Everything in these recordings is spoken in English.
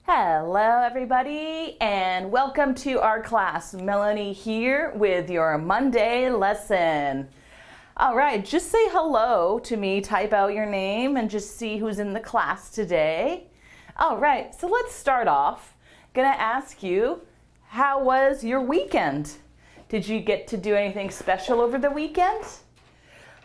Hello everybody and welcome to our class. Melanie here with your Monday lesson. All right, just say hello to me, type out your name and just see who's in the class today. All right, so let's start off. Gonna ask you, how was your weekend? Did you get to do anything special over the weekend?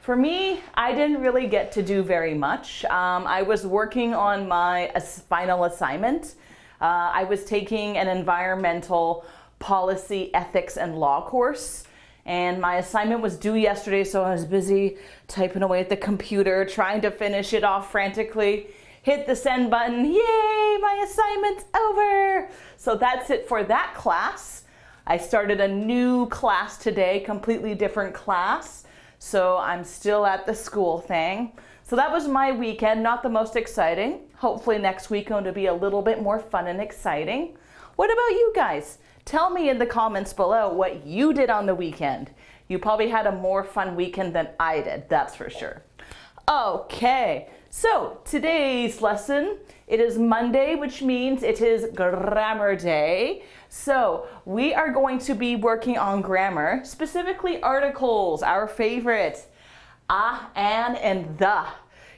For me, I didn't really get to do very much. I was working on my final assignment. I was taking an environmental policy, ethics, and law course. And my assignment was due yesterday, so I was busy typing away at the computer, trying to finish it off frantically. Hit the send button, yay, my assignment's over. So that's it for that class. I started a new class today, completely different class. So I'm still at the school thing. So that was my weekend, not the most exciting. Hopefully next week going to be a little bit more fun and exciting. What about you guys? Tell me in the comments below what you did on the weekend. You probably had a more fun weekend than I did, that's for sure. Okay, so today's lesson, it is Monday, which means it is grammar day. So we are going to be working on grammar, specifically articles, our favorite, and the.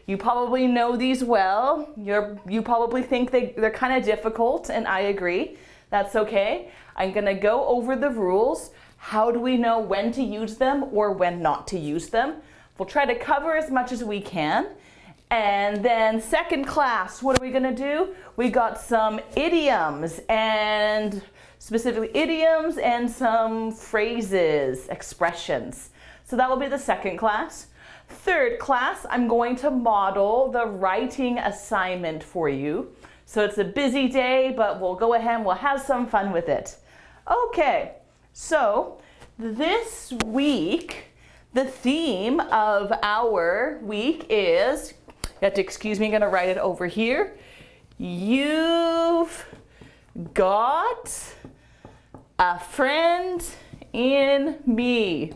You probably know these well. You probably think they're kind of difficult, and I agree. That's okay. I'm gonna go over the rules. How do we know when to use them or when not to use them? We'll try to cover as much as we can. And then second class, what are we gonna do? We got some idioms, and specifically idioms and some phrases, expressions. So that will be the second class. Third class, I'm going to model the writing assignment for you. So it's a busy day, but we'll go ahead and we'll have some fun with it. Okay, so this week, the theme of our week is, you have to excuse me, I'm gonna write it over here. You've got a friend in me.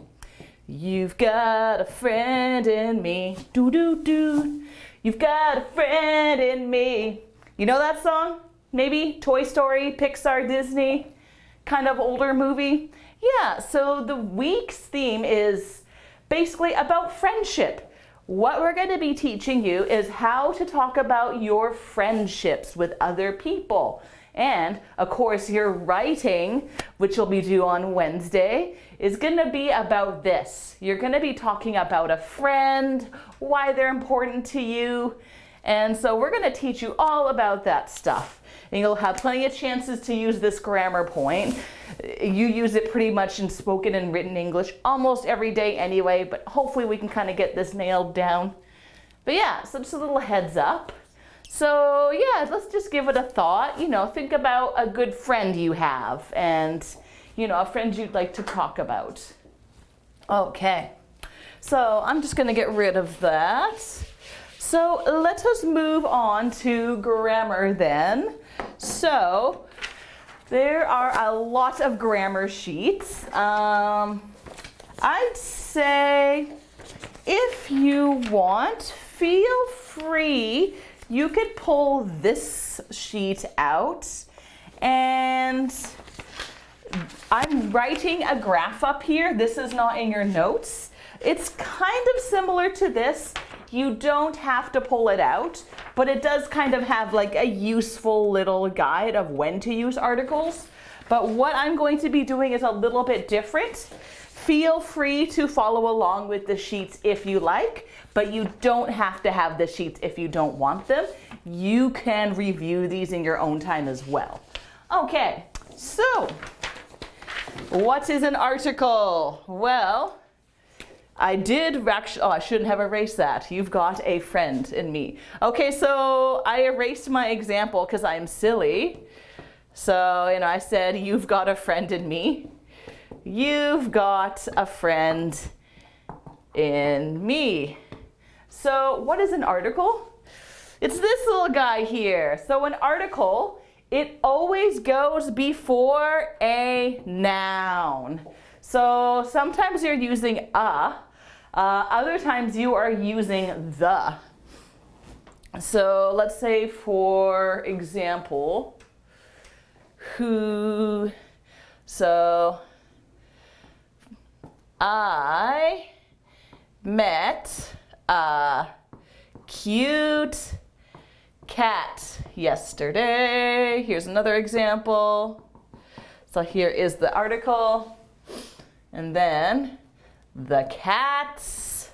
You've got a friend in me. Do do do. You've got a friend in me. You know that song? Maybe Toy Story, Pixar, Disney, kind of older movie. Yeah, so the week's theme is basically about friendship. What we're going to be teaching you is how to talk about your friendships with other people. And of course, your writing, which will be due on Wednesday, is going to be about this. You're going to be talking about a friend, why they're important to you. And so we're going to teach you all about that stuff. And you'll have plenty of chances to use this grammar point. You use it pretty much in spoken and written English almost every day anyway, but hopefully we can kind of get this nailed down. But yeah, so just a little heads up. So yeah, let's just give it a thought. You know, think about a good friend you have and, you know, a friend you'd like to talk about. Okay, so I'm just going to get rid of that. So let us move on to grammar then. So there are a lot of grammar sheets. I'd say if you want, feel free. You could pull this sheet out, and I'm writing a graph up here. This is not in your notes. It's kind of similar to this. You don't have to pull it out, but it does kind of have like a useful little guide of when to use articles. But what I'm going to be doing is a little bit different. Feel free to follow along with the sheets if you like, but you don't have to have the sheets if you don't want them. You can review these in your own time as well. Okay, so what is an article? Well, I did actually, I shouldn't have erased that. You've got a friend in me. Okay, so I erased my example because I'm silly. So, you know, I said, you've got a friend in me. You've got a friend in me. So what is an article? It's this little guy here. So an article, it always goes before a noun. So sometimes you're using a, other times you are using the. So let's say, for example, who. So I met a cute cat yesterday. Here's another example. So here is the article. And then the cat's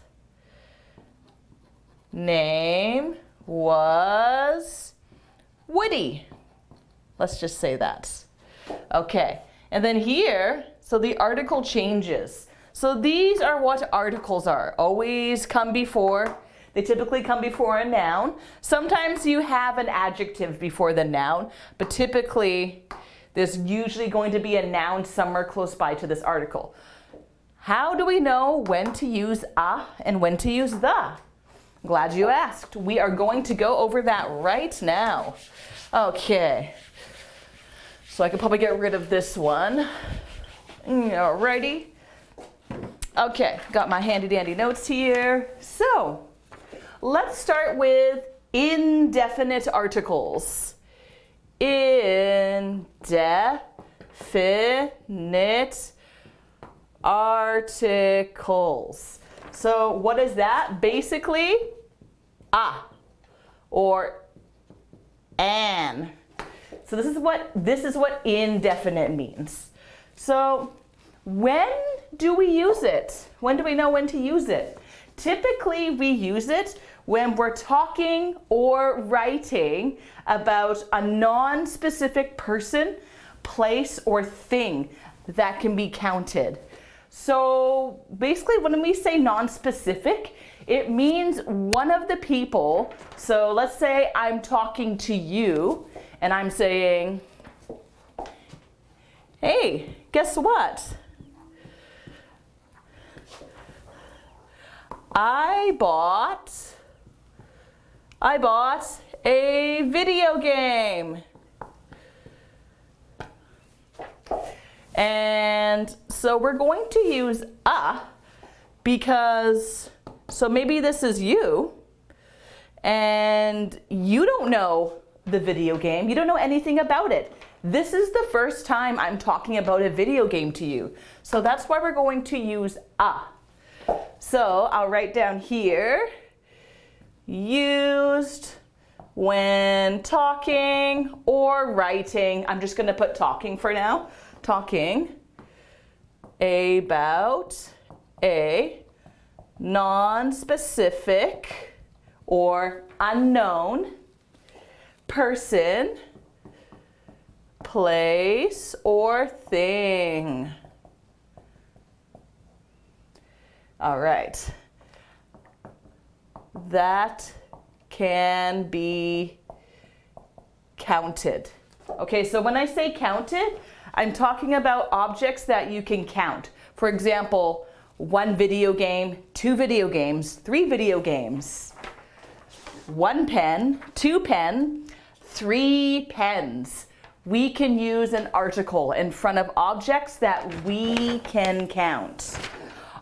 name was Woody. Let's just say that. Okay. And then here, so the article changes. So these are what articles are. Always come before. They typically come before a noun. Sometimes you have an adjective before the noun, but typically there's usually going to be a noun somewhere close by to this article. How do we know when to use a and when to use the? Glad you asked. We are going to go over that right now. Okay. So I could probably get rid of this one. Alrighty. Okay, got my handy dandy notes here. So let's start with indefinite articles. Indefinite articles. So what is that? Basically, a or an. So this is what indefinite means. So when do we use it? When do we know when to use it? Typically we use it when we're talking or writing about a non-specific person, place, or thing that can be counted. So basically when we say non-specific, it means one of the people. So let's say I'm talking to you and I'm saying, hey, guess what? I bought a video game. And so we're going to use a because, so maybe this is you and you don't know the video game. You don't know anything about it. This is the first time I'm talking about a video game to you. So that's why we're going to use a. So I'll write down here, used when talking or writing. I'm just going to put talking for now. Talking about a non-specific or unknown person, place, or thing. All right. That can be counted. Okay, so when I say counted, I'm talking about objects that you can count. For example, 1 video game, 2 video games, 3 video games, 1 pen, 2 pen, 3 pens. We can use an article in front of objects that we can count.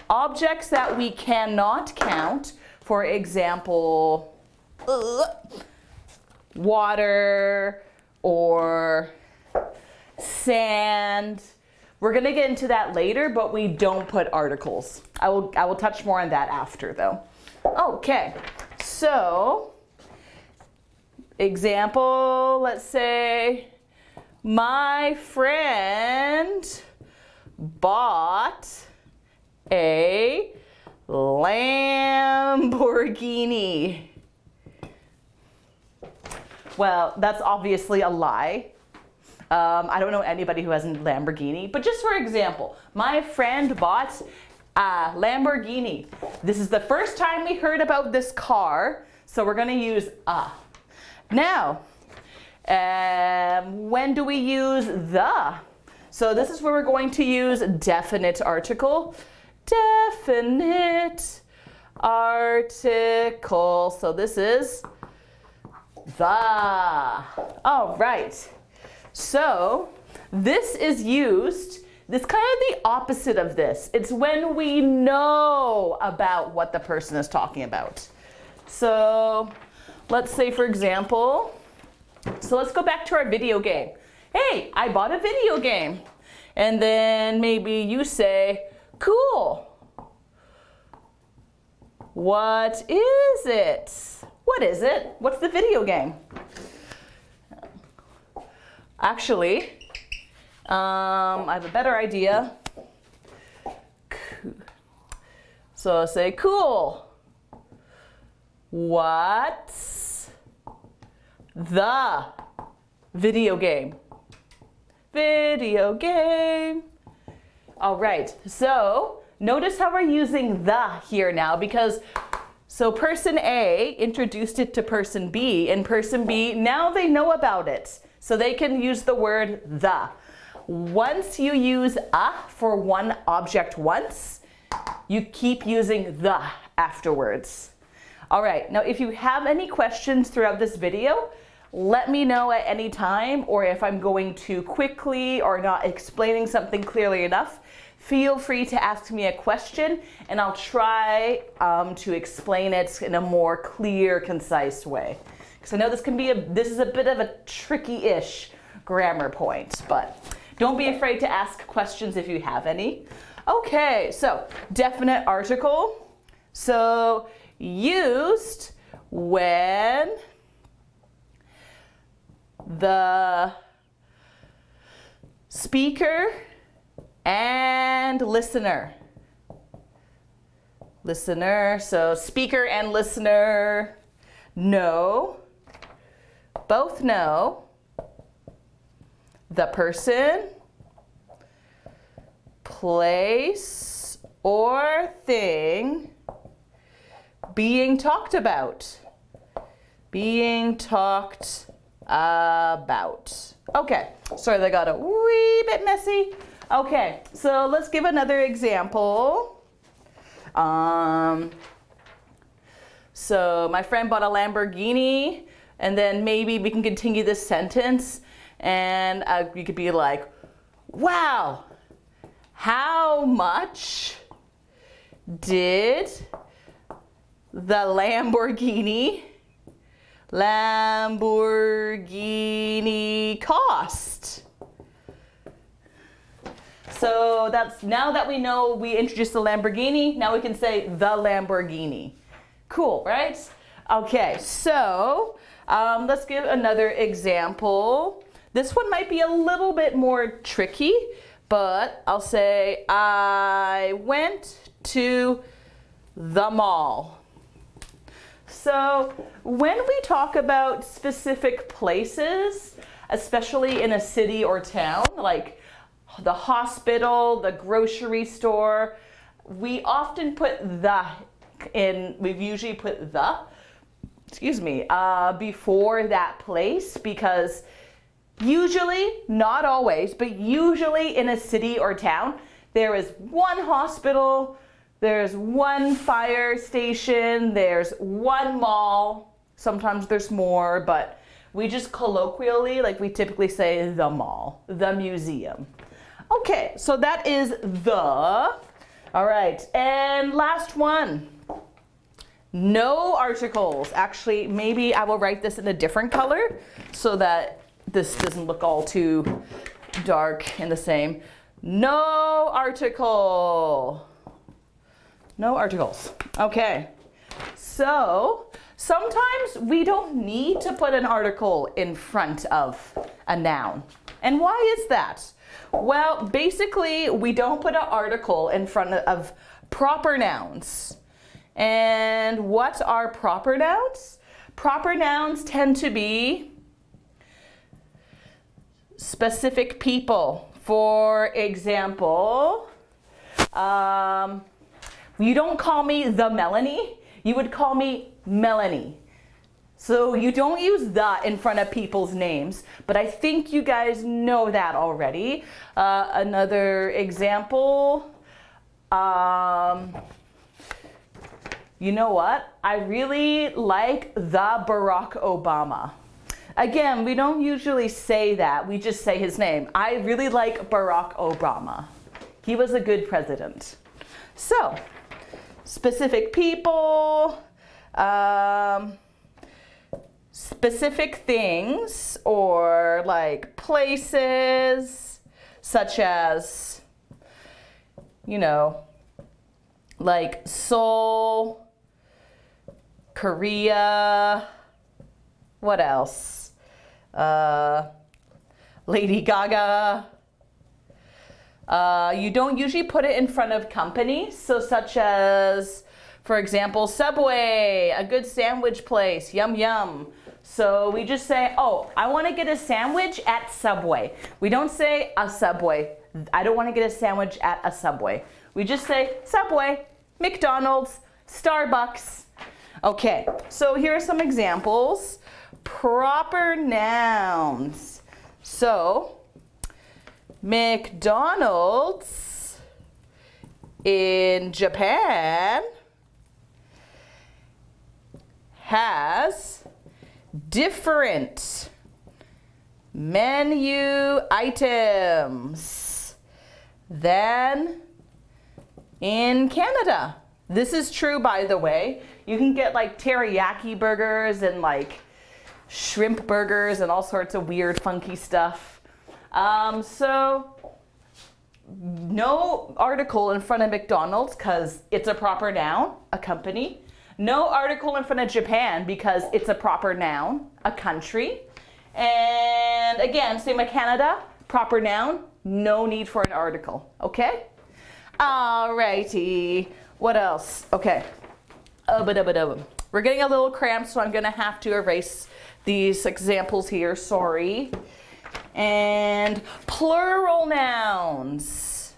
Objects that we cannot count, for example, water or sand. We're going to get into that later, but we don't put articles. I will touch more on that after though. Okay, so example, let's say my friend bought a Lamborghini. Well, that's obviously a lie. I don't know anybody who has a Lamborghini, but just for example, my friend bought a Lamborghini. This is the first time we heard about this car, so we're going to use a. Now, when do we use the? So this is where we're going to use definite article. Definite article. So this is the. All right. So this is used, this kind of the opposite of this. It's when we know about what the person is talking about. So let's say, for example, so let's go back to our video game. hey, I bought a video game. And then maybe you say, cool. What is it? What is it? What's the video game? Actually, I have a better idea. So I'll say, cool. What's the video game? Video game. All right, so notice how we're using the here now because so person A introduced it to person B, and person B, now they know about it. So they can use the word the. Once you use a for one object once, you keep using the afterwards. All right, now if you have any questions throughout this video, let me know at any time, or if I'm going too quickly or not explaining something clearly enough, feel free to ask me a question and I'll try to explain it in a more clear, concise way. Because I know this is a bit of a tricky-ish grammar point, but don't be afraid to ask questions if you have any. Okay, so definite article. So used when the speaker and listener. Listener, so speaker and listener both know the person, place, or thing being talked about. Being talked about. Okay, sorry that got a wee bit messy. Okay, so let's give another example. So my friend bought a Lamborghini, and then maybe we can continue this sentence, and you could be like, wow, how much did the Lamborghini cost? So that's, now that we know we introduced the Lamborghini, now we can say the Lamborghini. Cool, right? Okay, so let's give another example. This one might be a little bit more tricky, but I'll say, I went to the mall. So when we talk about specific places, especially in a city or town, like the hospital, the grocery store, we often put the in, we've usually put the, before that place, because usually, not always, but usually in a city or town, there is one hospital, there's one fire station, there's one mall. Sometimes there's more, but we just colloquially, like we typically say the mall, the museum. Okay, so that is the. All right, and last one. No articles. Actually, maybe I will write this in a different color so that this doesn't look all too dark and the same. No article. No articles. Okay. So sometimes we don't need to put an article in front of a noun. And why is that? Well, basically, we don't put an article in front of proper nouns. And what are proper nouns? Proper nouns tend to be specific people. For example, you don't call me the Melanie, you would call me Melanie. So you don't use the in front of people's names, but I think you guys know that already. Another example, you know what? I really like the Barack Obama. Again, we don't usually say that, we just say his name. I really like Barack Obama. He was a good president. So, specific people, specific things or like places, such as, you know, like Seoul, Korea, what else? Lady Gaga. You don't usually put it in front of companies, so such as, for example, Subway, a good sandwich place, yum yum. So we just say, oh, I want to get a sandwich at Subway. We don't say a Subway. I don't want to get a sandwich at a Subway. We just say Subway, McDonald's, Starbucks. Okay, so here are some examples. Proper nouns. So, McDonald's in Japan has different menu items than in Canada. This is true, by the way. You can get like teriyaki burgers and like shrimp burgers and all sorts of weird, funky stuff. So no article in front of McDonald's because it's a proper noun, a company. No article in front of Japan because it's a proper noun, a country. And again, same with Canada, proper noun, no need for an article, okay? Alrighty, what else? Okay, we're getting a little cramped, so I'm gonna have to erase these examples here, sorry. And plural nouns.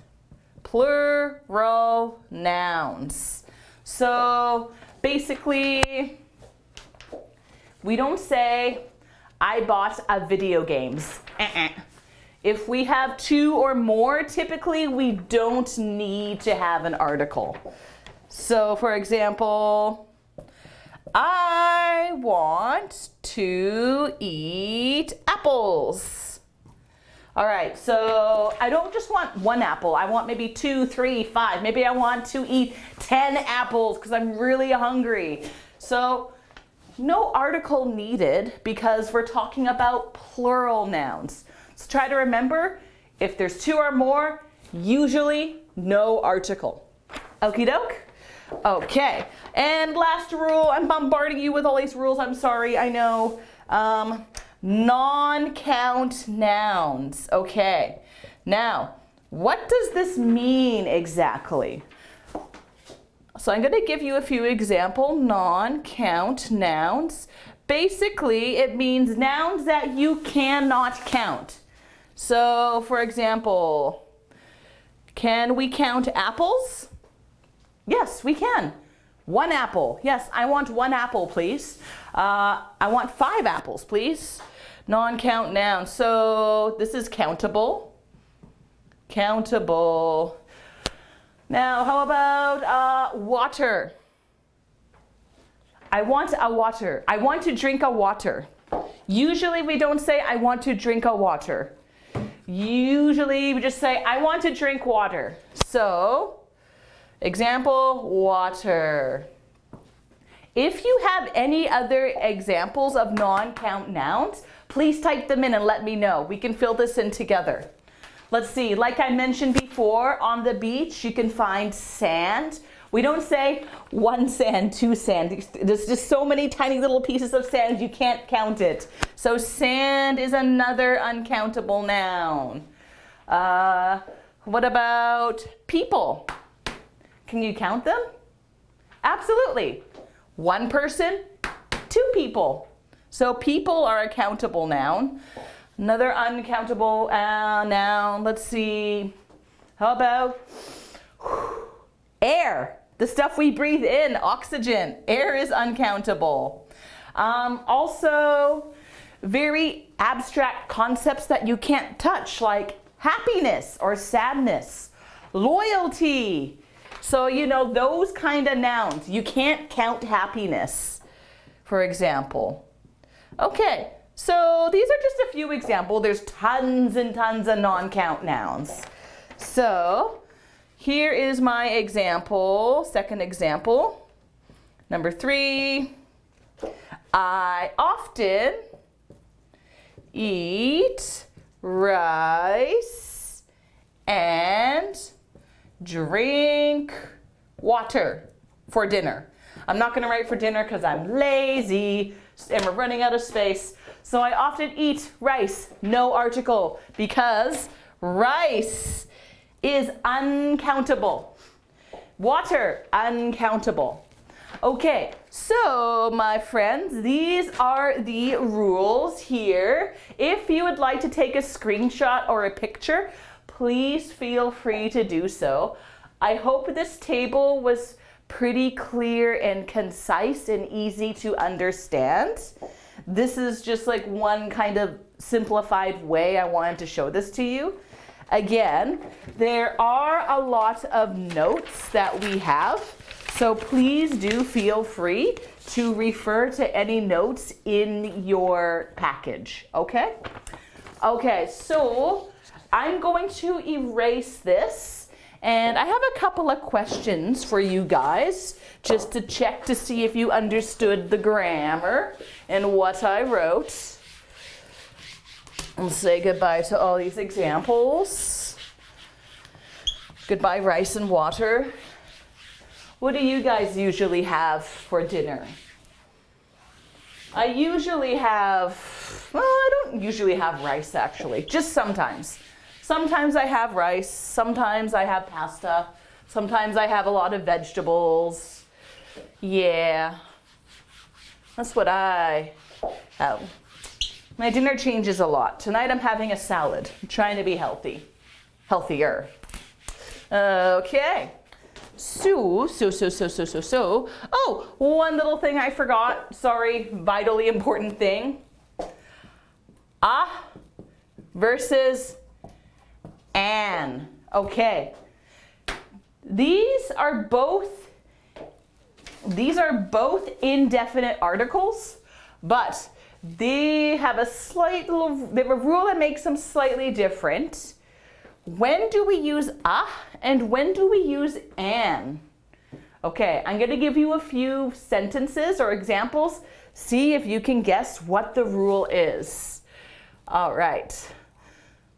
Plural nouns. So basically, we don't say, I bought a video games. If we have two or more, typically we don't need to have an article. So for example, I want to eat apples. All right, so I don't just want one apple. I want maybe 2, 3, 5. Maybe I want to eat 10 apples because I'm really hungry. So no article needed because we're talking about plural nouns. So try to remember, if there's two or more, usually no article. Okie doke? Okay, and last rule, I'm bombarding you with all these rules, I'm sorry, I know. Non-count nouns, okay. Now, what does this mean exactly? So I'm gonna give you a few example non-count nouns. Basically, it means nouns that you cannot count. So, for example, can we count apples? Yes, we can. 1 apple. Yes, I want 1 apple, please. I want 5 apples, please. Non-count noun. So this is countable. Countable. Now, how about water? I want a water. I want to drink a water. Usually we don't say, I want to drink a water. Usually we just say, I want to drink water. So, example, water. If you have any other examples of non-count nouns, please type them in and let me know. We can fill this in together. Let's see, like I mentioned before, on the beach, you can find sand. We don't say 1 sand, 2 sand. There's just so many tiny little pieces of sand, you can't count it. So sand is another uncountable noun. What about people? Can you count them? Absolutely. 1 person, 2 people. So people are a countable noun. Another uncountable noun, let's see. How about air? The stuff we breathe in, oxygen. Air is uncountable. Also, very abstract concepts that you can't touch, like happiness or sadness, loyalty. So, you know, those kind of nouns. You can't count happiness, for example. Okay, so these are just a few examples. There's tons and tons of non-count nouns. So, here is my example, second example. Number 3, I often eat rice and drink water for dinner. I'm not going to write for dinner because I'm lazy and we're running out of space. So I often eat rice, no article, because rice is uncountable. Water, uncountable. Okay, so my friends, these are the rules here. If you would like to take a screenshot or a picture, please feel free to do so. I hope this table was pretty clear and concise and easy to understand. This is just like one kind of simplified way I wanted to show this to you. Again, there are a lot of notes that we have, so please do feel free to refer to any notes in your package, okay? Okay, so I'm going to erase this, and I have a couple of questions for you guys, just to check to see if you understood the grammar and what I wrote. And say goodbye to all these examples. Goodbye, rice and water. What do you guys usually have for dinner? I usually have, well, I don't usually have rice actually, just sometimes. Sometimes I have rice, sometimes I have pasta, sometimes I have a lot of vegetables. Yeah, that's what I have. My dinner changes a lot. Tonight I'm having a salad. I'm trying to be healthy. Healthier. Okay. So. Oh, one little thing I forgot. Sorry, vitally important thing. Ah versus an. Okay. These are both indefinite articles, but they have a they have a rule that makes them slightly different. When do we use and when do we use an? Okay, I'm going to give you a few sentences or examples. See if you can guess what the rule is. All right.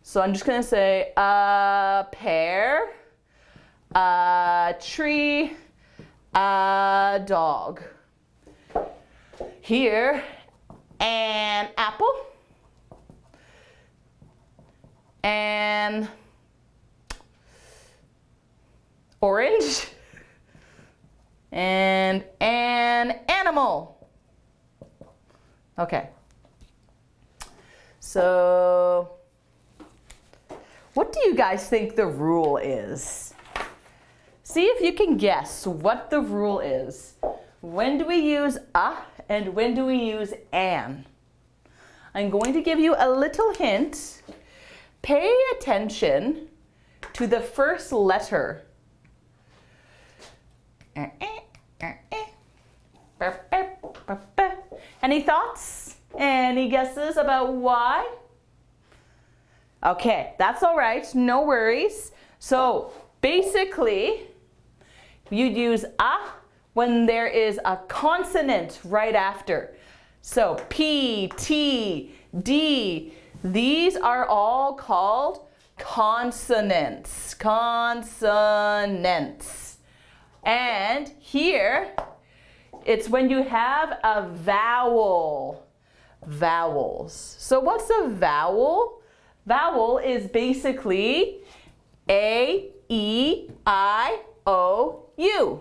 So I'm just going to say a pear, a tree, a dog. Here, an apple, an orange, and an animal. Okay. So, what do you guys think the rule is? See if you can guess what the rule is. When do we use a and when do we use an? I'm going to give you a little hint. Pay attention to the first letter. Any thoughts? Any guesses about why? Okay, that's all right, no worries. So basically, you'd use a when there is a consonant right after. So P, T, D, these are all called consonants. Consonants. And here, it's when you have a vowel. Vowels. So what's a vowel? Vowel is basically A, E, I, O, U.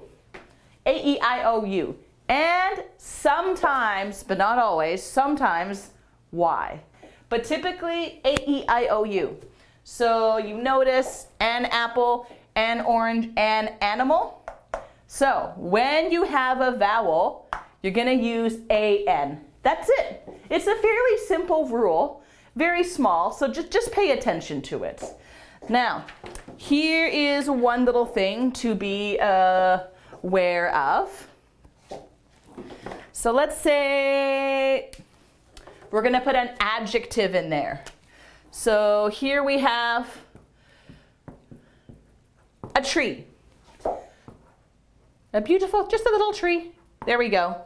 A, E, I, O, U. And sometimes, but not always, sometimes Y. But typically A, E, I, O, U. So you notice an apple, an orange, an animal. So when you have a vowel, you're going to use an. That's it. It's a fairly simple rule, very small, so just pay attention to it. Now, here is one little thing to be aware of. So let's say we're going to put an adjective in there. So here we have a tree. A beautiful, just a little tree. There we go.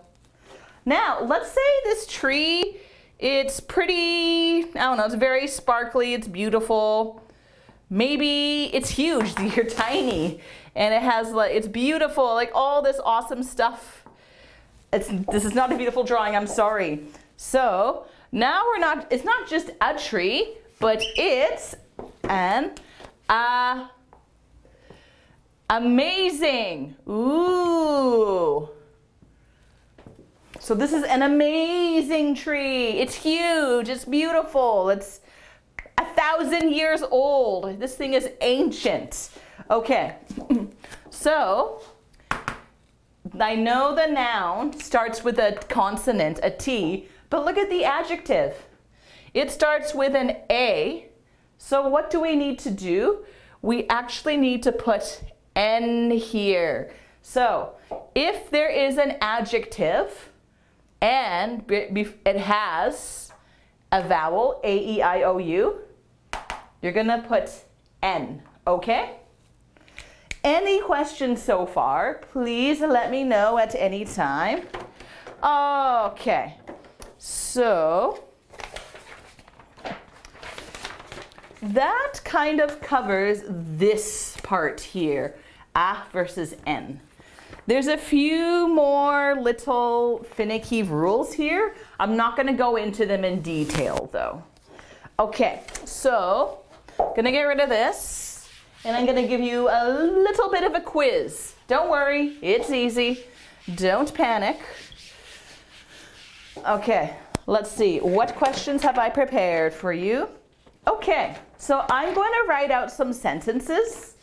Now, let's say this tree, it's pretty, I don't know, it's very sparkly, it's beautiful. Maybe it's huge, you're tiny, and it has like, it's beautiful, like all this awesome stuff. This is not a beautiful drawing, I'm sorry. So now it's not just a tree, but it's an amazing. Ooh. So this is an amazing tree. It's huge, it's beautiful, it's 1,000 years old. This thing is ancient. Okay, so I know the noun starts with a consonant, a T, but look at the adjective. It starts with an A. So what do we need to do? We actually need to put N here. So if there is an adjective and it has a vowel, A-E-I-O-U, you're gonna put N, okay? Any questions so far? Please let me know at any time. Okay, so that kind of covers this part here, A versus N. There's a few more little finicky rules here. I'm not gonna go into them in detail though. Okay, so gonna get rid of this and I'm gonna give you a little bit of a quiz. Don't worry, it's easy. Don't panic. Okay, let's see. What questions have I prepared for you? Okay, so I'm going to write out some sentences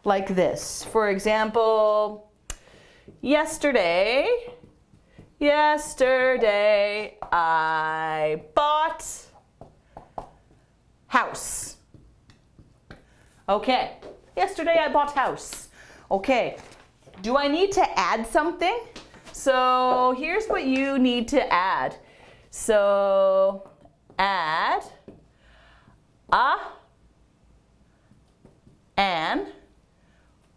like this. For example, yesterday I bought house. Okay, yesterday I bought house. Okay, do I need to add something? So here's what you need to add. So add a, an,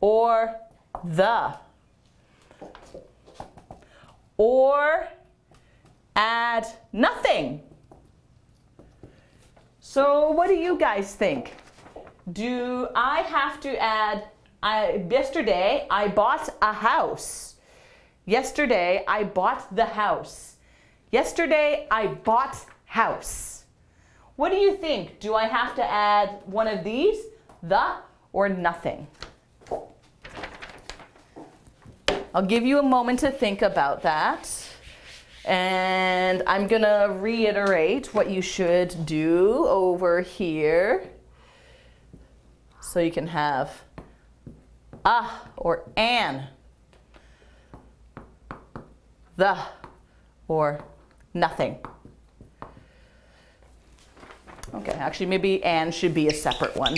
or the. Or add nothing. So what do you guys think? Do I have to add, yesterday I bought a house. Yesterday I bought the house. Yesterday I bought house. What do you think? Do I have to add one of these, the, or nothing? I'll give you a moment to think about that. And I'm gonna reiterate what you should do over here. So you can have a or an, the or nothing. Okay, actually maybe and should be a separate one.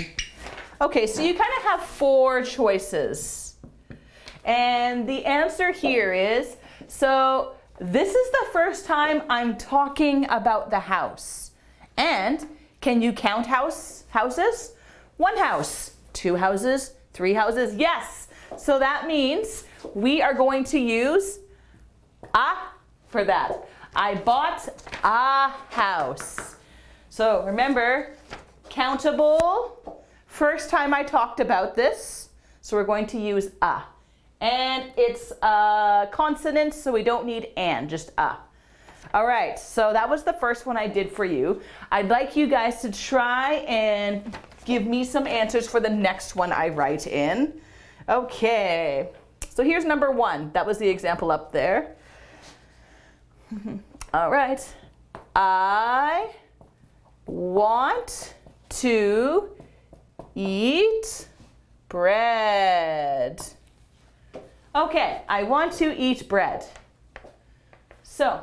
Okay, so you kind of have 4 choices. And the answer here is, so this is the first time I'm talking about the house. And can you count houses? 1 house, 2 houses, 3 houses, yes. So that means we are going to use a for that. I bought a house. So remember, countable, first time I talked about this, so we're going to use a. And it's a consonant, so we don't need an, just a. All right, so that was the first one I did for you. I'd like you guys to try and give me some answers for the next one I write in. Okay, so here's number 1. That was the example up there. All right, I want to eat bread. Okay, I want to eat bread. So,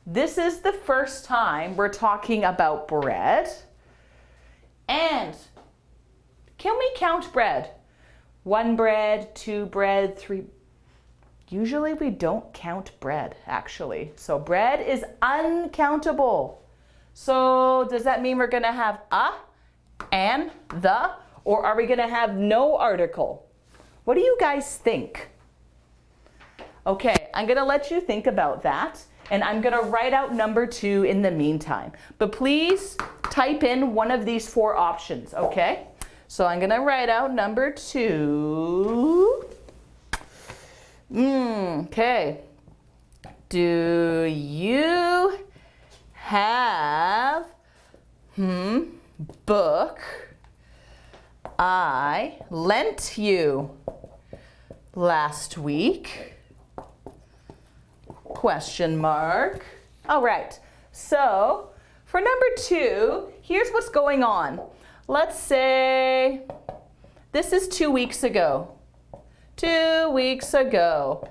this is the first time we're talking about bread. And can we count bread? 1 bread, 2 bread, 3. Usually we don't count bread, actually. So bread is uncountable. So does that mean we're gonna have a, and, the, or are we gonna have no article? What do you guys think? Okay, I'm gonna let you think about that. and I'm going to write out number 2 in the meantime. But please type in one of these 4 options, okay? So I'm going to write out number 2. Okay. Do you have book I lent you last week? Question mark. All right. So for number 2, here's what's going on. Let's say this is 2 weeks ago. 2 weeks ago.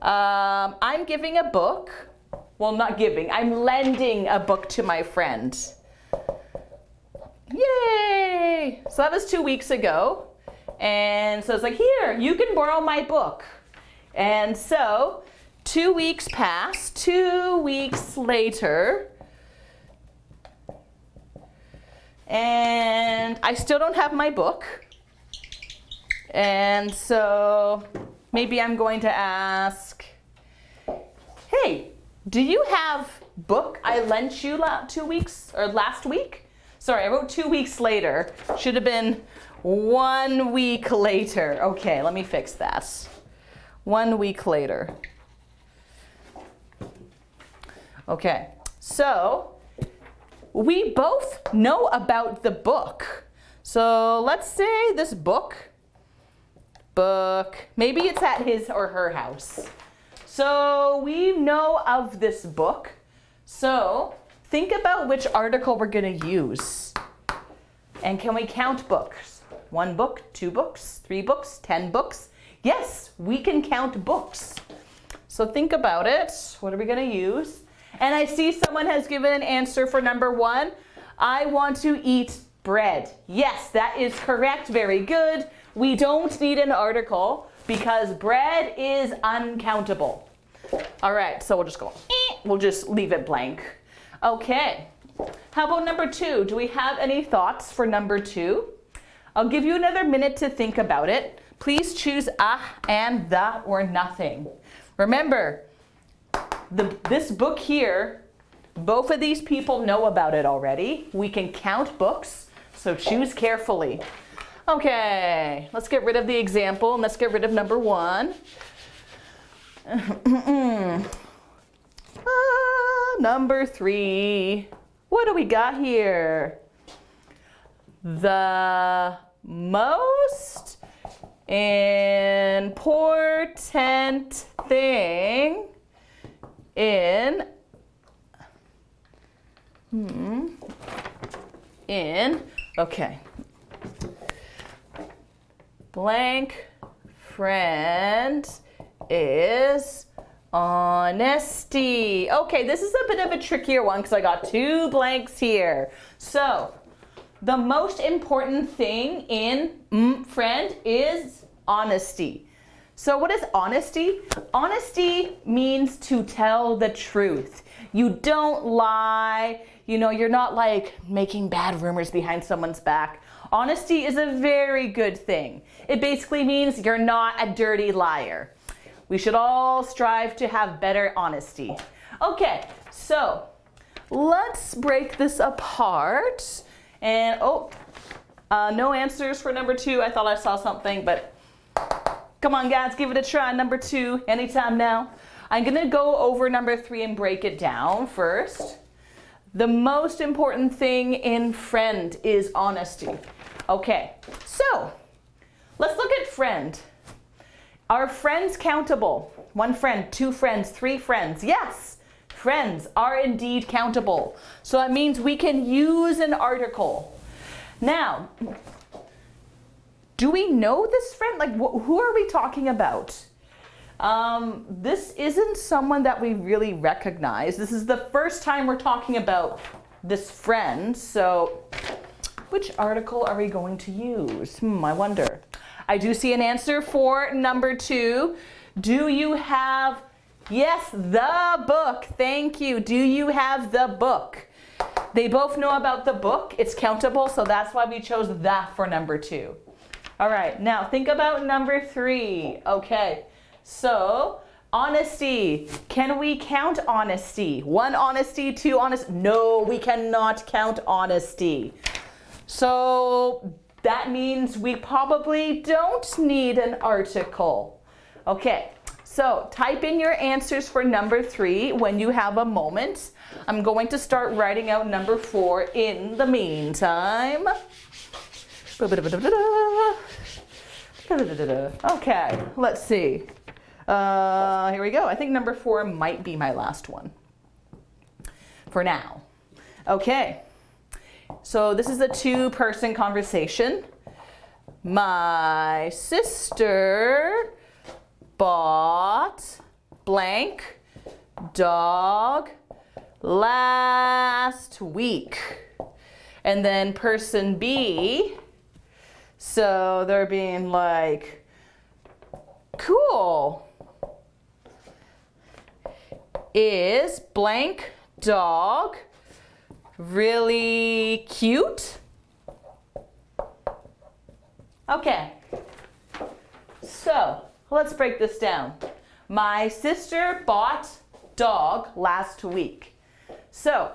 I'm giving a book. Well, not giving. I'm lending a book to my friend. Yay! So that was 2 weeks ago. And so it's like, here, you can borrow my book. And so 2 weeks pass. 2 weeks later. And I still don't have my book. And so maybe I'm going to ask, hey, do you have book I lent you last week? Sorry, I wrote 2 weeks later. Should have been 1 week later. Okay, let me fix that. 1 week later. Okay, so we both know about the book. So let's say this book, maybe it's at his or her house. So we know of this book. So think about which article we're going to use. And can we count books? 1 book, 2 books, 3 books, 10 books? Yes, we can count books. So think about it. What are we going to use? And I see someone has given an answer for number 1. I want to eat bread. Yes, that is correct. Very good. We don't need an article because bread is uncountable. All right, so we'll just go, we'll just leave it blank. Okay, how about number 2? Do we have any thoughts for number 2? I'll give you another minute to think about it. Please choose and the or nothing. Remember, this book here, both of these people know about it already. We can count books, so choose carefully. Okay, let's get rid of the example and let's get rid of number 1. Number 3. What do we got here? The most important thing okay. Blank friend is honesty. Okay, this is a bit of a trickier one because I got 2 blanks here. So, the most important thing in friend is honesty. So what is honesty? Honesty means to tell the truth. You don't lie. You know, you're not like making bad rumors behind someone's back. Honesty is a very good thing. It basically means you're not a dirty liar. We should all strive to have better honesty. Okay, so let's break this apart. And no answers for number 2. I thought I saw something, but come on guys, give it a try. Number 2, anytime now. I'm gonna go over number 3 and break it down first. The most important thing in friend is honesty. Okay, so let's look at friend. Are friends countable? 1 friend, 2 friends, 3 friends? Yes, friends are indeed countable. So that means we can use an article. Now, do we know this friend? Like, who are we talking about? This isn't someone that we really recognize. This is the first time we're talking about this friend. So which article are we going to use? I wonder. I do see an answer for number 2. Do you have, yes, the book. Thank you. Do you have the book? They both know about the book. It's countable, so that's why we chose that for number 2. All right, now think about number 3. Okay, so Honesty. Can we count honesty? One honesty, two honesty? No, we cannot count honesty. So that means we probably don't need an article. Okay, so type in your answers for number 3 when you have a moment. I'm going to start writing out number 4 in the meantime. Okay, let's see. Here we go. I think number 4 might be my last one for now. Okay, so this is a 2-person conversation. My sister bought blank dog last week. And then person B, so they're being like, cool. Is blank dog really cute? Okay, so let's break this down. My sister bought dog last week. So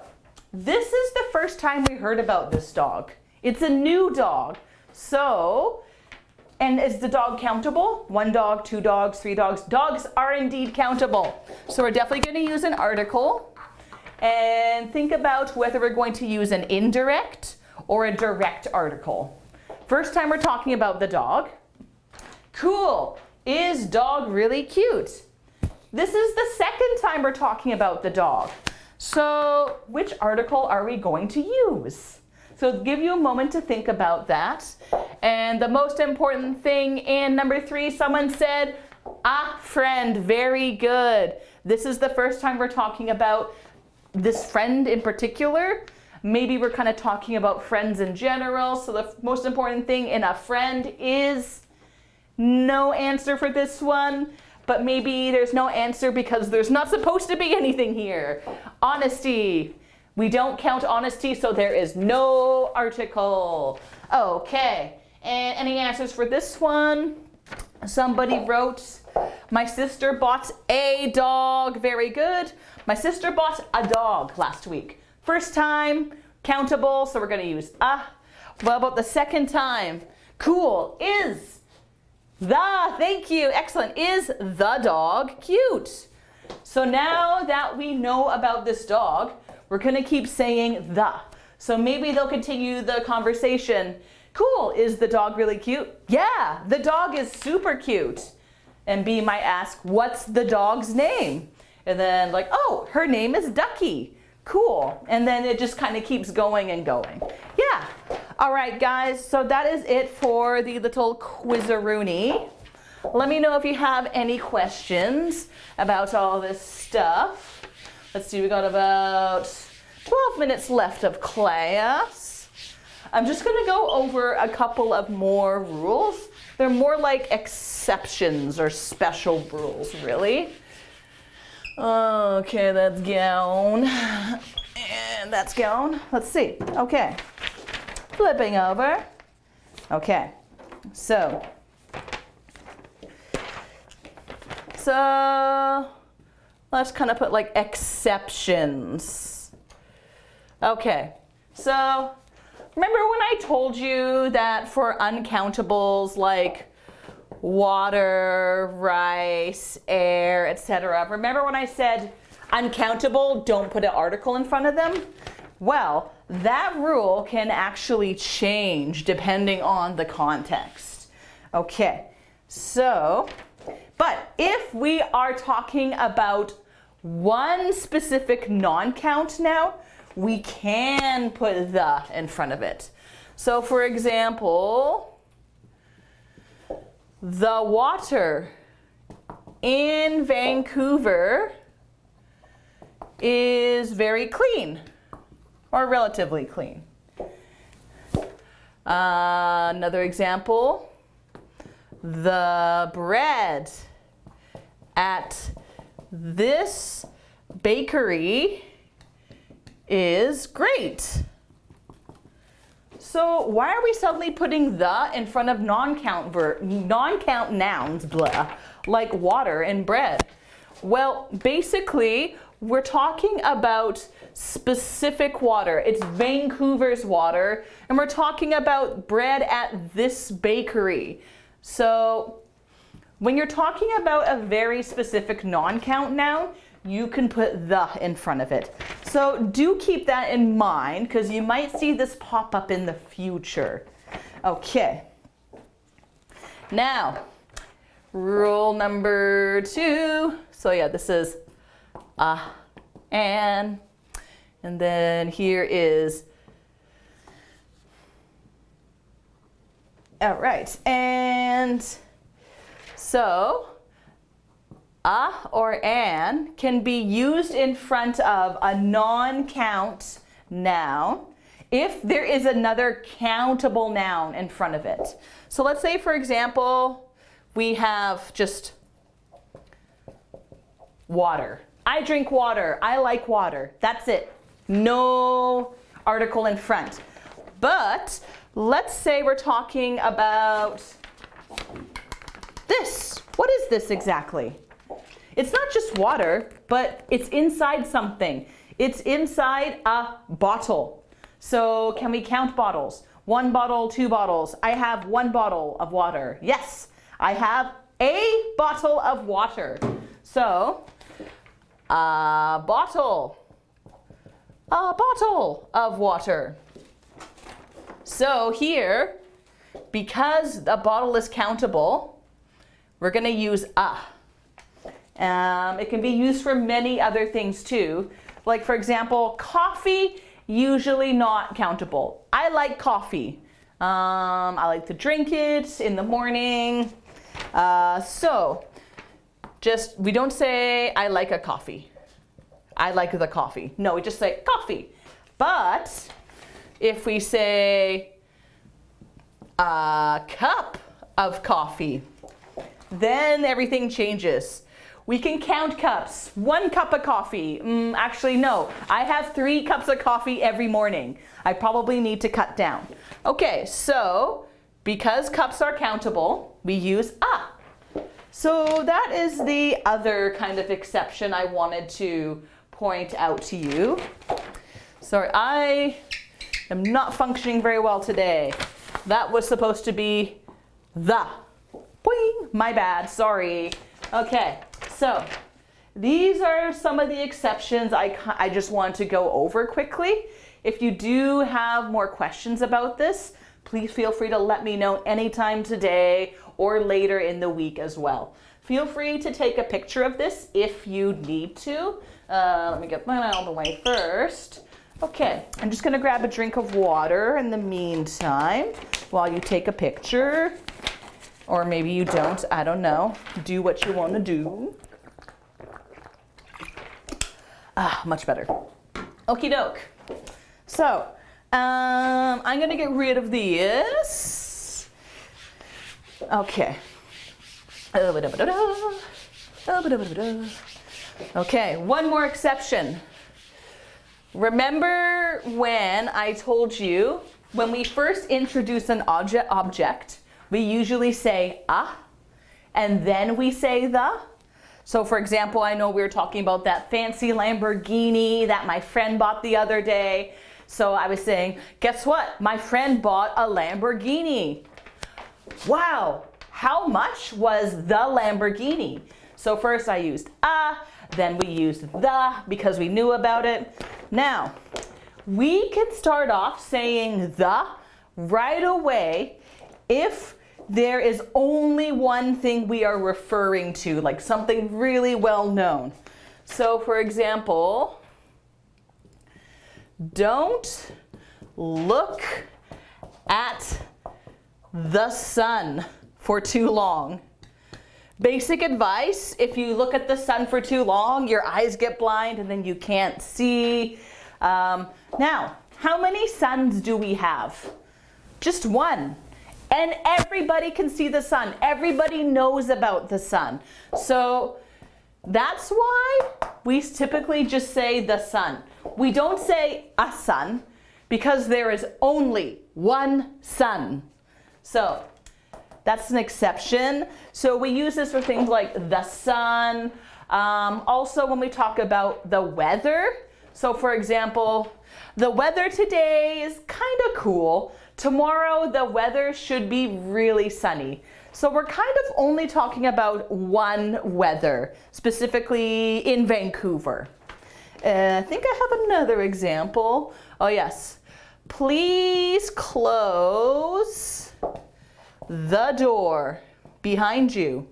this is the first time we heard about this dog. It's a new dog. So, and is the dog countable? 1 dog, 2 dogs, 3 dogs. Dogs are indeed countable. So we're definitely going to use an article. And think about whether we're going to use an indirect or a direct article. First time we're talking about the dog. Cool. Is dog really cute? This is the second time we're talking about the dog. So which article are we going to use? So give you a moment to think about that. And the most important thing in number 3, someone said, a friend, very good. This is the first time we're talking about this friend in particular. Maybe we're kind of talking about friends in general. So the most important thing in a friend is no answer for this one. But maybe there's no answer because there's not supposed to be anything here. Honesty. We don't count honesty, so there is no article. Okay, and any answers for this one? Somebody wrote, my sister bought a dog. Very good. My sister bought a dog last week. First time, countable, so we're going to use a. What about the second time? Cool. Is the, thank you, excellent. Is the dog cute? So now that we know about this dog, we're going to keep saying the. So maybe they'll continue the conversation. Cool, is the dog really cute? Yeah, the dog is super cute. And B might ask, what's the dog's name? And then like, oh, her name is Ducky. Cool. And then it just kind of keeps going and going. Yeah. All right, guys, so that is it for the little quiz-a-rooney. Let me know if you have any questions about all this stuff. Let's see, we got about 12 minutes left of class. I'm just going to go over a couple of more rules. They're more like exceptions or special rules, really. Okay, that's gone. And that's gone. Let's see. Okay. Flipping over. Okay. So let's kind of put like exceptions. Okay, so remember when I told you that for uncountables like water, rice, air, etc. Remember when I said uncountable, don't put an article in front of them? Well, that rule can actually change depending on the context. Okay, so, but if we are talking about one specific non-count now, we can put the in front of it. So for example, the water in Vancouver is very clean, or relatively clean. Another example, the bread at this bakery is great. So why are we suddenly putting the in front of non-count nouns, blah, like water and bread? Well, basically, we're talking about specific water. It's Vancouver's water, and we're talking about bread at this bakery. So when you're talking about a very specific non-count noun, you can put the in front of it. So do keep that in mind because you might see this pop up in the future. Okay. Now, rule number 2. So yeah, this is and then here is, all right, and so or an can be used in front of a non-count noun if there is another countable noun in front of it. So let's say, for example, we have just water. I drink water. I like water. That's it. No article in front. But let's say we're talking about this. What is this exactly? It's not just water, but it's inside something. It's inside a bottle. So can we count bottles? 1 bottle, 2 bottles. I have 1 bottle of water. Yes, I have a bottle of water. So a bottle of water. So here, because the bottle is countable, we're going to use a. It can be used for many other things too. Like, for example, coffee, usually not countable. I like coffee. I like to drink it in the morning. So we don't say I like a coffee. I like the coffee. No, we just say coffee. But if we say a cup of coffee, then everything changes. We can count cups. 1 cup of coffee. Actually, no. I have 3 cups of coffee every morning. I probably need to cut down. Okay, so because cups are countable, we use a. So that is the other kind of exception I wanted to point out to you. Sorry, I am not functioning very well today. That was supposed to be the. Boing, my bad, sorry. Okay, so these are some of the exceptions I just wanted to go over quickly. If you do have more questions about this, please feel free to let me know anytime today or later in the week as well. Feel free to take a picture of this if you need to. Let me get mine out of the way first. Okay, I'm just gonna grab a drink of water in the meantime while you take a picture. Or maybe you don't, I don't know. Do what you want to do. Much better. Okie doke. So, I'm gonna get rid of this. Okay. Okay, one more exception. Remember when I told you, when we first introduce an object, we usually say a, and then we say the. So for example, I know we were talking about that fancy Lamborghini that my friend bought the other day. So I was saying, guess what? My friend bought a Lamborghini. Wow, how much was the Lamborghini? So first I used a, then we used the because we knew about it. Now, we can start off saying the right away if there is only one thing we are referring to, like something really well known. So for example, don't look at the sun for too long. Basic advice, if you look at the sun for too long, your eyes get blind and then you can't see. Now, how many suns do we have? Just one. And everybody can see the sun. Everybody knows about the sun. So that's why we typically just say the sun. We don't say a sun because there is only one sun. So that's an exception. So we use this for things like the sun, Also, when we talk about the weather, so for example, the weather today is kind of cool. Tomorrow, the weather should be really sunny. So we're kind of only talking about one weather, specifically in Vancouver. I think I have another example. Oh yes, please close the door behind you.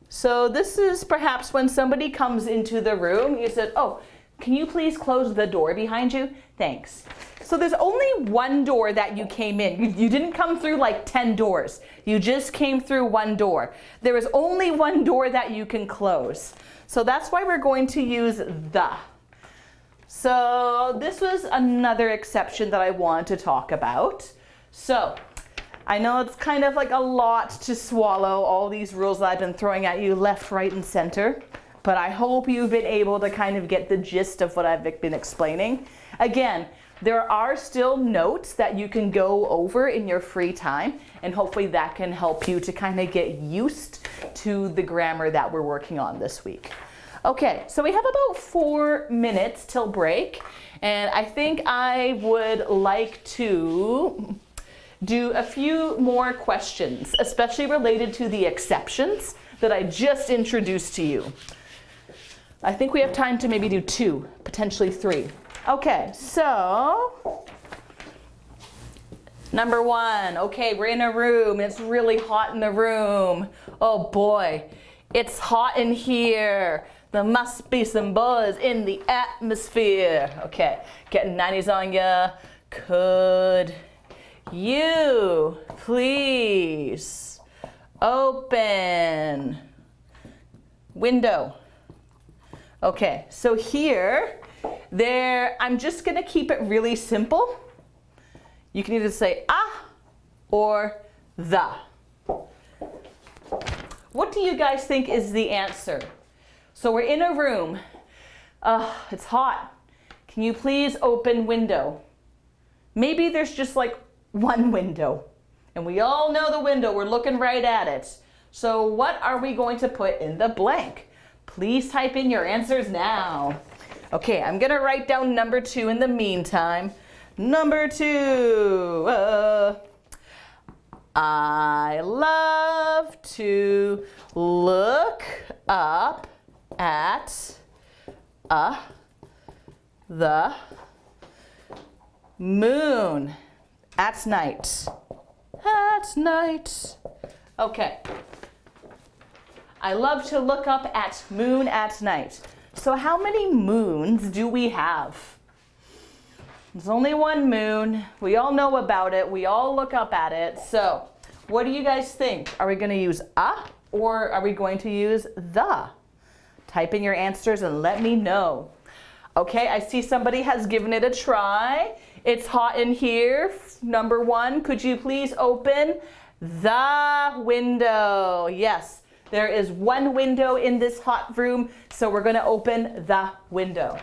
So this is perhaps when somebody comes into the room, you said, oh, can you please close the door behind you? Thanks. So there's only one door that you came in. You didn't come through like 10 doors. You just came through one door. There is only one door that you can close. So that's why we're going to use the. So this was another exception that I want to talk about. So I know it's kind of like a lot to swallow, all these rules that I've been throwing at you left, right, and center. But I hope you've been able to kind of get the gist of what I've been explaining. Again, there are still notes that you can go over in your free time, and hopefully that can help you to kind of get used to the grammar that we're working on this week. Okay, so we have about 4 minutes till break, and I think I would like to do a few more questions, especially related to the exceptions that I just introduced to you. I think we have time to maybe do 2, potentially 3. Okay, so number 1. Okay, we're in a room. It's really hot in the room. Oh boy, it's hot in here. There must be some buzz in the atmosphere. Okay, getting 90s on ya. Could you please open window? Okay, so here, I'm just gonna keep it really simple. You can either say ah or the. What do you guys think is the answer? So we're in a room. It's hot. Can you please open window? Maybe there's just like one window, and we all know the window. We're looking right at it. So what are we going to put in the blank? Please type in your answers now. Okay, I'm gonna write down number 2 in the meantime. Number 2, I love to look up at the moon at night. At night. Okay. I love to look up at moon at night. So how many moons do we have? There's only one moon. We all know about it. We all look up at it. So what do you guys think? Are we going to use a or are we going to use the? Type in your answers and let me know. Okay, I see somebody has given it a try. It's hot in here. Number 1, could you please open the window? Yes. There is one window in this hot room, so we're going to open the window.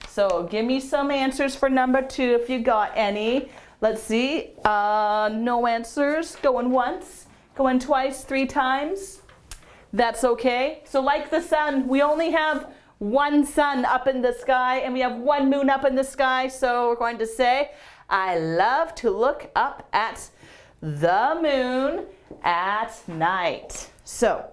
So give me some answers for number 2 if you got any. Let's see. No answers. Going once, going twice, 3 times. That's okay. So like the sun, we only have one sun up in the sky and we have one moon up in the sky. So we're going to say, I love to look up at the moon at night. So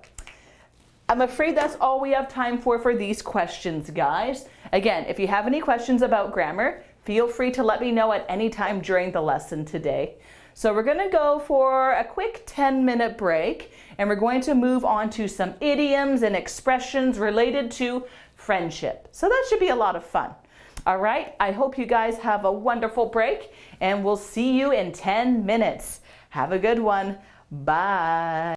I'm afraid that's all we have time for these questions, guys. Again, if you have any questions about grammar, feel free to let me know at any time during the lesson today. So we're going to go for a quick 10-minute break, and we're going to move on to some idioms and expressions related to friendship. So that should be a lot of fun. All right, I hope you guys have a wonderful break, and we'll see you in 10 minutes. Have a good one. Bye.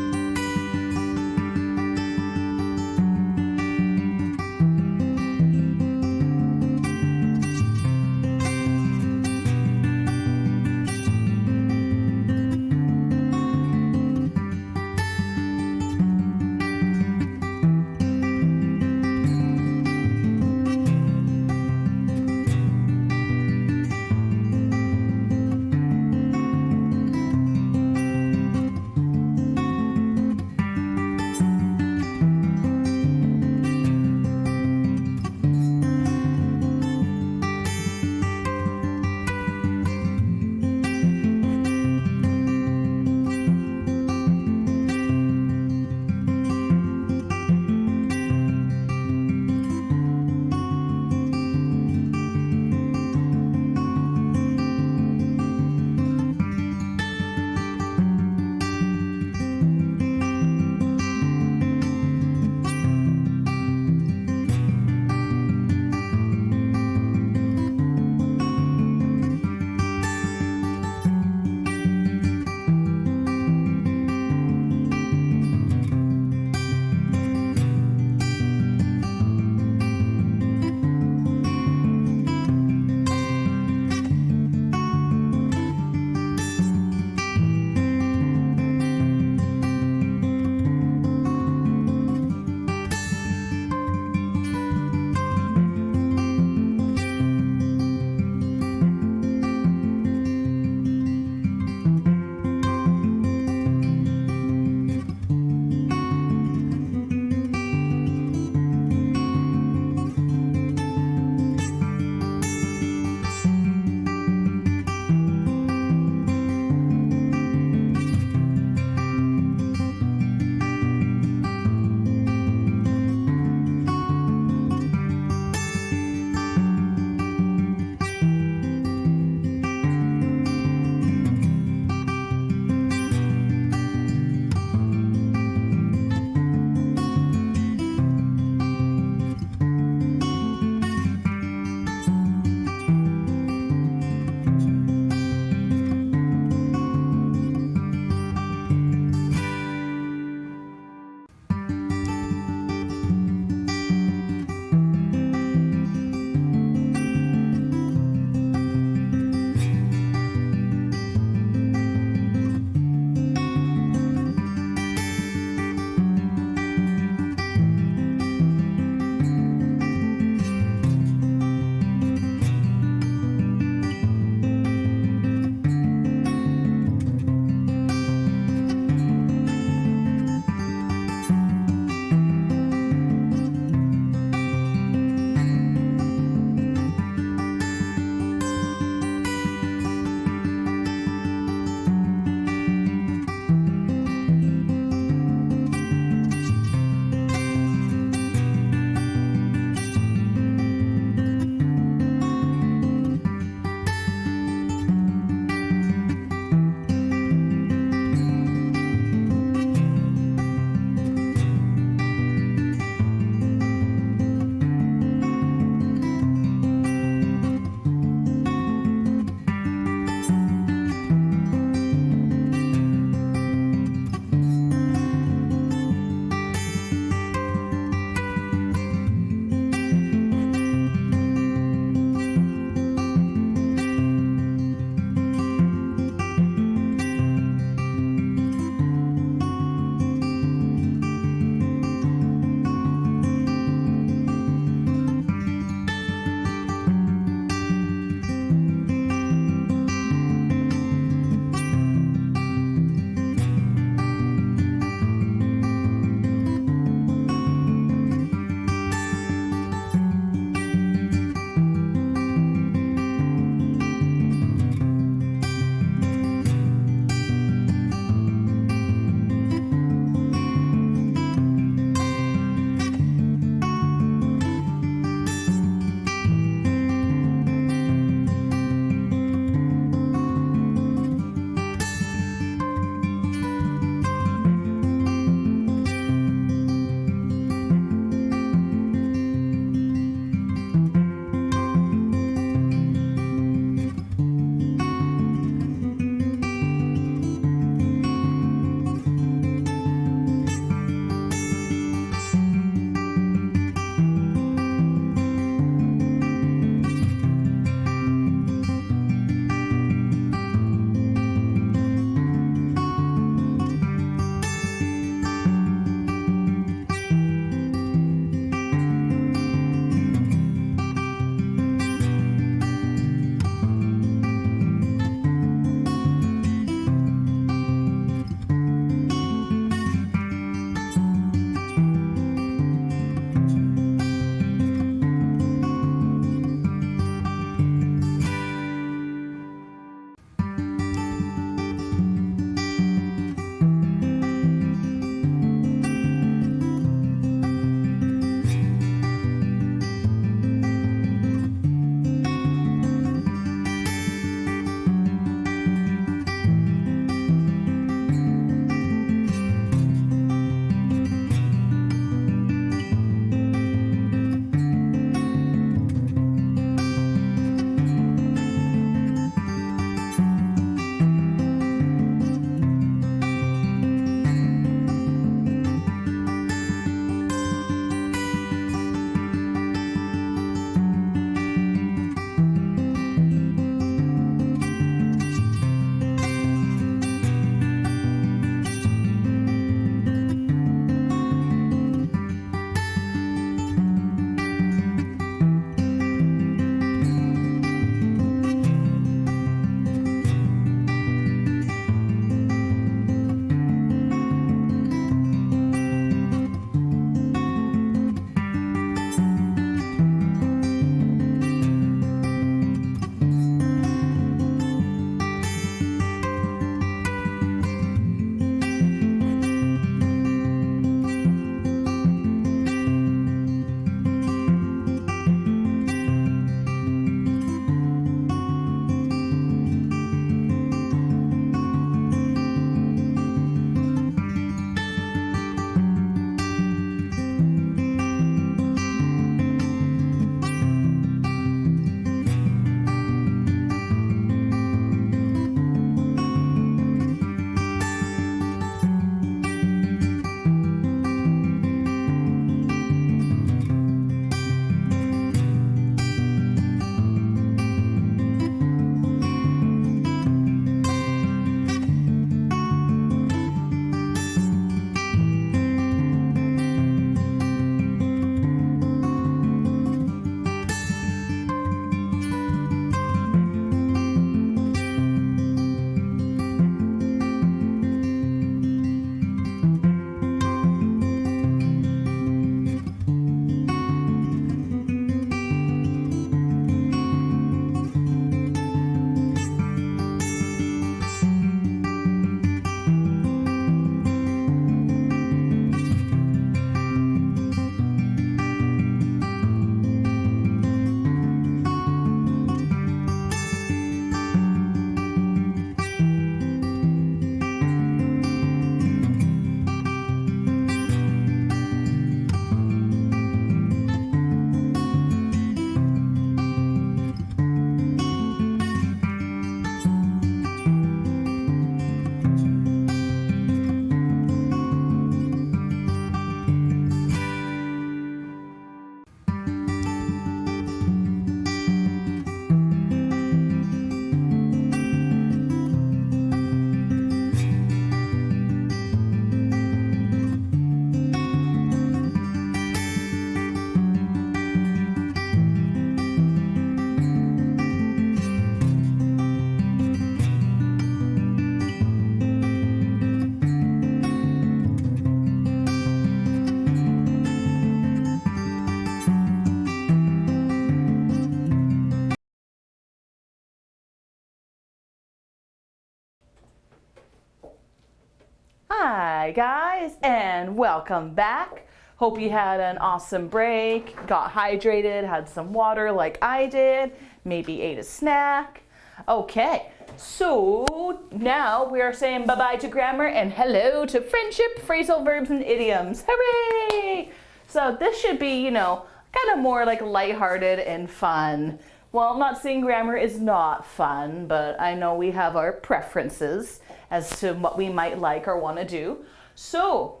Hi guys, and welcome back. Hope you had an awesome break, got hydrated, had some water like I did, maybe ate a snack. Okay, so now we are saying bye-bye to grammar and hello to friendship, phrasal verbs, and idioms. Hooray! So this should be, kind of more like lighthearted and fun. Well, I'm not saying grammar is not fun, but I know we have our preferences as to what we might like or want to do. So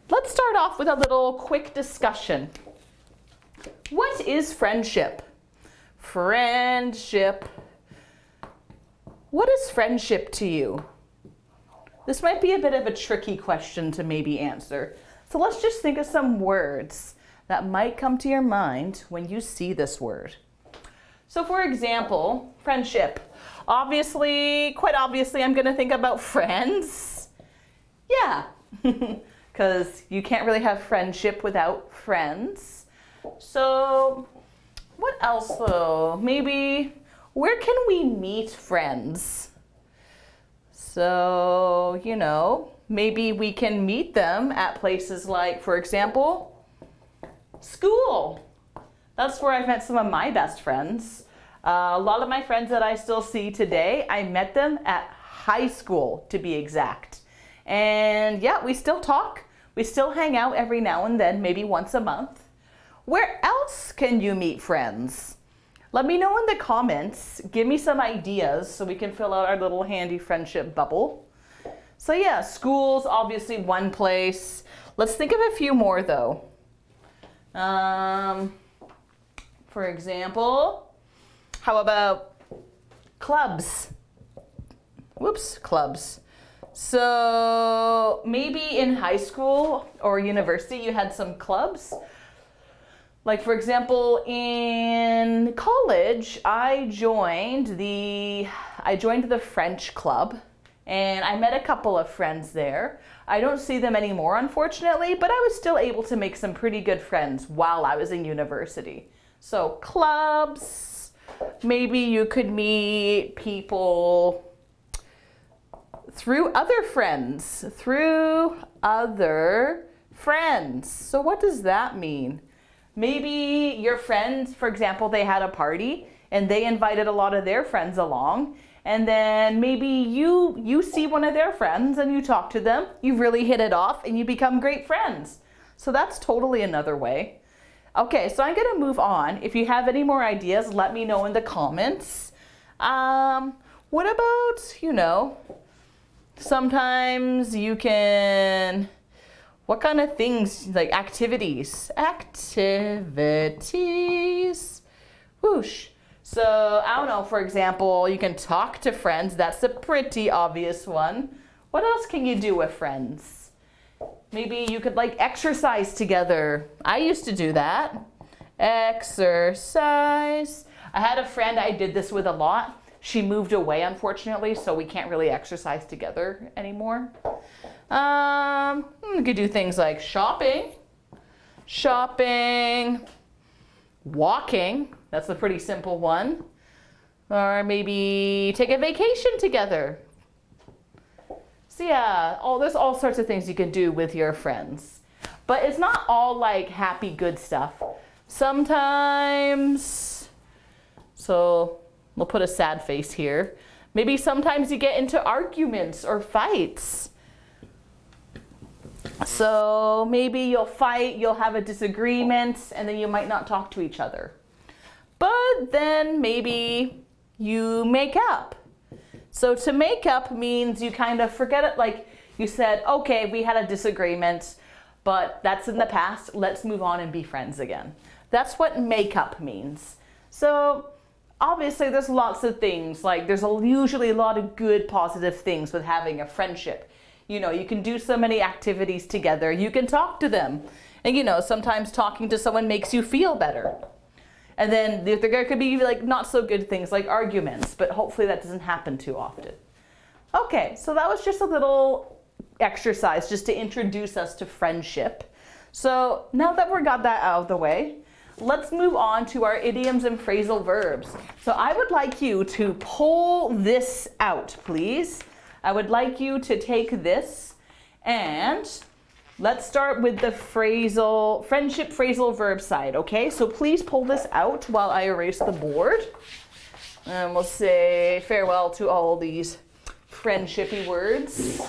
let's start off with a little quick discussion. What is friendship? Friendship. What is friendship to you? This might be a bit of a tricky question to maybe answer. So let's just think of some words that might come to your mind when you see this word. So for example, friendship. Quite obviously, I'm gonna think about friends. Yeah, because you can't really have friendship without friends. So what else though? Maybe, where can we meet friends? So, maybe we can meet them at places like, for example, school. That's where I've met some of my best friends. A lot of my friends that I still see today, I met them at high school, to be exact. And yeah, we still talk. We still hang out every now and then, maybe once a month. Where else can you meet friends? Let me know in the comments. Give me some ideas so we can fill out our little handy friendship bubble. So yeah, school's obviously one place. Let's think of a few more though. For example, how about clubs? Clubs. So maybe in high school or university you had some clubs. Like for example, in college, I joined the French club and I met a couple of friends there. I don't see them anymore, unfortunately, but I was still able to make some pretty good friends while I was in university. So clubs, maybe you could meet people through other friends. So what does that mean? Maybe your friends, for example, they had a party and they invited a lot of their friends along. And then maybe you see one of their friends and you talk to them, you really hit it off and you become great friends. So that's totally another way. Okay, so I'm gonna move on. If you have any more ideas, let me know in the comments. What about, sometimes you can, what kind of things, like activities? Whoosh. So, I don't know, for example, you can talk to friends. That's a pretty obvious one. What else can you do with friends? Maybe you could exercise together. I used to do that. Exercise. I had a friend I did this with a lot. She moved away, unfortunately, so we can't really exercise together anymore. You could do things like shopping, walking. That's a pretty simple one. Or maybe take a vacation together. So yeah, there's all sorts of things you can do with your friends. But it's not all happy, good stuff. Sometimes, so we'll put a sad face here. Maybe sometimes you get into arguments or fights. So maybe you'll fight, you'll have a disagreement, and then you might not talk to each other. But then maybe you make up. So to make up means you kind of forget it, like you said, okay, we had a disagreement, but that's in the past, let's move on and be friends again. That's what make up means. So obviously there's lots of things, there's usually a lot of good positive things with having a friendship. You can do so many activities together, you can talk to them. And sometimes talking to someone makes you feel better. And then there could be not so good things like arguments, but hopefully that doesn't happen too often. Okay, so that was just a little exercise just to introduce us to friendship. So now that we got that out of the way, let's move on to our idioms and phrasal verbs. So I would like you to pull this out, please. I would like you to take this And let's start with the friendship phrasal verb side, okay? So please pull this out while I erase the board. And we'll say farewell to all these friendshipy words.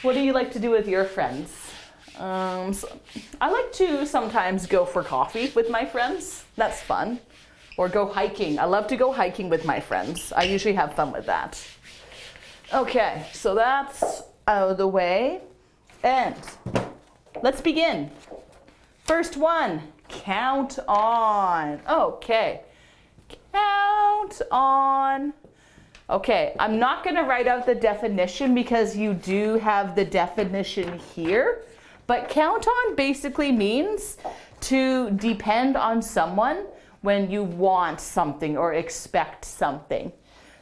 What do you like to do with your friends? So I like to sometimes go for coffee with my friends. That's fun. Or go hiking. I love to go hiking with my friends. I usually have fun with that. Okay, so that's out of the way. And let's begin. First one, count on. Okay, count on. Okay, I'm not going to write out the definition because you do have the definition here. But count on basically means to depend on someone when you want something or expect something.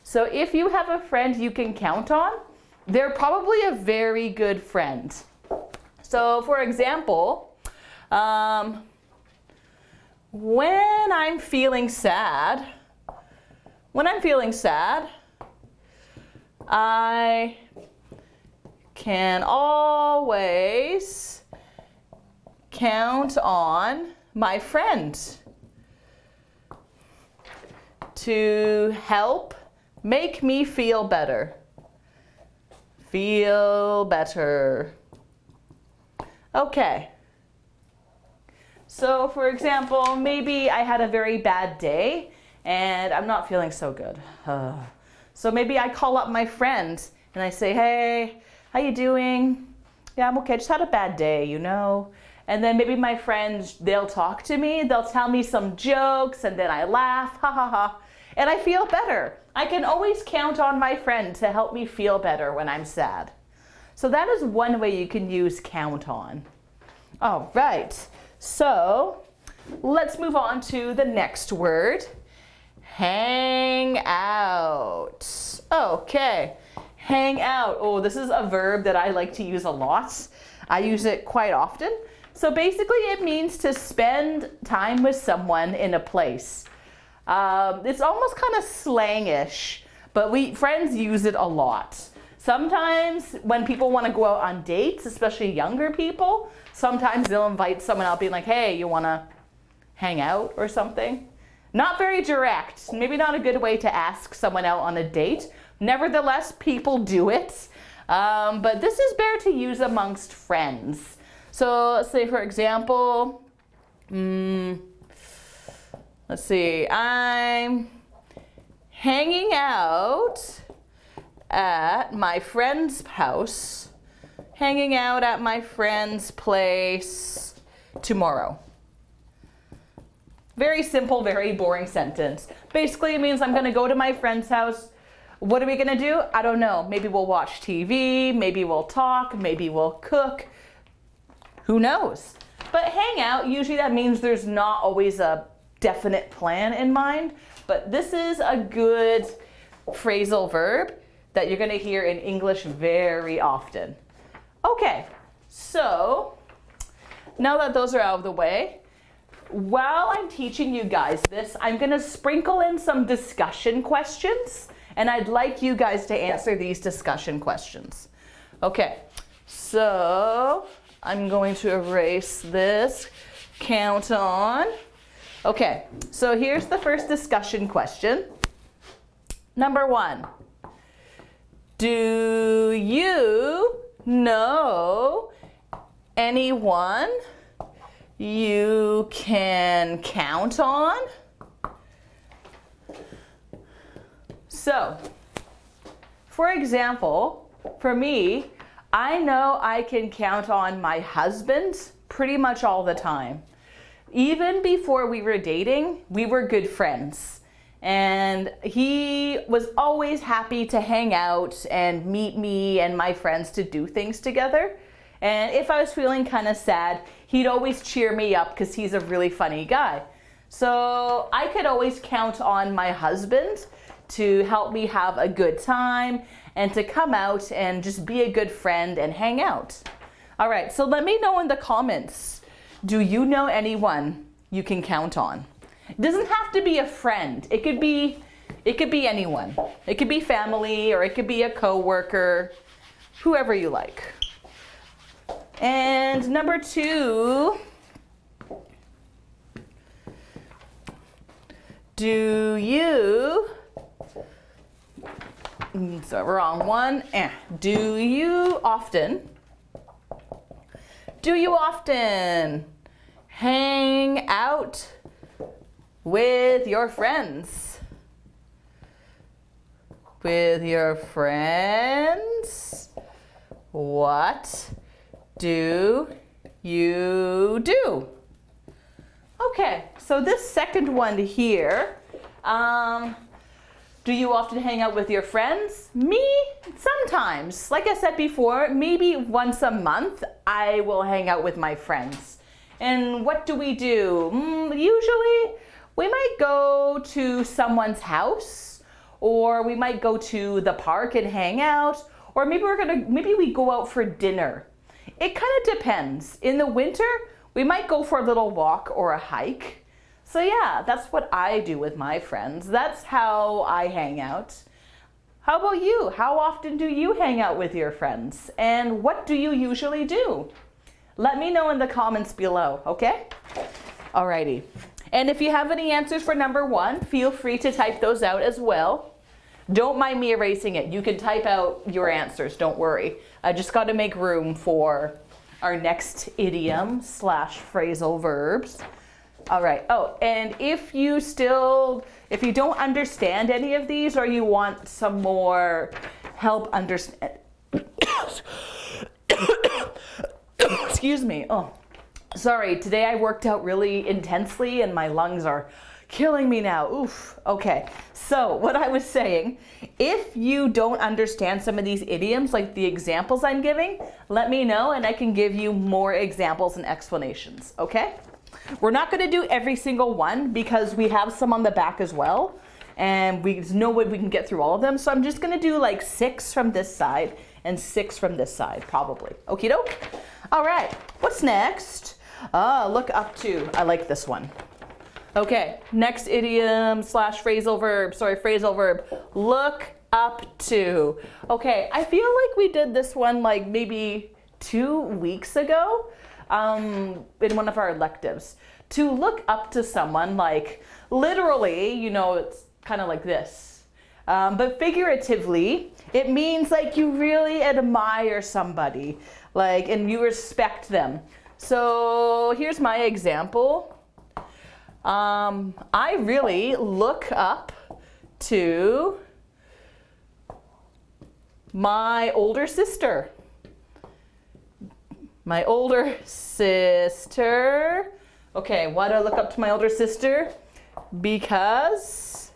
So if you have a friend you can count on, they're probably a very good friend. So for example, when I'm feeling sad, I can always count on my friend to help make me feel better. Feel better. Okay. So for example, maybe I had a very bad day and I'm not feeling so good. So maybe I call up my friend and I say, hey, how you doing? Yeah, I'm okay, just had a bad day, you know. And then maybe my friends, they'll talk to me, they'll tell me some jokes and then I laugh, ha ha ha. And I feel better. I can always count on my friend to help me feel better when I'm sad. So that is one way you can use count on. All right, so let's move on to the next word. Hang out. Okay, hang out. Oh, this is a verb that I like to use a lot. I use it quite often. So basically it means to spend time with someone in a place. It's almost kind of slangish, but friends use it a lot. Sometimes when people want to go out on dates, especially younger people, sometimes they'll invite someone out being like, hey, you want to hang out or something? Not very direct, maybe not a good way to ask someone out on a date. Nevertheless, people do it. But this is better to use amongst friends. So let's say, for example, let's see, I'm hanging out at my friend's house, hanging out at my friend's place tomorrow. Very simple, very boring sentence. Basically, it means I'm going to go to my friend's house. What are we going to do? I don't know. Maybe we'll watch TV, maybe we'll talk, maybe we'll cook. Who knows? But hang out, usually that means there's not always a definite plan in mind, but this is a good phrasal verb that you're going to hear in English very often. Okay, so now that those are out of the way, while I'm teaching you guys this, I'm going to sprinkle in some discussion questions, and I'd like you guys to answer these discussion questions. Okay, so I'm going to erase this. Count on. Okay, so here's the first discussion question. Number 1. Do you know anyone you can count on? So, for example, for me, I know I can count on my husband pretty much all the time. Even before we were dating, we were good friends. And he was always happy to hang out and meet me and my friends to do things together. And if I was feeling kind of sad, he'd always cheer me up because he's a really funny guy. So I could always count on my husband to help me have a good time and to come out and just be a good friend and hang out. All right, so let me know in the comments, do you know anyone you can count on? It doesn't have to be a friend. It could be anyone. It could be family, or it could be a coworker. whoever you like. And number 2, do you, so wrong one, do you often hang out with your friends? With your friends, what do you do? Okay, so this second one here, do you often hang out with your friends? Me, sometimes. Like I said before, maybe once a month I will hang out with my friends. And what do? Usually we might go to someone's house, or we might go to the park and hang out, or maybe we go out for dinner. It kind of depends. In the winter, we might go for a little walk or a hike. So yeah, that's what I do with my friends. That's how I hang out. How about you? How often do you hang out with your friends? And what do you usually do? Let me know in the comments below, okay? Alrighty. And if you have any answers for number 1, feel free to type those out as well. Don't mind me erasing it. You can type out your answers, don't worry. I just got to make room for our next idiom / phrasal verbs. All right. Oh, and if you don't understand any of these, or you want some more help understand, excuse me. Oh, sorry. Today I worked out really intensely and my lungs are killing me now. Oof. Okay. So what I was saying, if you don't understand some of these idioms, like the examples I'm giving, let me know and I can give you more examples and explanations. Okay? We're not going to do every single one because we have some on the back as well, and there's no way we can get through all of them. So I'm just going to do like 6 from this side and 6 from this side, probably. Okie doke. All right. What's next? Look up to. I like this one. Okay. Next idiom / phrasal verb. Phrasal verb. Look up to. Okay. I feel like we did this one like maybe 2 weeks ago. In one of our electives. To look up to someone, like literally, it's kind of like this. But figuratively, it means like you really admire somebody, like, and you respect them. So here's my example. I really look up to my older sister. My older sister. Okay, why do I look up to my older sister? Because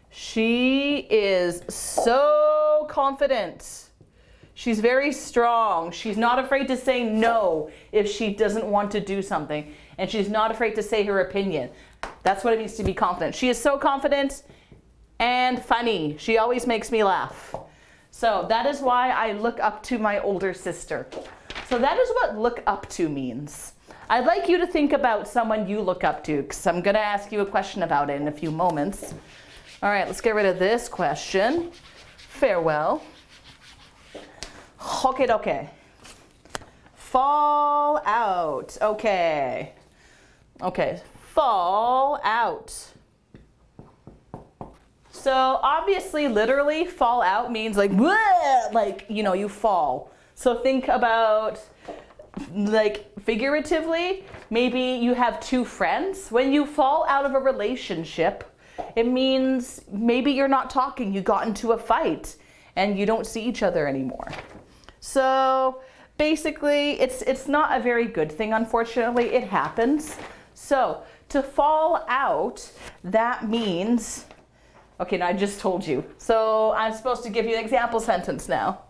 she is so confident. She's very strong. She's not afraid to say no if she doesn't want to do something. And she's not afraid to say her opinion. That's what it means to be confident. She is so confident and funny. She always makes me laugh. So that is why I look up to my older sister. So that is what look up to means. I'd like you to think about someone you look up to, because I'm going to ask you a question about it in a few moments. All right, let's get rid of this question. Farewell. Okay. Fall out. Okay. Fall out. So obviously, literally, fall out means like, bleh, like, you fall. So think about, like, figuratively, maybe you have 2 friends. When you fall out of a relationship, it means maybe you're not talking, you got into a fight, and you don't see each other anymore. So basically, it's not a very good thing, unfortunately. It happens. So to fall out, that means, okay, now I just told you. So I'm supposed to give you an example sentence now.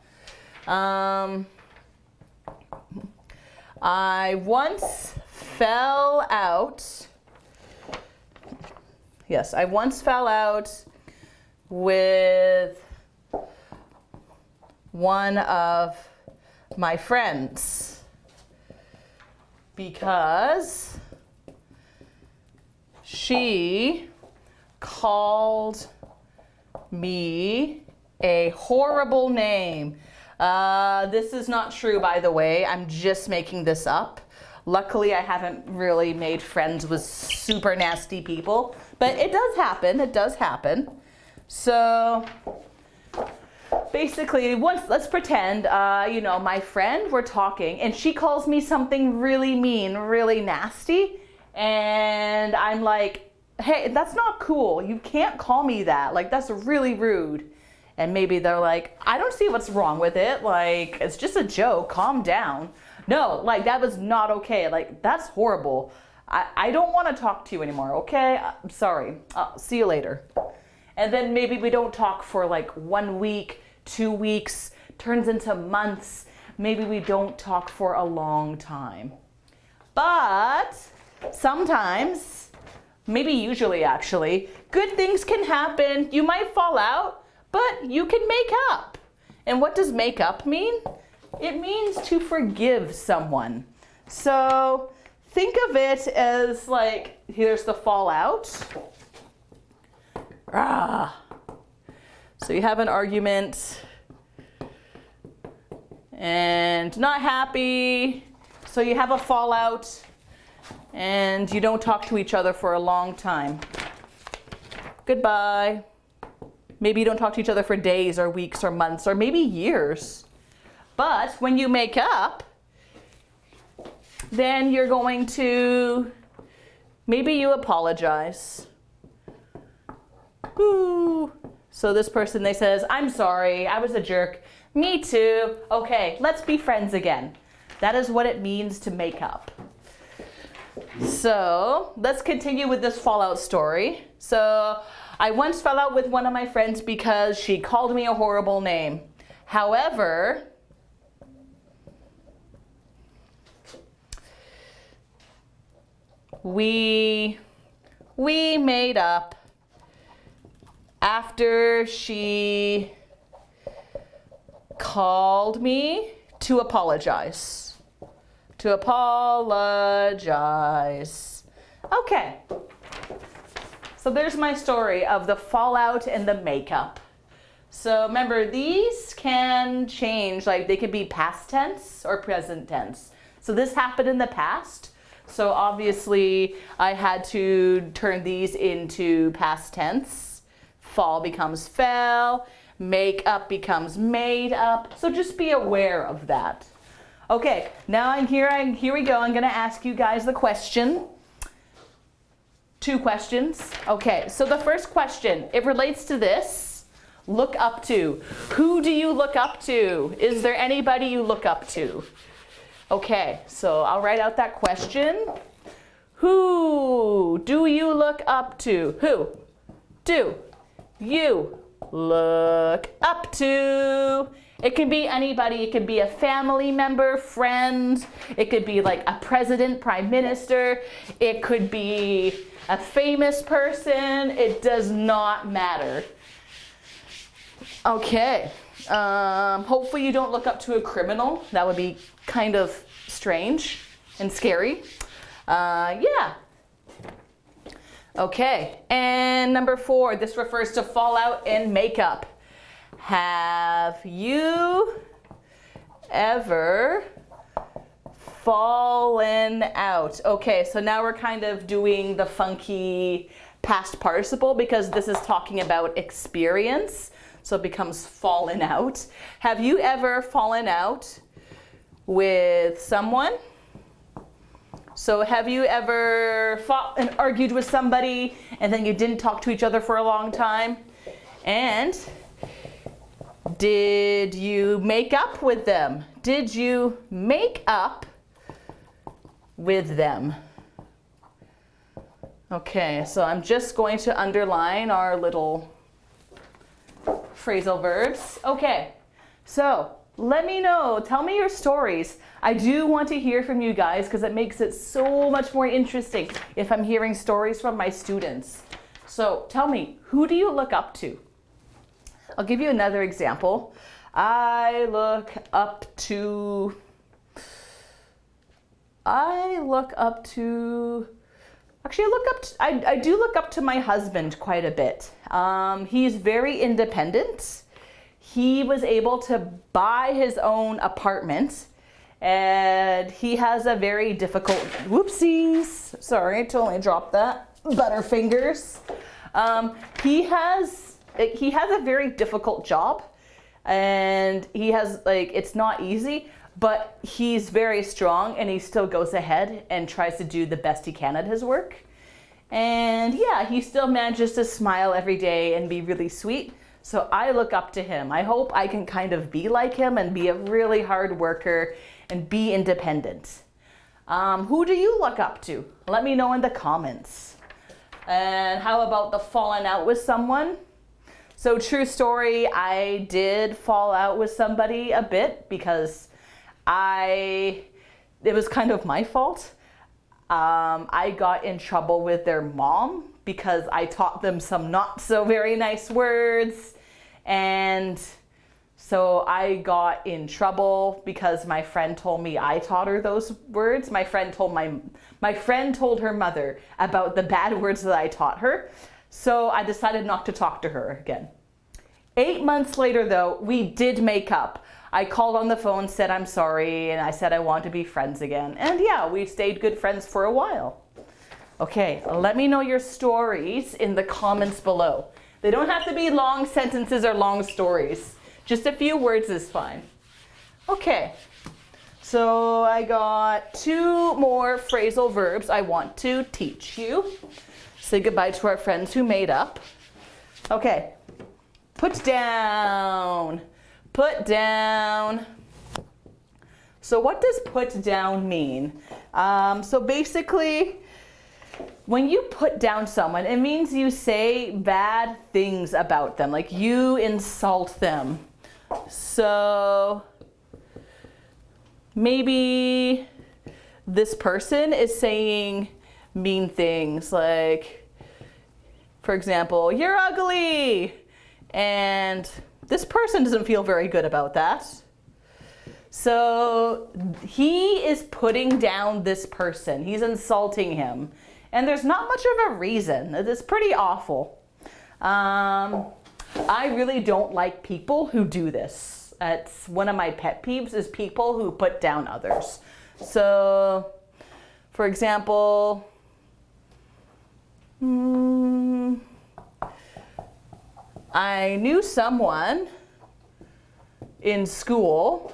I once fell out. Yes, I once fell out with one of my friends because she called me a horrible name. This is not true, by the way. I'm just making this up. Luckily, I haven't really made friends with super nasty people, but it does happen. It does happen. So basically, let's pretend, my friend, we're talking, and she calls me something really mean, really nasty, and I'm like, hey, that's not cool. You can't call me that. Like, that's really rude. And maybe they're like, I don't see what's wrong with it. Like, it's just a joke. Calm down. No, like, that was not okay. Like, that's horrible. I don't want to talk to you anymore, okay? I'm sorry. See you later. And then maybe we don't talk for like 1 week, 2 weeks, turns into months. Maybe we don't talk for a long time. But sometimes, maybe usually actually, good things can happen. You might fall out, but you can make up. And what does make up mean? It means to forgive someone. So think of it as like, here's the fallout. So you have an argument and not happy. So you have a fallout and you don't talk to each other for a long time. Goodbye. Maybe you don't talk to each other for days or weeks or months or maybe years. But when you make up, then you're going to, maybe you apologize. Ooh. So this person, they says, I'm sorry, I was a jerk. Me too. Okay, let's be friends again. That is what it means to make up. So let's continue with this fallout story. So I once fell out with one of my friends because she called me a horrible name. However, we made up after she called me to apologize. To apologize. Okay. So there's my story of the fallout and the makeup. So remember, these can change, like they could be past tense or present tense. So this happened in the past. So obviously I had to turn these into past tense. Fall becomes fell, make up becomes made up. So just be aware of that. Okay, now here we go. I'm gonna ask you guys the question. 2 questions. Okay, so the first question, it relates to this. Look up to. Who do you look up to? Is there anybody you look up to? Okay, so I'll write out that question. Who do you look up to? Who do you look up to? It can be anybody. It could be a family member, friend. It could be like a president, prime minister. It could be a famous person. It does not matter. Okay. Hopefully you don't look up to a criminal. That would be kind of strange and scary. Yeah. Okay. And number 4, this refers to fallout and makeup. Have you ever fallen out? Okay, so now we're kind of doing the funky past participle because this is talking about experience. So it becomes fallen out. Have you ever fallen out with someone? So have you ever fought and argued with somebody and then you didn't talk to each other for a long time? And did you make up with them? Did you make up with them? Okay, so I'm just going to underline our little phrasal verbs. Okay, so let me know. Tell me your stories. I do want to hear from you guys because it makes it so much more interesting if I'm hearing stories from my students. So tell me, who do you look up to? I'll give you another example. I do look up to my husband quite a bit. He's very independent. he was able to buy his own apartment, and he has a very difficult, whoopsies, sorry, totally dropped that, Butterfingers. He has a very difficult job, and he has, like, it's not easy, but he's very strong, and he still goes ahead and tries to do the best he can at his work. And yeah, he still manages to smile every day and be really sweet. So I look up to him. I hope I can kind of be like him and be a really hard worker and be independent. Who do you look up to? Let me know in the comments. And how about the falling out with someone? So true story, I did fall out with somebody a bit because it was kind of my fault. I got in trouble with their mom because I taught them some not so very nice words, and so I got in trouble because my friend told me I taught her those words. My friend told her mother about the bad words that I taught her, so I decided not to talk to her again. 8 months later though, we did make up. I called on the phone, said I'm sorry, and I said I want to be friends again. And yeah, we stayed good friends for a while. Okay, let me know your stories in the comments below. They don't have to be long sentences or long stories. Just a few words is fine. Okay, so I got 2 more phrasal verbs I want to teach you. Say goodbye to our friends who made up. Okay, put down. Put down. So what does put down mean? So basically, when you put down someone, it means you say bad things about them, like you insult them. So maybe this person is saying mean things, like, for example, you're ugly, and this person doesn't feel very good about that. So he is putting down this person. He's insulting him. And there's not much of a reason. It's pretty awful. I really don't like people who do this. It's one of my pet peeves is people who put down others. So, for example, I knew someone in school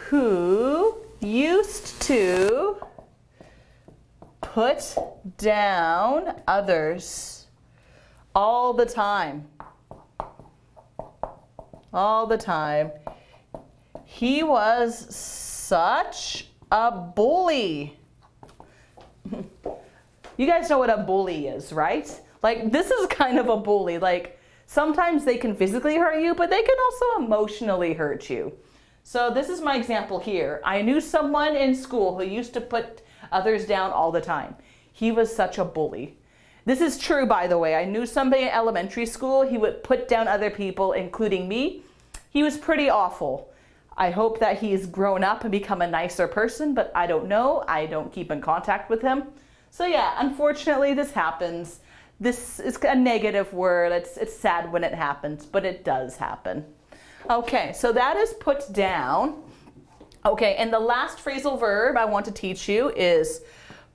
who used to put down others all the time. All the time. He was such a bully. You guys know what a bully is, right? Like, this is kind of a bully. Like, sometimes they can physically hurt you, but they can also emotionally hurt you. So this is my example here. I knew someone in school who used to put others down all the time. He was such a bully. This is true, by the way. I knew somebody in elementary school. He would put down other people, including me. He was pretty awful. I hope that he's grown up and become a nicer person, but I don't know. I don't keep in contact with him. So yeah, unfortunately, this happens. This is a negative word. It's sad when it happens, but it does happen. Okay, so that is put down. Okay, and the last phrasal verb I want to teach you is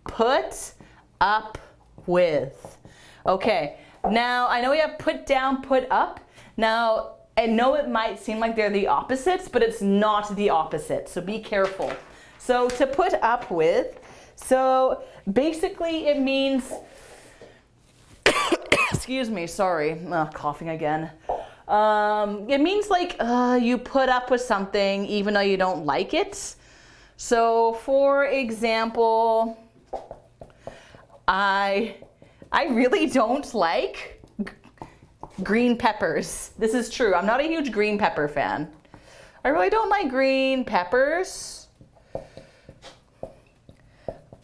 put up with. Okay, now I know we have put down, put up. Now, I know it might seem like they're the opposites, but it's not the opposite, so be careful. So to put up with, so basically it means, excuse me, sorry, coughing again. It means like you put up with something even though you don't like it. So for example, I really don't like green peppers. This is true. I'm not a huge green pepper fan. I really don't like green peppers,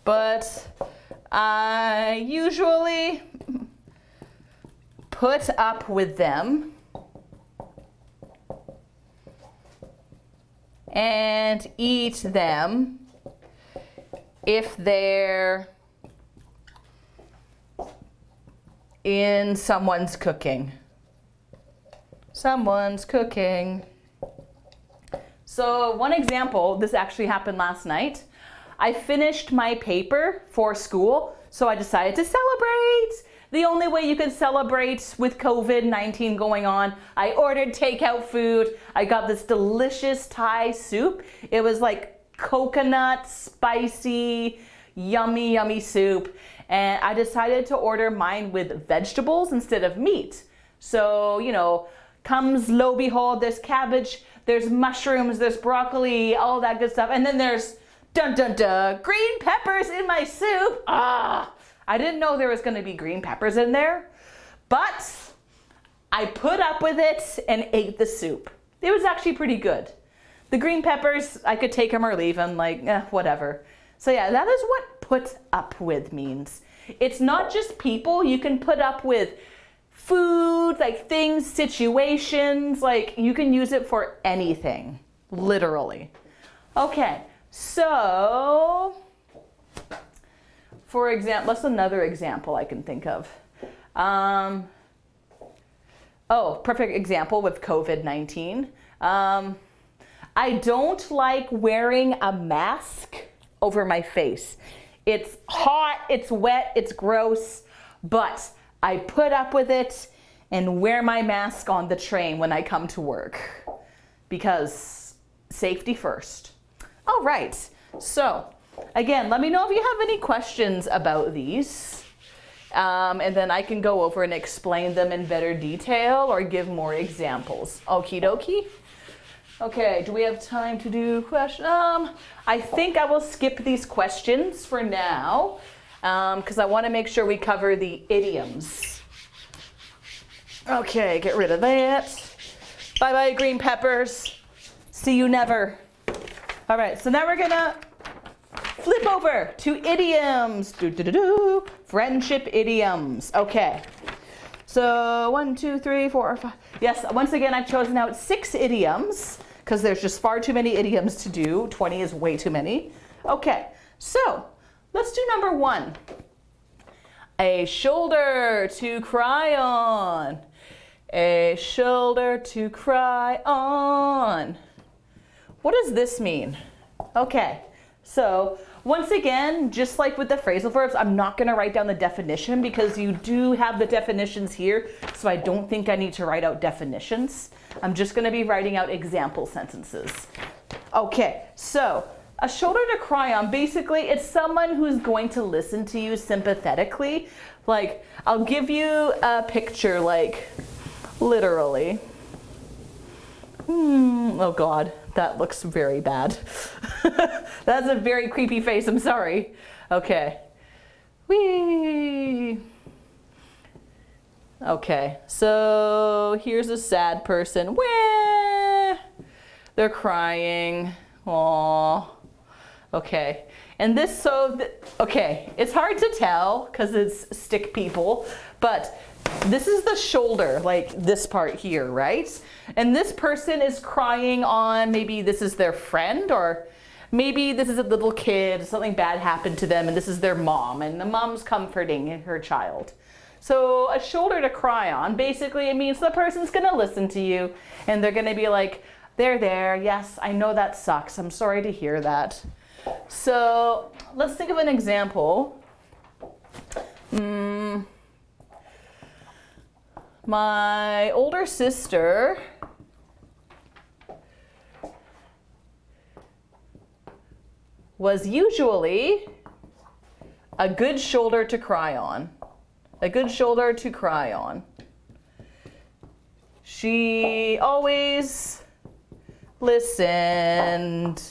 but I usually put up with them and eat them if they're in someone's cooking. Someone's cooking. So one example, this actually happened last night. I finished my paper for school, so I decided to celebrate. The only way you could celebrate with COVID-19 going on, I ordered takeout food. I got this delicious Thai soup. It was like coconut, spicy, yummy, yummy soup. And I decided to order mine with vegetables instead of meat. So, you know, comes lo behold, there's cabbage, there's mushrooms, there's broccoli, all that good stuff. And then there's, dun dun dun, green peppers in my soup. I didn't know there was gonna be green peppers in there, but I put up with it and ate the soup. It was actually pretty good. The green peppers, I could take them or leave them, like, whatever. So yeah, that is what put up with means. It's not just people. You can put up with food, like things, situations, like you can use it for anything, literally. Okay, so for example, that's another example I can think of. Perfect example with COVID-19. I don't like wearing a mask over my face. It's hot, it's wet, it's gross, but I put up with it and wear my mask on the train when I come to work because safety first. All right, so again, let me know if you have any questions about these. And then I can go over and explain them in better detail or give more examples. Okie dokie. Okay, do we have time to do questions? I think I will skip these questions for now because I want to make sure we cover the idioms. Okay, get rid of that. Bye-bye, green peppers. See you never. All right, so now we're gonna flip over to idioms. Friendship idioms. Okay. So 1, 2, 3, 4, 5. Yes, once again, I've chosen out 6 idioms because there's just far too many idioms to do. 20 is way too many. Okay, so let's do number 1. A shoulder to cry on. A shoulder to cry on. What does this mean? Okay, so once again, just like with the phrasal verbs, I'm not going to write down the definition because you do have the definitions here, so I don't think I need to write out definitions. I'm just going to be writing out example sentences. Okay, so a shoulder to cry on, basically it's someone who's going to listen to you sympathetically. Like, I'll give you a picture, like, literally. Oh God, that looks very bad. That's a very creepy face, I'm sorry. Okay. Whee! Okay, so here's a sad person. Wah! They're crying. Aww. Okay, and this, okay, it's hard to tell because it's stick people, but this is the shoulder, like this part here, right? And this person is crying on, maybe this is their friend, or maybe this is a little kid, something bad happened to them, and this is their mom, and the mom's comforting her child. So a shoulder to cry on, basically it means the person's gonna listen to you, and they're gonna be like, there, yes, I know that sucks, I'm sorry to hear that. So let's think of an example. My older sister was usually a good shoulder to cry on. A good shoulder to cry on. She always listened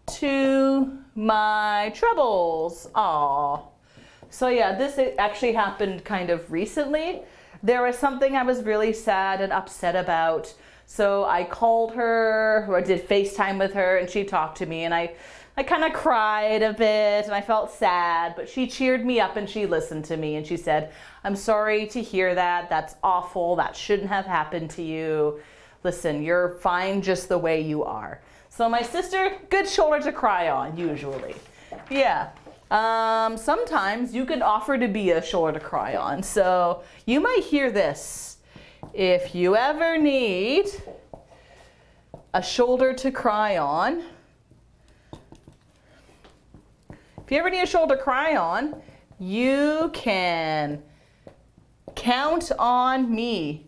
to my troubles. Aww. So yeah, this actually happened kind of recently. There was something I was really sad and upset about. So I called her, or I did FaceTime with her, and she talked to me, and I kind of cried a bit, and I felt sad, but she cheered me up and she listened to me, and she said, I'm sorry to hear that. That's awful. That shouldn't have happened to you. Listen, you're fine just the way you are. So my sister, good shoulder to cry on, usually. Yeah. Sometimes you can offer to be a shoulder to cry on. So you might hear this if you ever need a shoulder to cry on, you can count on me.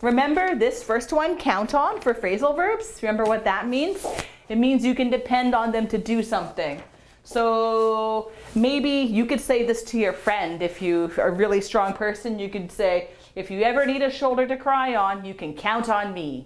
Remember this first one, count on, for phrasal verbs? Remember what that means? It means you can depend on them to do something. So maybe you could say this to your friend. If you are a really strong person, you could say, if you ever need a shoulder to cry on, you can count on me.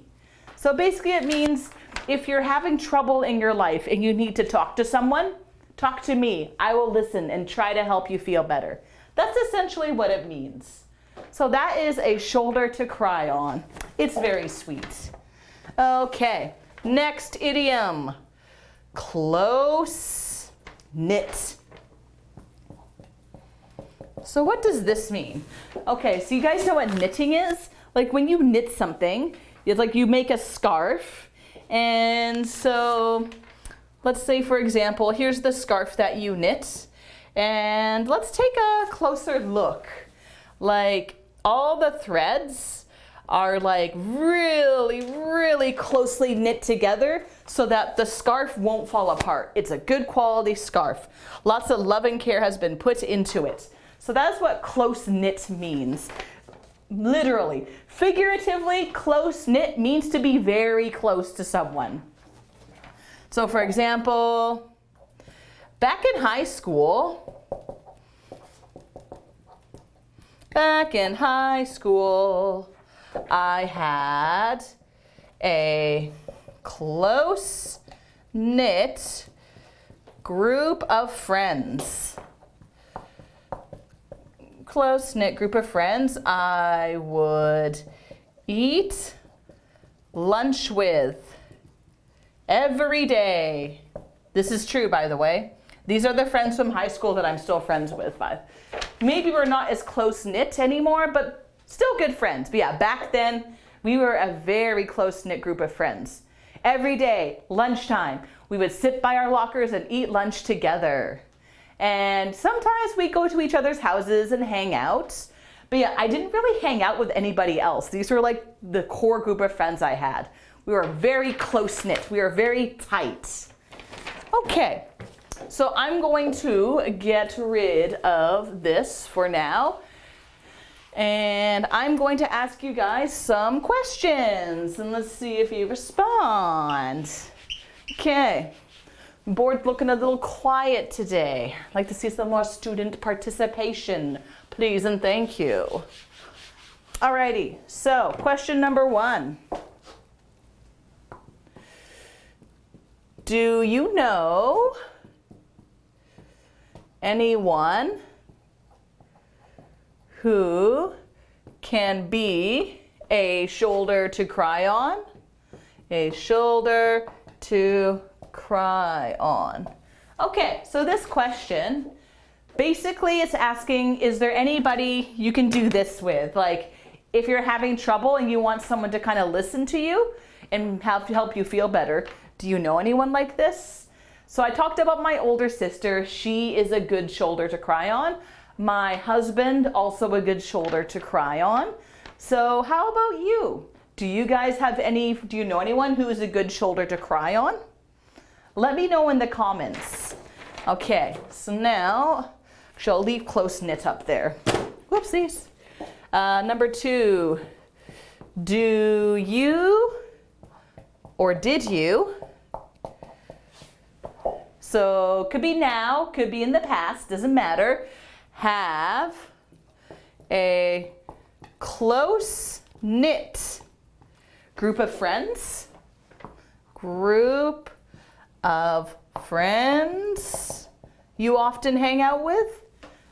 So basically it means if you're having trouble in your life and you need to talk to someone, talk to me. I will listen and try to help you feel better. That's essentially what it means. So that is a shoulder to cry on. It's very sweet. Okay, next idiom. Close knit. So what does this mean? Okay, so you guys know what knitting is? Like when you knit something, it's like you make a scarf. And so let's say, for example, here's the scarf that you knit. And let's take a closer look. Like all the threads are like really closely knit together so that the scarf won't fall apart. It's a good quality scarf. Lots of love and care has been put into it. So that's what close knit means. Literally. Figuratively, close knit means to be very close to someone. So for example, back in high school, I had a close-knit group of friends. Close-knit group of friends I would eat lunch with every day. This is true, by the way. These are the friends from high school that I'm still friends with. Maybe we're not as close-knit anymore, but still good friends. But yeah, back then, we were a very close-knit group of friends. Every day, lunchtime, we would sit by our lockers and eat lunch together. And sometimes we go to each other's houses and hang out. But yeah, I didn't really hang out with anybody else. These were like the core group of friends I had. We were very close-knit. We were very tight. Okay. So I'm going to get rid of this for now. And I'm going to ask you guys some questions. And let's see if you respond. Okay. Board's looking a little quiet today. I'd like to see some more student participation, please and thank you. Alrighty, so question number 1. Do you know anyone who can be a shoulder to cry on? A shoulder to cry on. Okay, so this question, basically it's asking, is there anybody you can do this with? Like, if you're having trouble and you want someone to kind of listen to you and help you feel better, do you know anyone like this? So I talked about my older sister. She is a good shoulder to cry on. My husband, also a good shoulder to cry on. So how about you? Do you know anyone who is a good shoulder to cry on? Let me know in the comments. Okay, so now, actually I'll leave close knit up there. Whoopsies. Number 2, do you or did you? So could be now, could be in the past, doesn't matter. Have a close-knit group of friends. Group of friends you often hang out with.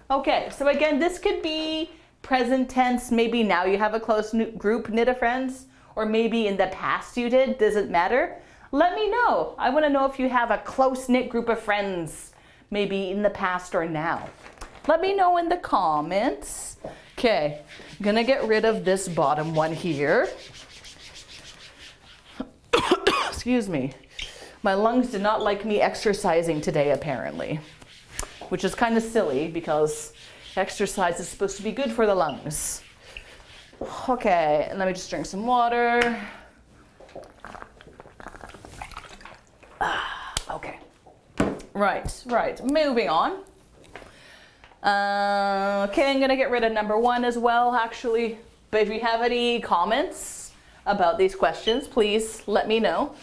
Okay, so again, this could be present tense. Maybe now you have a close group knit of friends, or maybe in the past you did, doesn't matter. Let me know. I want to know if you have a close-knit group of friends, maybe in the past or now. Let me know in the comments. Okay, I'm gonna get rid of this bottom one here. Excuse me. My lungs did not like me exercising today, apparently, which is kind of silly because Exercise is supposed to be good for the lungs. Okay, and let me just drink some water. Okay. Right. Moving on. Okay, I'm gonna get rid of number 1 as well, actually. But if you have any comments about these questions, please let me know.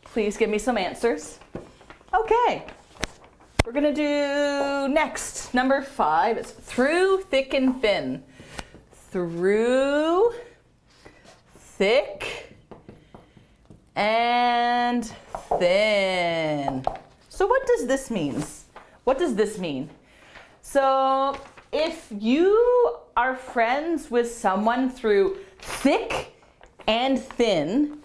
Please give me some answers. Okay. We're gonna do next, number 5. It's through, thick, and thin. Through, thick, and thin. So what does this mean? What does this mean? So if you are friends with someone through thick and thin,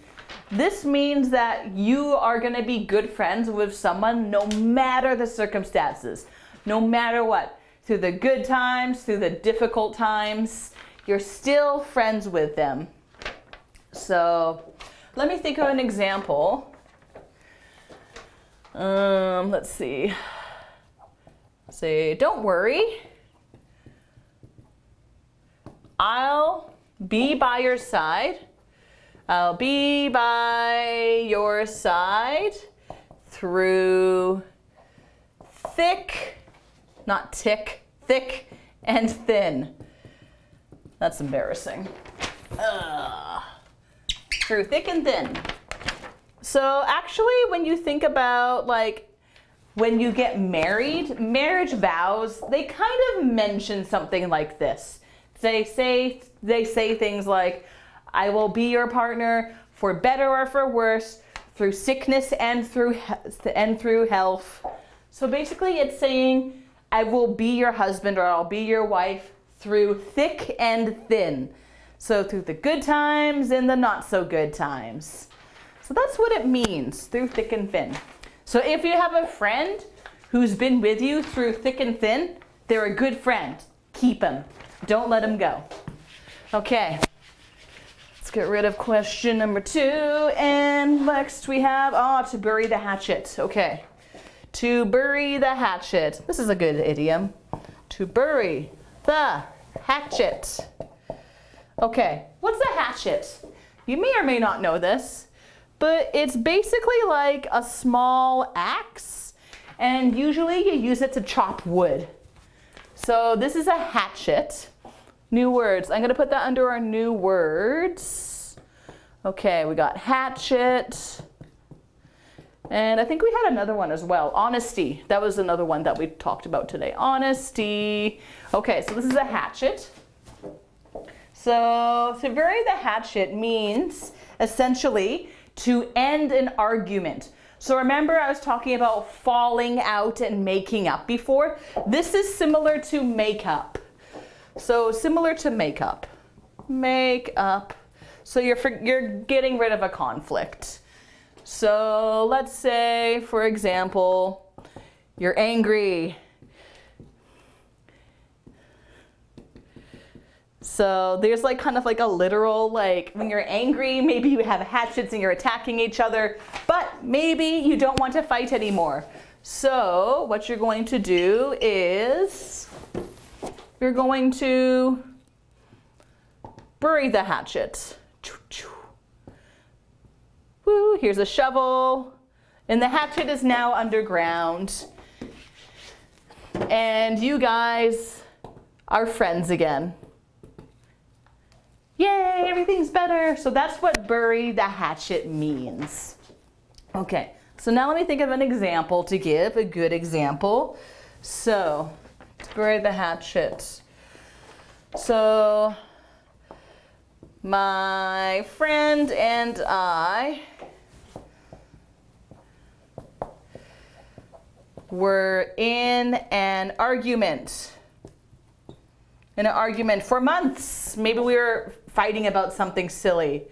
this means that you are going to be good friends with someone no matter the circumstances, no matter what. Through the good times, through the difficult times, you're still friends with them. So let me think of an example. Let's see. Say, don't worry. I'll be by your side. I'll be by your side through thick, not tick, thick and thin. That's embarrassing. Through thick and thin. So actually, when you think about like when you get married, marriage vows, they kind of mention something like this. They say things like, I will be your partner for better or for worse, through sickness and through health. So basically it's saying, I will be your husband or I'll be your wife through thick and thin. So through the good times and the not so good times. So that's what it means, through thick and thin. So if you have a friend who's been with you through thick and thin, they're a good friend. Keep them. Don't let them go. Okay. Let's get rid of question number 2. And next we have, to bury the hatchet. Okay. To bury the hatchet. This is a good idiom. To bury the hatchet. Okay. What's a hatchet? You may or may not know this, but it's basically like a small axe, and usually you use it to chop wood. So this is a hatchet. New words. I'm going to put that under our new words. Okay, we got hatchet. And I think we had another one as well. Honesty. That was another one that we talked about today. Honesty. Okay, so this is a hatchet. So to bury the hatchet means essentially to end an argument. So remember I was talking about falling out and making up before? This is similar to make up. So similar to make up. Make up. So you're getting rid of a conflict. So let's say, for example, you're angry. So there's like kind of like a literal, like when you're angry, maybe you have hatchets and you're attacking each other, but maybe you don't want to fight anymore. So what you're going to do is you're going to bury the hatchet. Woo, here's a shovel. And the hatchet is now underground. And you guys are friends again. Yay, everything's better. So that's what bury the hatchet means. Okay, so now let me think of an example to give, a good example. So, to bury the hatchet. So, my friend and I were in an argument. For months. Maybe we were fighting about something silly.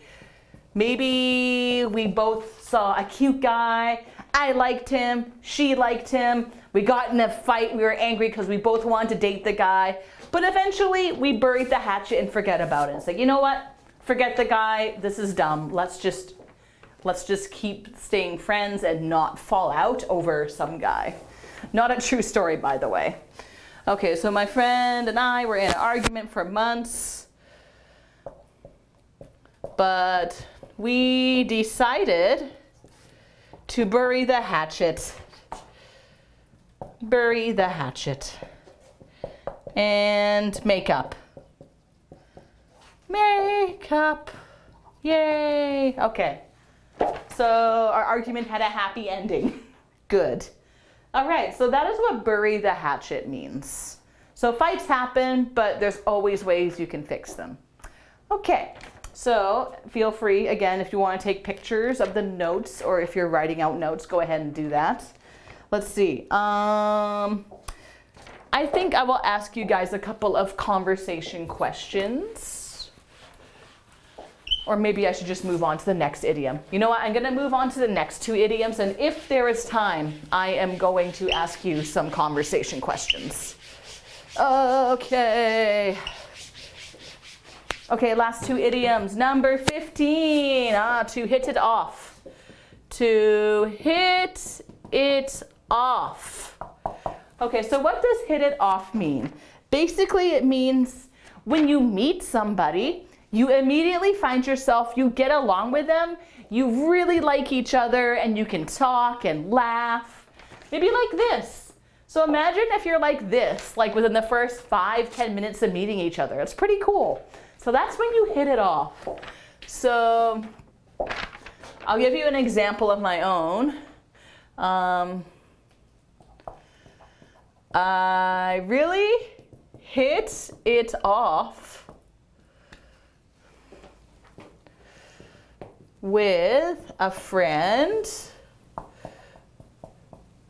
Maybe we both saw a cute guy. I liked him. She liked him. We got in a fight. We were angry because we both wanted to date the guy. But eventually we buried the hatchet and forget about it. It's like, you know what? Forget the guy. This is dumb. Let's just keep staying friends and not fall out over some guy. Not a true story, by the way. Okay, so my friend and I were in an argument for months, but we decided to bury the hatchet. Bury the hatchet. And make up. Make up. Yay. Okay. So our argument had a happy ending. Good. All right, so that is what bury the hatchet means. So fights happen, but there's always ways you can fix them. Okay, so feel free, again, if you want to take pictures of the notes or if you're writing out notes, go ahead and do that. Let's see. I think I will ask you guys a couple of conversation questions. Or maybe I should just move on to the next idiom. You know what? I'm going to move on to the next two idioms, and if there is time, I am going to ask you some conversation questions. Okay. Okay, last two idioms. Number 15. To hit it off. To hit it off. Okay, so what does hit it off mean? Basically, it means when you meet somebody, you immediately find yourself, you get along with them, you really like each other, and you can talk and laugh. Maybe like this. So imagine if you're like this, like within the first 5-10 minutes of meeting each other. It's pretty cool. So that's when you hit it off. So I'll give you an example of my own. I really hit it off with a friend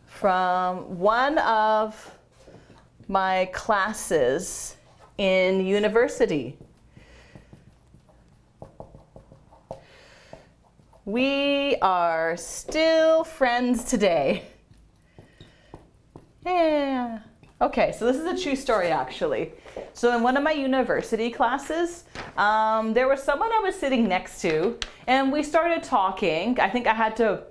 from one of my classes in university. We are still friends today. Yeah. Okay, so this is a true story actually. So in one of my university classes, there was someone I was sitting next to, and we started talking. I think I had to,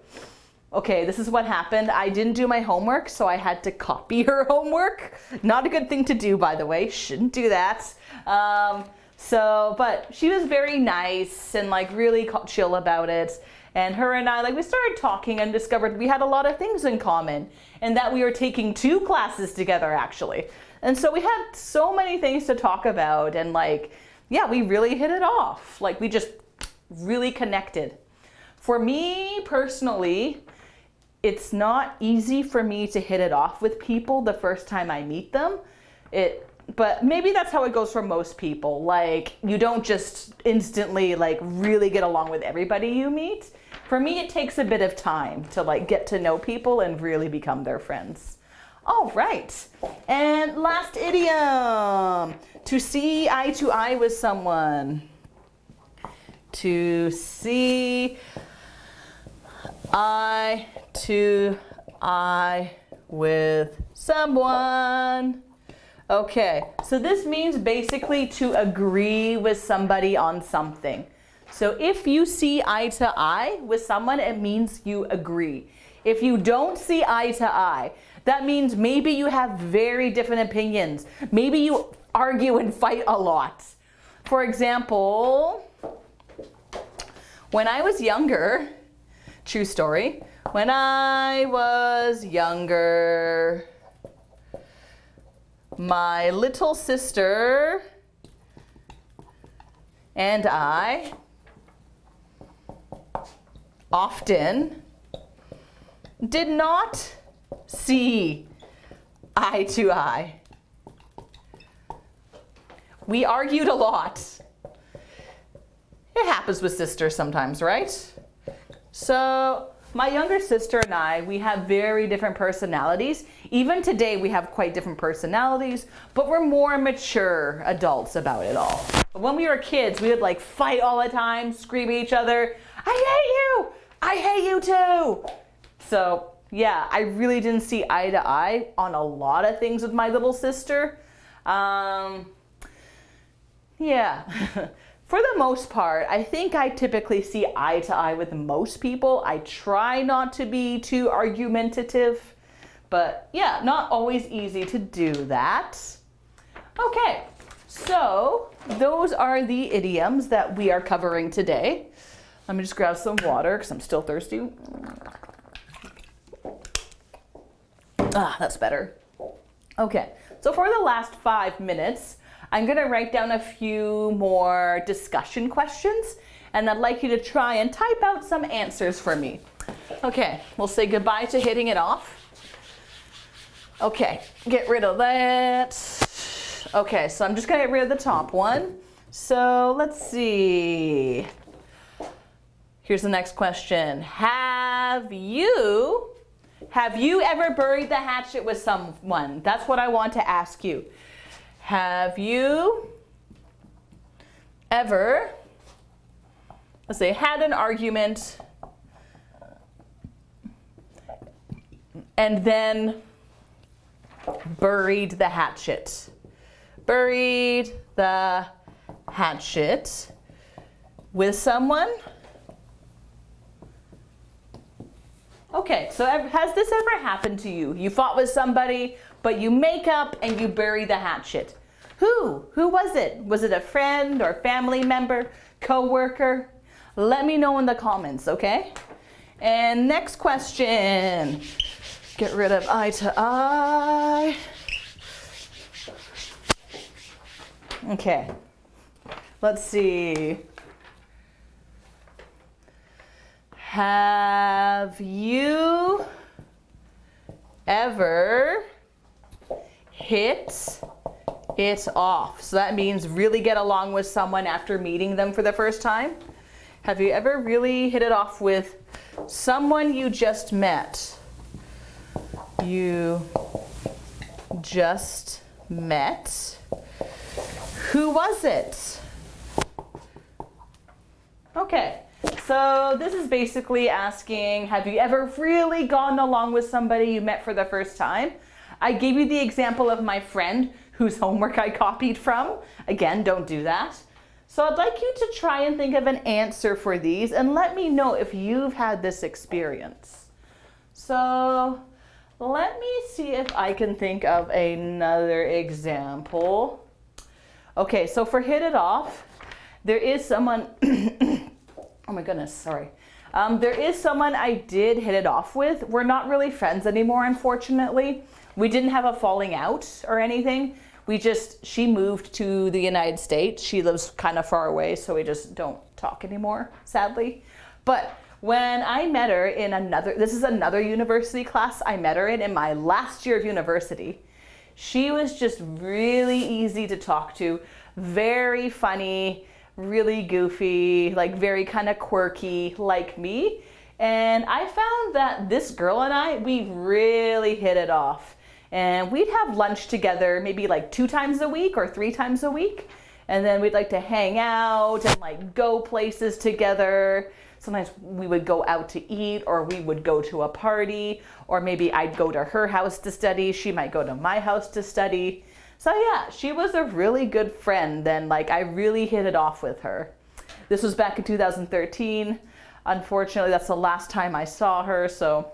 okay, this is what happened. I didn't do my homework, so I had to copy her homework. Not a good thing to do, by the way. Shouldn't do that. But she was very nice and like really chill about it. And her and I, we started talking and discovered we had a lot of things in common, and that we were taking 2 classes together actually. And so we had so many things to talk about, and we really hit it off. We just really connected. For me personally, it's not easy for me to hit it off with people the first time I meet them. But maybe that's how it goes for most people. You don't just instantly really get along with everybody you meet. For me, it takes a bit of time to get to know people and really become their friends. All right, and last idiom, to see eye to eye with someone. To see eye to eye with someone. Okay, so this means basically to agree with somebody on something. So if you see eye to eye with someone, it means you agree. If you don't see eye to eye, that means maybe you have very different opinions. Maybe you argue and fight a lot. For example, when I was younger, true story, when I was younger, my little sister and I often did not see eye to eye. We argued a lot. It happens with sisters sometimes, right? So my younger sister and I, we have very different personalities. Even today we have quite different personalities, but we're more mature adults about it all. But when we were kids, we would fight all the time, scream at each other, I hate you! I hate you too! So yeah, I really didn't see eye to eye on a lot of things with my little sister. Yeah. For the most part, I think I typically see eye to eye with most people. I try not to be too argumentative, But yeah, not always easy to do that. Okay, so those are the idioms that we are covering today. Let me just grab some water because I'm still thirsty. Ah, that's better. Okay, so for the last 5 minutes, I'm going to write down a few more discussion questions, and I'd like you to try and type out some answers for me. Okay, we'll say goodbye to hitting it off. Okay, get rid of that. Okay, so I'm just going to get rid of the top one. So let's see. Here's the next question. Have you ever buried the hatchet with someone? That's what I want to ask you. Have you ever, let's say, had an argument and then buried the hatchet? Buried the hatchet with someone? Okay, so has this ever happened to you? You fought with somebody, but you make up and you bury the hatchet. Who? Who was it? Was it a friend or family member, coworker? Let me know in the comments, okay? And next question. Get rid of eye to eye. Okay, let's see. Have you ever hit it off? So that means really get along with someone after meeting them for the first time. Have you ever really hit it off with someone you just met? You just met. Who was it? Okay. So this is basically asking, have you ever really gotten along with somebody you met for the first time? I gave you the example of my friend whose homework I copied from. Again, don't do that. So I'd like you to try and think of an answer for these and let me know if you've had this experience. So let me see if I can think of another example. Okay, so for hit it off, there is someone... Oh my goodness, sorry. There is someone I did hit it off with. We're not really friends anymore, unfortunately. We didn't have a falling out or anything. She moved to the United States. She lives kind of far away, so we just don't talk anymore, sadly. But when I met her in this is another university class I met her in my last year of university. She was just really easy to talk to, very funny, really goofy, like very kind of quirky like me. And I found that this girl and we really hit it off. And we'd have lunch together maybe like 2 times a week or 3 times a week. And then we'd like to hang out and like go places together. Sometimes we would go out to eat, or we would go to a party, or maybe I'd go to her house to study. She might go to my house to study. So yeah, she was a really good friend, and like I really hit it off with her. This was back in 2013. Unfortunately, that's the last time I saw her, so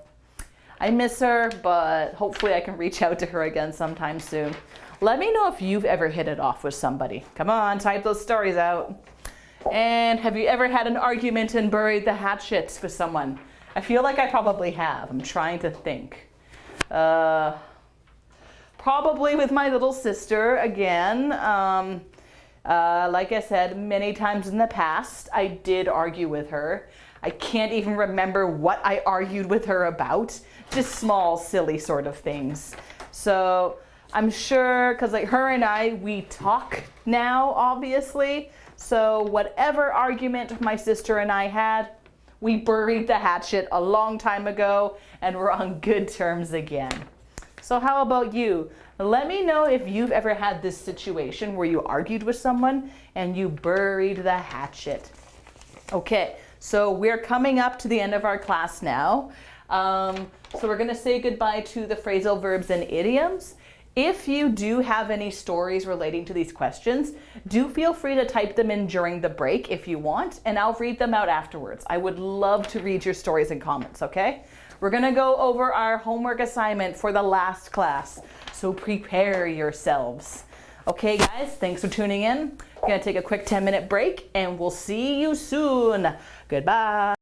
I miss her, but hopefully I can reach out to her again sometime soon. Let me know if you've ever hit it off with somebody. Come on, type those stories out. And have you ever had an argument and buried the hatchet with someone? I feel like I probably have. I'm trying to think. Probably with my little sister again. Like I said, many times in the past, I did argue with her. I can't even remember what I argued with her about. Just small, silly sort of things. So I'm sure, because like her and we talk now, obviously. So whatever argument my sister and I had, we buried the hatchet a long time ago, and we're on good terms again. So how about you? Let me know if you've ever had this situation where you argued with someone and you buried the hatchet. Okay, so we're coming up to the end of our class now. So we're gonna say goodbye to the phrasal verbs and idioms. If you do have any stories relating to these questions, do feel free to type them in during the break if you want, and I'll read them out afterwards. I would love to read your stories and comments, okay? We're gonna go over our homework assignment for the last class, so prepare yourselves. Okay guys, thanks for tuning in. We're gonna take a quick 10-minute break and we'll see you soon. Goodbye.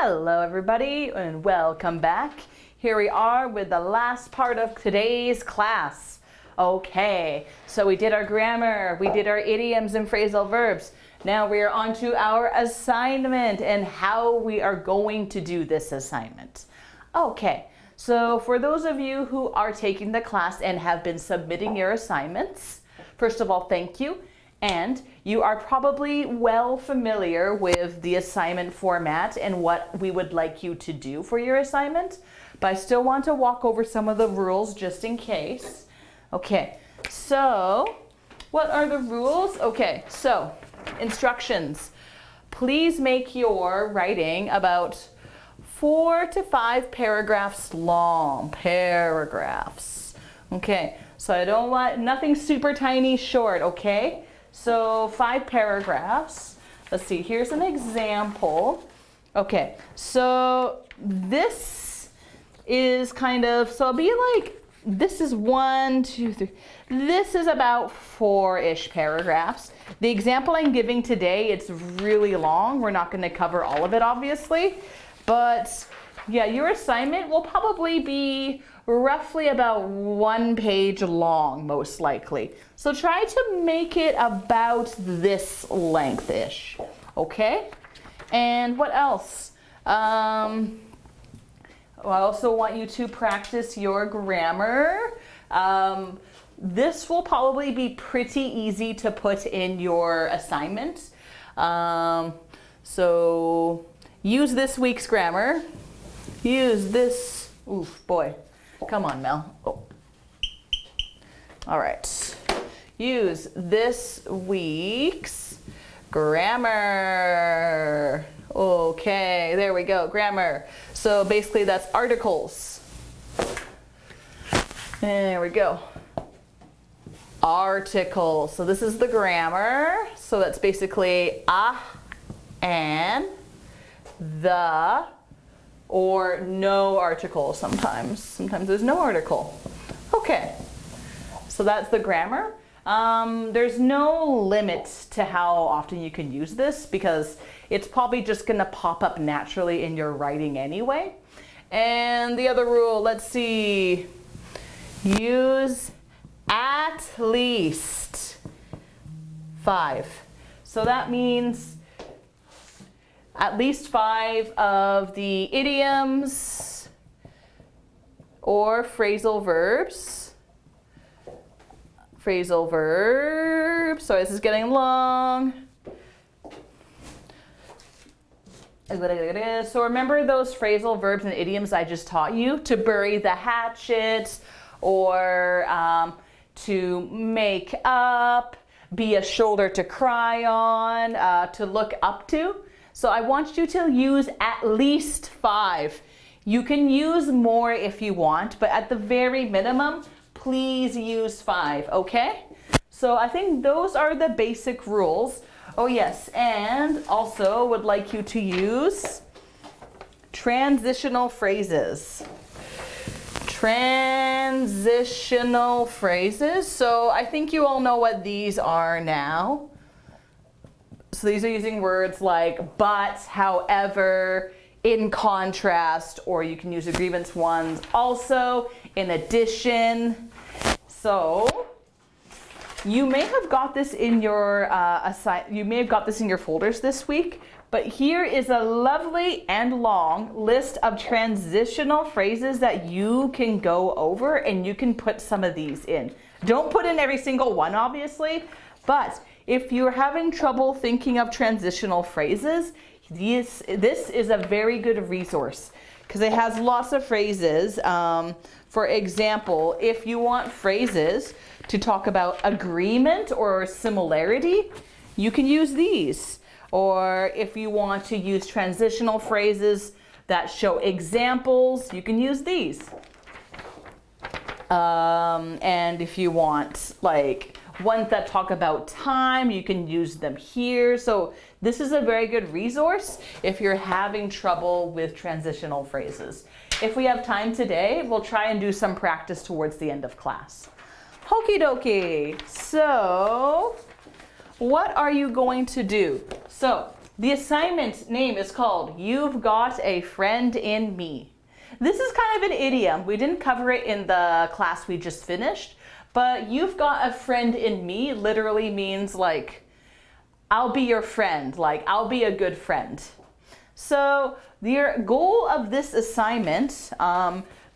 Hello everybody and welcome back. Here we are with the last part of today's class. Okay, so we did our grammar, we did our idioms and phrasal verbs. Now we are on to our assignment and how we are going to do this assignment. Okay, so for those of you who are taking the class and have been submitting your assignments, first of all, thank you. And you are probably well familiar with the assignment format and what we would like you to do for your assignment, but I still want to walk over some of the rules just in case. Okay, so what are the rules? Okay, so instructions. Please make your writing about 4 to 5 paragraphs long. Paragraphs. Okay, so I don't want nothing super tiny short, okay? So 5 paragraphs. Let's see, here's an example. Okay, so this is kind of, so it'll be like, this is 1, 2, 3. This is about 4-ish paragraphs. The example I'm giving today, it's really long. We're not going to cover all of it, obviously. But yeah, your assignment will probably be roughly about 1 page long, most likely. So try to make it about this length-ish, okay? And what else? I also want you to practice your grammar. This will probably be pretty easy to put in your assignment. So use this week's grammar. Use this, oof, boy. Come on, Mel. Oh. All right. Use this week's grammar. Okay, there we go, grammar. So basically that's articles. There we go. Articles. So this is the grammar. So that's basically a, and, the, or no article sometimes. Sometimes there's no article. Okay, so that's the grammar. There's no limit to how often you can use this because it's probably just gonna pop up naturally in your writing anyway. And the other rule, let's see, use at least 5. So that means at least 5 of the idioms or phrasal verbs. Phrasal verbs. Sorry, this is getting long. So remember those phrasal verbs and idioms I just taught you? To bury the hatchet, or to make up, be a shoulder to cry on, to look up to. So I want you to use at least 5. You can use more if you want, but at the very minimum, please use 5, okay? So I think those are the basic rules. Oh yes, and also would like you to use transitional phrases. Transitional phrases. So I think you all know what these are now. So these are using words like but, however, in contrast, or you can use agreements ones also, in addition. So you may have got this in your folders this week, but here is a lovely and long list of transitional phrases that you can go over, and you can put some of these in. Don't put in every single one, obviously, but if you're having trouble thinking of transitional phrases, this is a very good resource because it has lots of phrases. For example, if you want phrases to talk about agreement or similarity, you can use these. Or if you want to use transitional phrases that show examples, you can use these. And if you want like ones that talk about time, you can use them here. So this is a very good resource if you're having trouble with transitional phrases. If we have time today, we'll try and do some practice towards the end of class. Okie dokie. So what are you going to do? So The assignment name is called You've Got a Friend in Me. This is kind of an idiom. We didn't cover it in the class we just finished, but you've got a friend in me literally means like, I'll be your friend, like I'll be a good friend. So the goal of this assignment,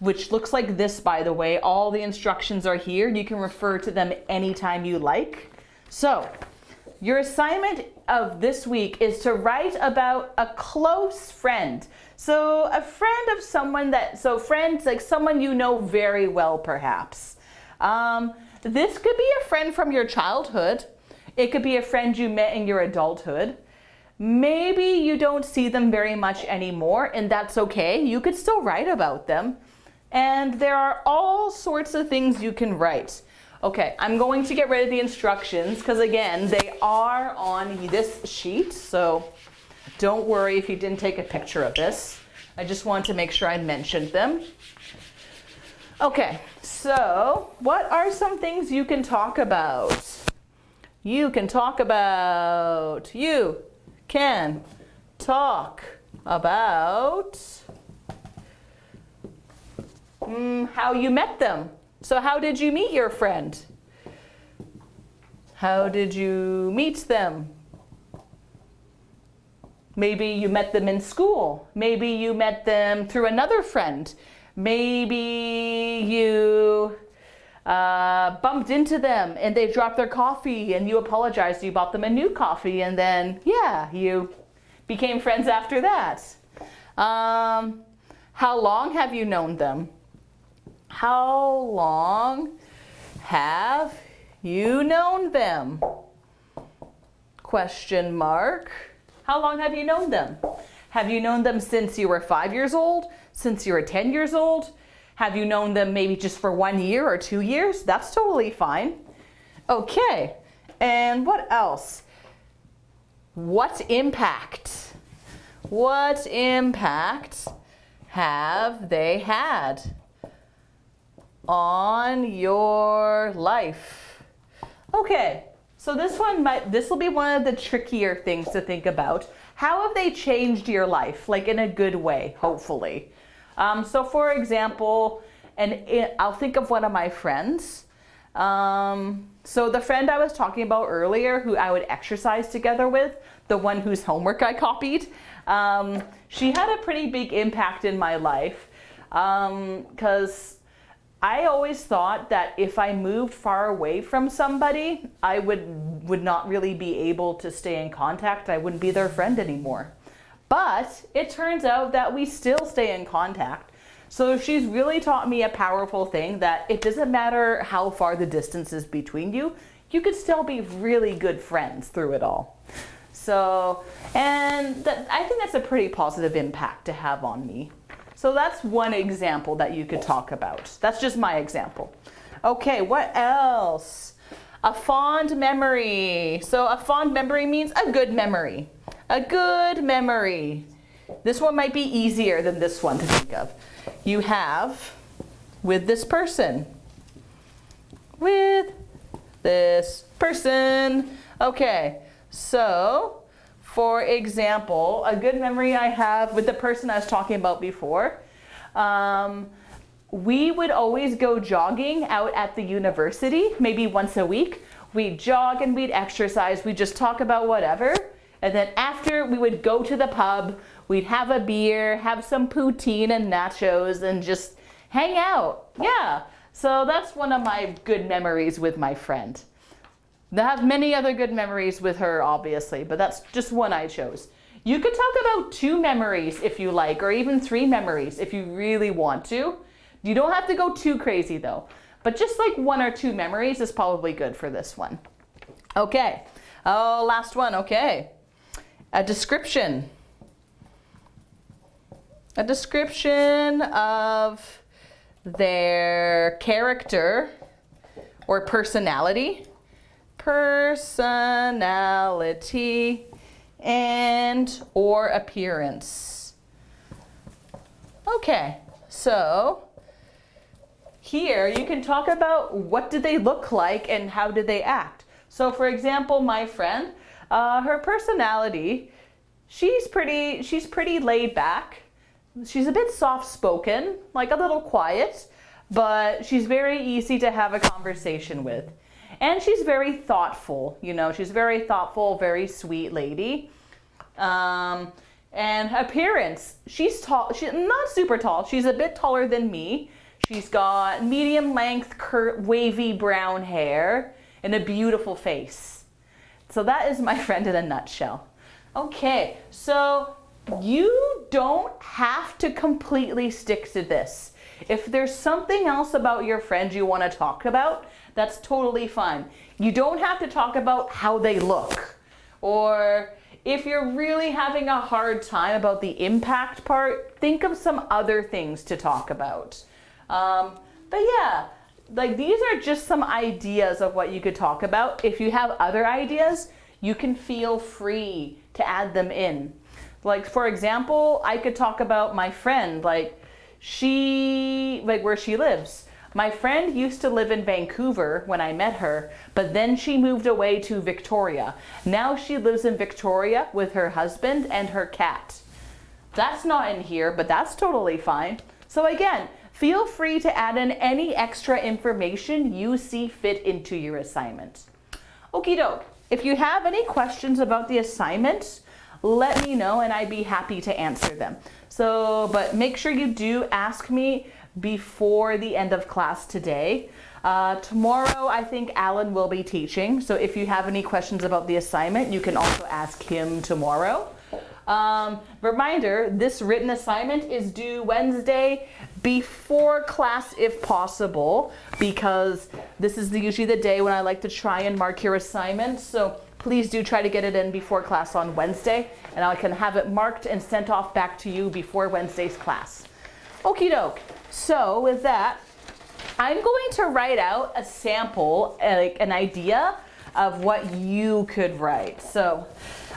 which looks like this, by the way, all the instructions are here. You can refer to them anytime you like. So your assignment of this week is to write about a close friend. So a friend of someone friends like someone you know very well, perhaps. This could be a friend from your childhood. It could be a friend you met in your adulthood. Maybe you don't see them very much anymore, and that's okay. You could still write about them. And there are all sorts of things you can write. Okay, I'm going to get rid of the instructions because again, they are on this sheet. So don't worry if you didn't take a picture of this. I just wanted to make sure I mentioned them. Okay, so what are some things you can talk about? You can talk about how you met them. So how did you meet your friend? How did you meet them? Maybe you met them in school. Maybe you met them through another friend. Maybe you bumped into them and they dropped their coffee and you apologized. You bought them a new coffee and then, yeah, you became friends after that. How long have you known them? How long have you known them? Question mark. How long have you known them? Have you known them since you were 5 years old? Since you were 10 years old? Have you known them maybe just for 1 year or 2 years? That's totally fine. Okay, and what else? What impact? What impact have they had on your life? Okay, so this will be one of the trickier things to think about. How have they changed your life? Like in a good way, hopefully. So for example, I'll think of one of my friends. So the friend I was talking about earlier, who I would exercise together with, the one whose homework I copied, she had a pretty big impact in my life because I always thought that if I moved far away from somebody, I would not really be able to stay in contact. I wouldn't be their friend anymore. But it turns out that we still stay in contact. So she's really taught me a powerful thing, that it doesn't matter how far the distance is between you, you could still be really good friends through it all. So, I think that's a pretty positive impact to have on me. So that's one example that you could talk about. That's just my example. Okay, what else? A fond memory. So a fond memory means a good memory. A good memory. This one might be easier than this one to think of. You have with this person. With this person. Okay, so for example, a good memory I have with the person I was talking about before, we would always go jogging out at the university, maybe once a week. We'd jog and we'd exercise, we'd just talk about whatever. And then after, we would go to the pub, we'd have a beer, have some poutine and nachos, and just hang out. Yeah, so that's one of my good memories with my friend. I have many other good memories with her, obviously, but that's just one I chose. You could talk about 2 memories if you like, or even 3 memories if you really want to. You don't have to go too crazy though, but just like 1 or 2 memories is probably good for this one. Okay, oh, last one, okay. A description. A description of their character or personality. Personality and or appearance. Okay, so here you can talk about what did they look like and how did they act. So for example, my friend, her personality she's pretty laid back. She's a bit soft-spoken, like a little quiet, but she's very easy to have a conversation with. And she's very thoughtful, you know, she's very thoughtful, very sweet lady. And appearance, she's tall, she's not super tall, she's a bit taller than me. She's got medium length, wavy brown hair and a beautiful face. So that is my friend in a nutshell. Okay, so you don't have to completely stick to this. If there's something else about your friend you want to talk about, that's totally fine. You don't have to talk about how they look, or if you're really having a hard time about the impact part, think of some other things to talk about. But yeah, like these are just some ideas of what you could talk about. If you have other ideas, you can feel free to add them in. Like for example, I could talk about my friend, like where she lives. My friend used to live in Vancouver when I met her, but then she moved away to Victoria. Now she lives in Victoria with her husband and her cat. That's not in here, but that's totally fine. So again, feel free to add in any extra information you see fit into your assignment. Okie doke. If you have any questions about the assignment, let me know and I'd be happy to answer them. So, but make sure you do ask me before the end of class today. Tomorrow, I think Alan will be teaching. So if you have any questions about the assignment, you can also ask him tomorrow. Reminder, this written assignment is due Wednesday before class if possible, because this is usually the day when I like to try and mark your assignment. So please do try to get it in before class on Wednesday, and I can have it marked and sent off back to you before Wednesday's class. Okie doke. So with that, I'm going to write out a sample, like an idea of what you could write. So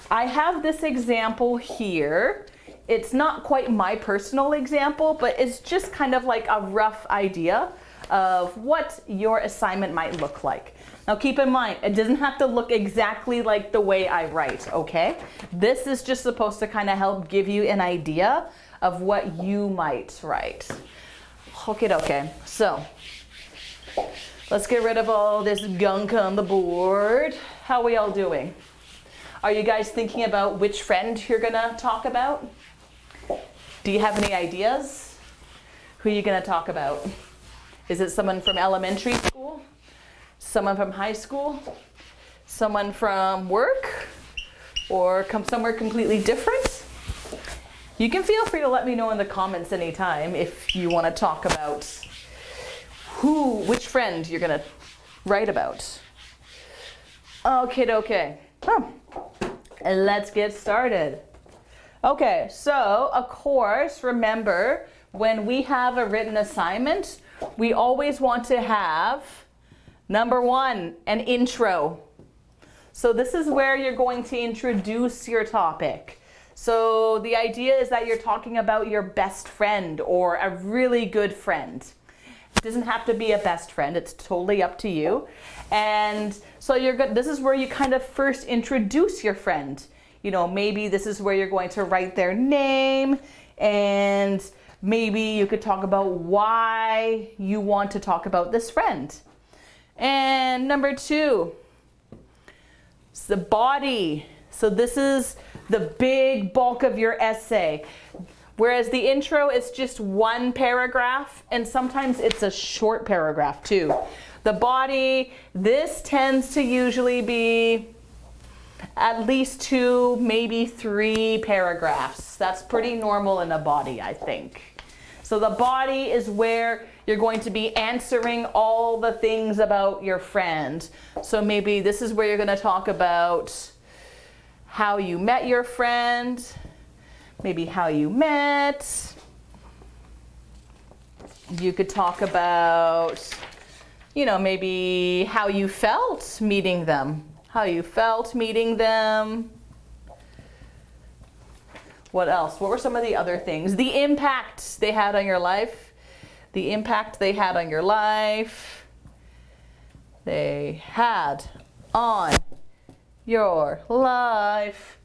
I have this example here. It's not quite my personal example, but it's just kind of like a rough idea of what your assignment might look like. Now keep in mind, it doesn't have to look exactly like the way I write, okay? This is just supposed to kind of help give you an idea of what you might write. Okay, so let's get rid of all this gunk on the board. How are we all doing? Are you guys thinking about which friend you're gonna talk about? Do you have any ideas? Who are you gonna talk about? Is it someone from elementary school? Someone from high school? Someone from work? Or somewhere completely different? You can feel free to let me know in the comments anytime if you want to talk about which friend you're going to write about. Okay. Let's get started. Okay, so of course, remember when we have a written assignment, we always want to have, number one, an intro. So this is where you're going to introduce your topic. So the idea is that you're talking about your best friend or a really good friend. It doesn't have to be a best friend, it's totally up to you. And so this is where you kind of first introduce your friend. You know, maybe this is where you're going to write their name, and maybe you could talk about why you want to talk about this friend. And number two, it's the body. So this is the big bulk of your essay. Whereas the intro is just one paragraph, and sometimes it's a short paragraph too. The body, this tends to usually be at least 2, maybe 3 paragraphs. That's pretty normal in a body, I think. So the body is where you're going to be answering all the things about your friend. So maybe this is where you're going to talk about how you met your friend, maybe how you met. You could talk about, you know, maybe how you felt meeting them. How you felt meeting them. What else? What were some of the other things? The impact they had on your life. The impact they had on your life. They had on your life.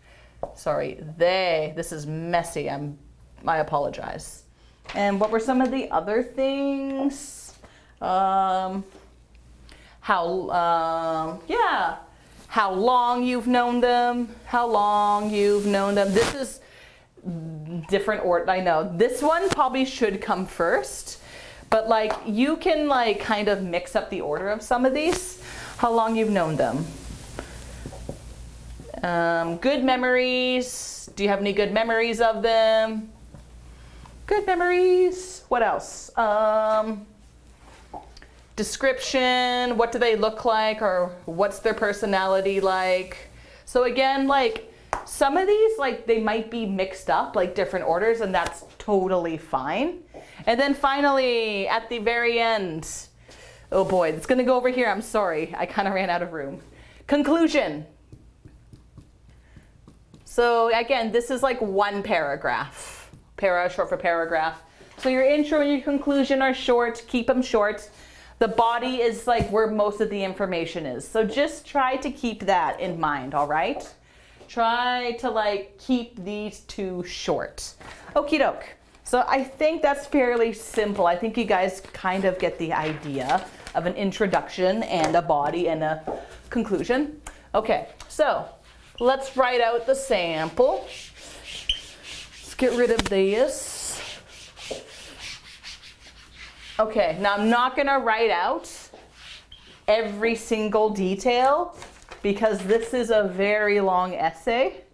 Sorry, they. This is messy. I apologize. And what were some of the other things? How long you've known them. How long you've known them. This is different order. I know this one probably should come first, but like you can like kind of mix up the order of some of these. How long you've known them. Good memories. Do you have any good memories of them? Good memories. What else? Description. What do they look like, or what's their personality like? So again, like some of these, like they might be mixed up, like different orders, and that's totally fine. And then finally, at the very end, oh boy, it's gonna go over here. I'm sorry, I kind of ran out of room. Conclusion. So again, this is like one paragraph. Para, short for paragraph. So your intro and your conclusion are short. Keep them short. The body is like where most of the information is. So just try to keep that in mind, all right? Try to like keep these two short. Okie doke. So I think that's fairly simple. I think you guys kind of get the idea of an introduction and a body and a conclusion. Okay, so let's write out the sample. Let's get rid of this. Okay, now I'm not gonna write out every single detail because this is a very long essay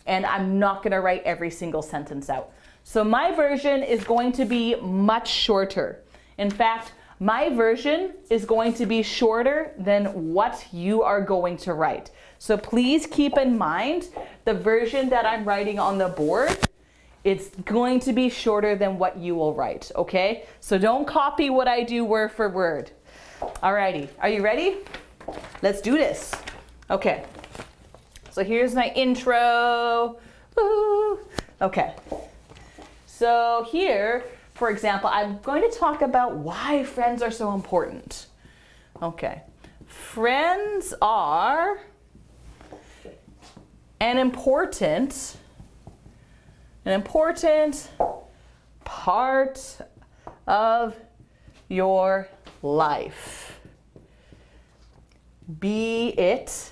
and I'm not gonna write every single sentence out. So my version is going to be much shorter. In fact, my version is going to be shorter than what you are going to write. So please keep in mind the version that I'm writing on the board, it's going to be shorter than what you will write, okay? So don't copy what I do word for word. Alrighty, are you ready? Let's do this. Okay, so here's my intro. Woo. Okay, so here, for example, I'm going to talk about why friends are so important. Okay, friends are an important part of your life. Be it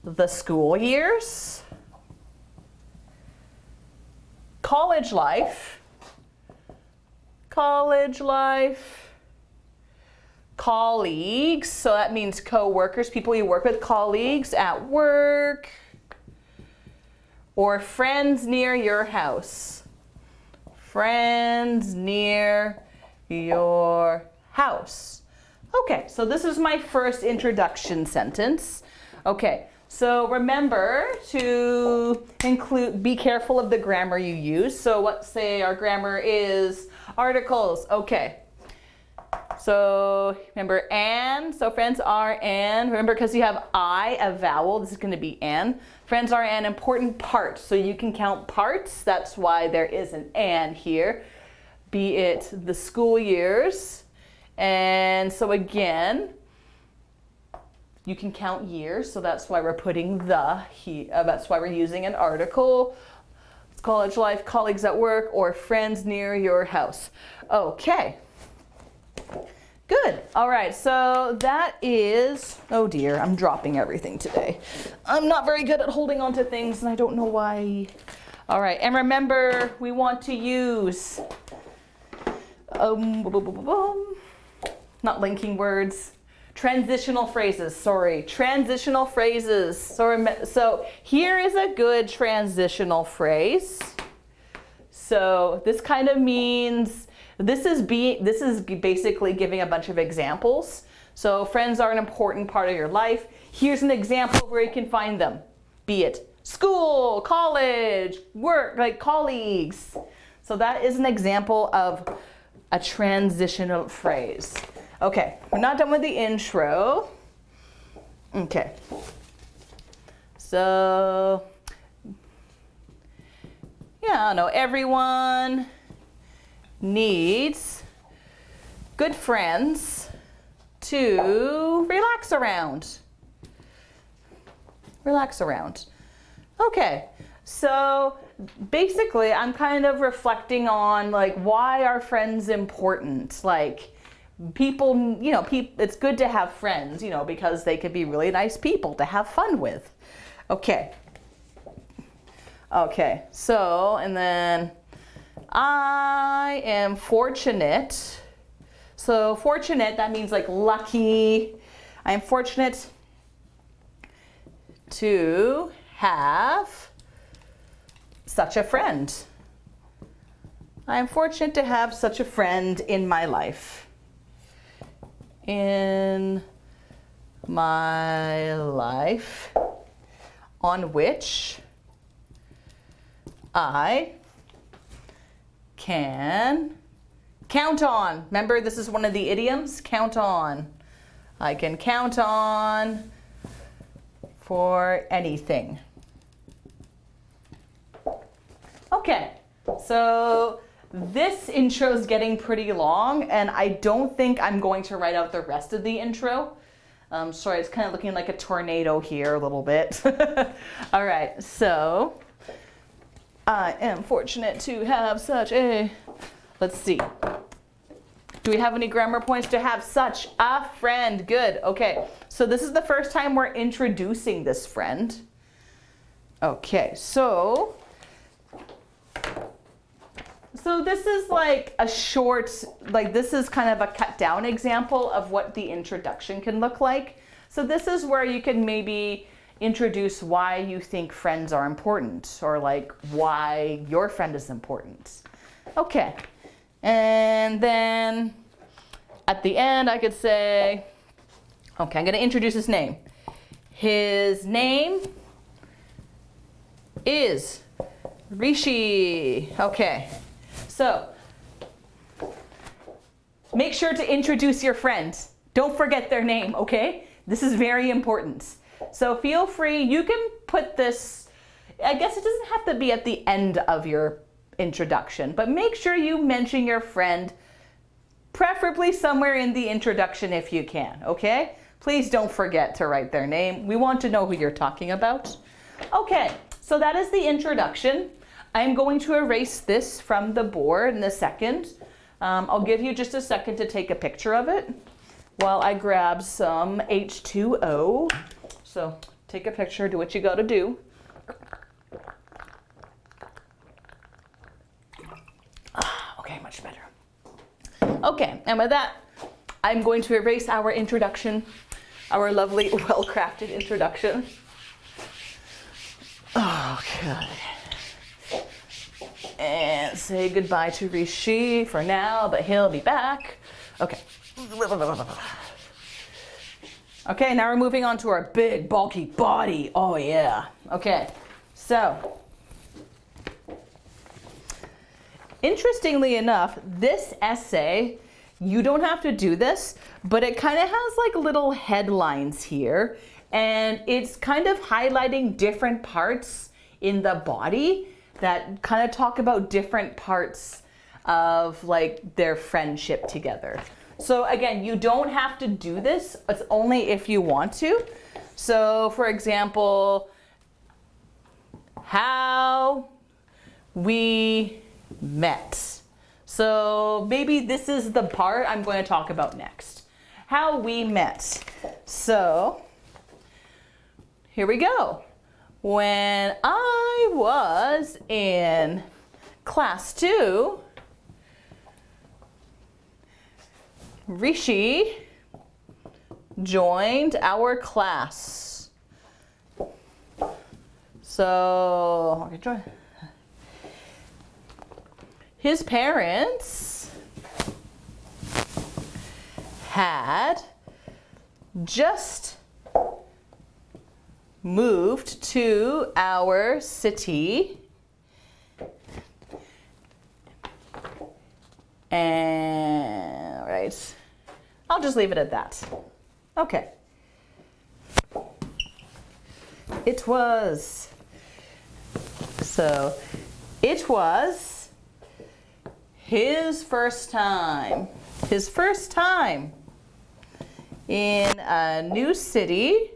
the school years, college life, colleagues, so that means co-workers, people you work with, colleagues at work, or friends near your house. Friends near your house. Okay, so this is my first introduction sentence. Okay, so remember to be careful of the grammar you use. So let's say our grammar is articles. Okay, so remember and, so friends are and. Remember, because you have I, a vowel, this is going to be an. Friends are an important part, so you can count parts. That's why there is an and here. Be it the school years. And so again, you can count years, so that's why we're putting the here. That's why we're using an article. It's college life, colleagues at work, or friends near your house. Okay. Good. All right, so that is, oh dear, I'm dropping everything today. I'm not very good at holding on to things and I don't know why. All right, and remember, we want to use, not linking words, transitional phrases, sorry, transitional phrases. So here is a good transitional phrase. So this kind of means, this is basically giving a bunch of examples. So friends are an important part of your life. Here's an example where you can find them. Be it school, college, work, like colleagues. So that is an example of a transitional phrase. Okay, we're not done with the intro. Okay. So, yeah, no, everyone needs good friends to relax around. Relax around. Okay, So basically, I'm kind of reflecting on like why are friends important? Like people, it's good to have friends, because they could be really nice people to have fun with. Okay. Okay, so, and then I am fortunate. So fortunate, that means like lucky. I am fortunate to have such a friend. I am fortunate to have such a friend in my life. In my life, on which I can count on. Remember, this is one of the idioms, count on. I can count on for anything. Okay, so this intro is getting pretty long, and I don't think I'm going to write out the rest of the intro. Sorry, it's kind of looking like a tornado here a little bit. All right, so I am fortunate to have such a, let's see. Do we have any grammar points? To have such a friend. Good. Okay. So this is the first time we're introducing this friend. Okay. So this is like a short, like this is kind of a cut down example of what the introduction can look like. So this is where you can maybe introduce why you think friends are important, or like why your friend is important. Okay. And then at the end, I could say, okay, I'm going to introduce his name. His name is Rishi. Okay, so make sure to introduce your friend. Don't forget their name, okay? This is very important. So feel free, you can put this, I guess it doesn't have to be at the end of your introduction, but make sure you mention your friend, preferably somewhere in the introduction if you can, okay? Please don't forget to write their name. We want to know who you're talking about. Okay, so that is the introduction. I'm going to erase this from the board in a second. I'll give you just a second to take a picture of it while I grab some H2O. So take a picture, do what you gotta do. Okay, much better. Okay, and with that, I'm going to erase our introduction, our lovely, well-crafted introduction. Okay. And say goodbye to Rishi for now, but he'll be back. Okay. Okay, now we're moving on to our big, bulky body. Oh, yeah. Okay, so interestingly enough, this essay, you don't have to do this, but it kind of has like little headlines here, and it's kind of highlighting different parts in the body that kind of talk about different parts of like their friendship together. So again, you don't have to do this. It's only if you want to. So for example, how we met. So maybe this is the part I'm going to talk about next. How we met. So here we go. When I was in class 2, Rishi joined our class. So, okay, join. His parents had just moved to our city, and right, I'll just leave it at that. Okay. It was his first time in a new city,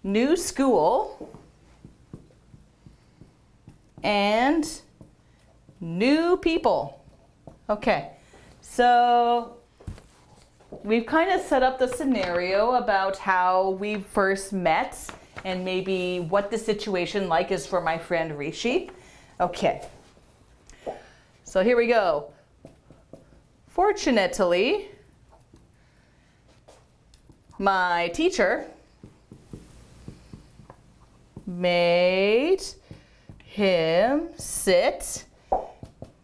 new school, and new people. Okay, so we've kind of set up the scenario about how we first met and maybe what the situation like is for my friend Rishi. Okay, so here we go. Fortunately, my teacher made him sit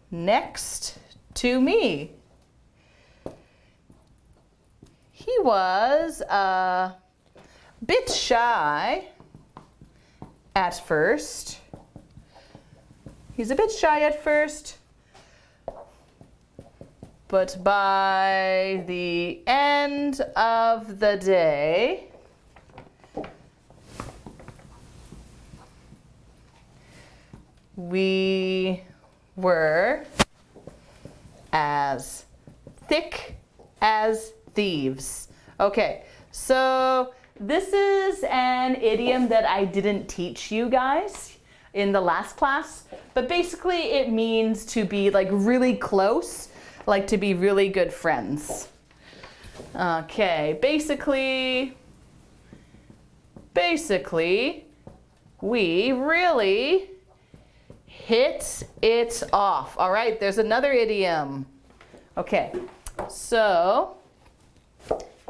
next to me. He was a bit shy at first. He's a bit shy at first, but by the end of the day, we were as thick as thieves. Okay, so this is an idiom that I didn't teach you guys in the last class, but basically it means to be like really close, like to be really good friends. Okay, basically, we really hit it off. All right, there's another idiom. Okay, so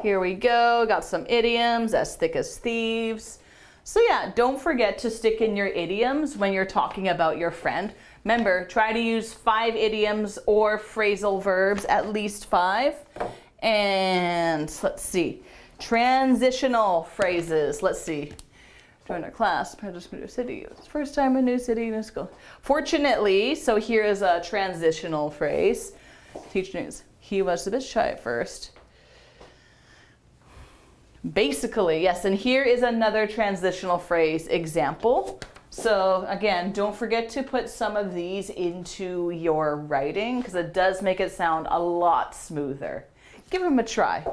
here we go. Got some idioms, as thick as thieves. So yeah, don't forget to stick in your idioms when you're talking about your friend. Remember, try to use 5 idioms or phrasal verbs, at least 5. And let's see, transitional phrases. Let's see. Join our class, new city. It's first time in new city, new school. Fortunately, so here is a transitional phrase. Teacher news. He was a bit shy at first. Basically, yes, and here is another transitional phrase example. So again, don't forget to put some of these into your writing because it does make it sound a lot smoother. Give them a try.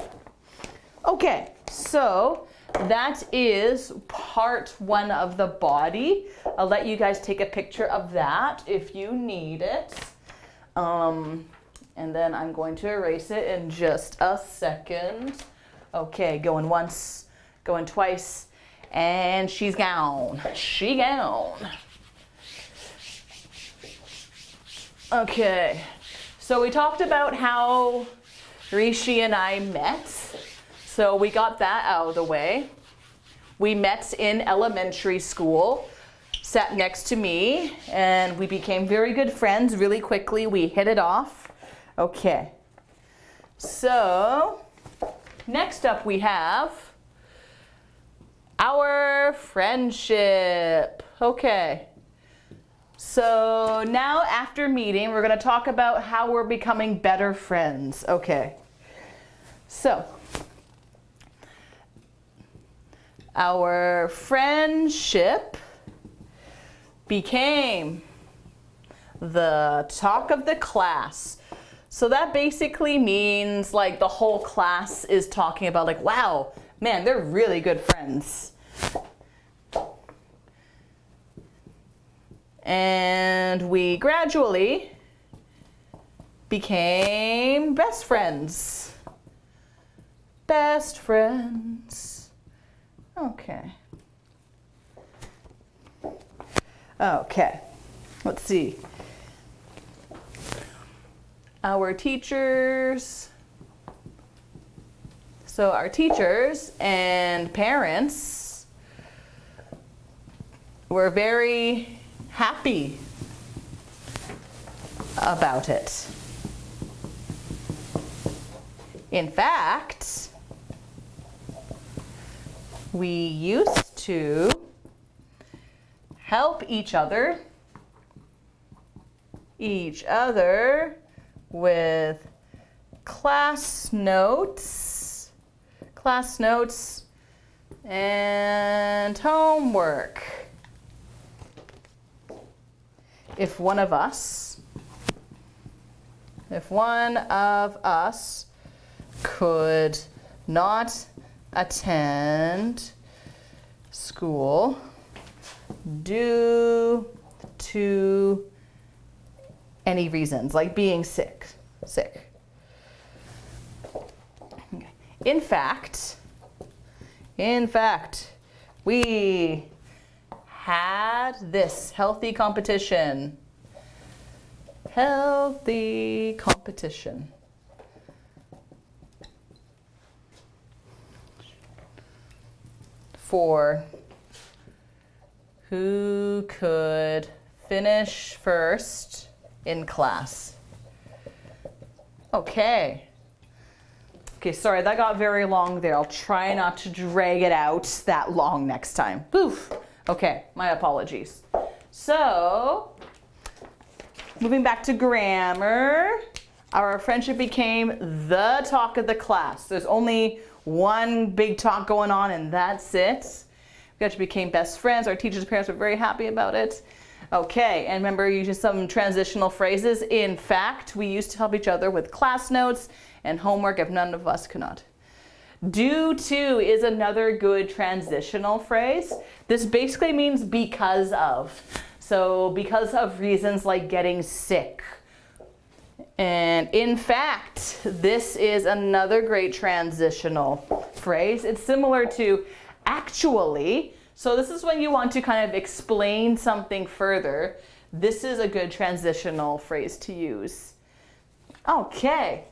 Okay, so that is part 1 of the body. I'll let you guys take a picture of that if you need it. And then I'm going to erase it in just a second. Okay, going once, going twice, and she's gone. She gone. Okay, so we talked about how Rishi and I met. So we got that out of the way. We met in elementary school, sat next to me, and we became very good friends really quickly. We hit it off. Okay, so next up we have our friendship. Okay, so now after meeting, we're going to talk about how we're becoming better friends. Okay, so our friendship became the talk of the class. So that basically means like the whole class is talking about like, wow, man, they're really good friends. And we gradually became best friends. Best friends. Okay. Okay, let's see. Our teachers. So our teachers and parents were very happy about it. In fact, we used to help each other with class notes and homework. If one of us could not attend school due to any reasons, like being sick. Okay. In fact, we had this healthy competition. Healthy competition. For who could finish first in class. Okay, sorry, that got very long there. I'll try not to drag it out that long next time. Oof. Okay, my apologies. So, moving back to grammar, our friendship became the talk of the class. There's only one big talk going on and that's it. We actually became best friends. Our teachers' parents were very happy about it. Okay, and remember using some transitional phrases. In fact, we used to help each other with class notes and homework if none of us could not. Due to is another good transitional phrase. This basically means because of. So because of reasons like getting sick. And in fact, this is another great transitional phrase. It's similar to actually. So this is when you want to kind of explain something further. This is a good transitional phrase to use. Okay.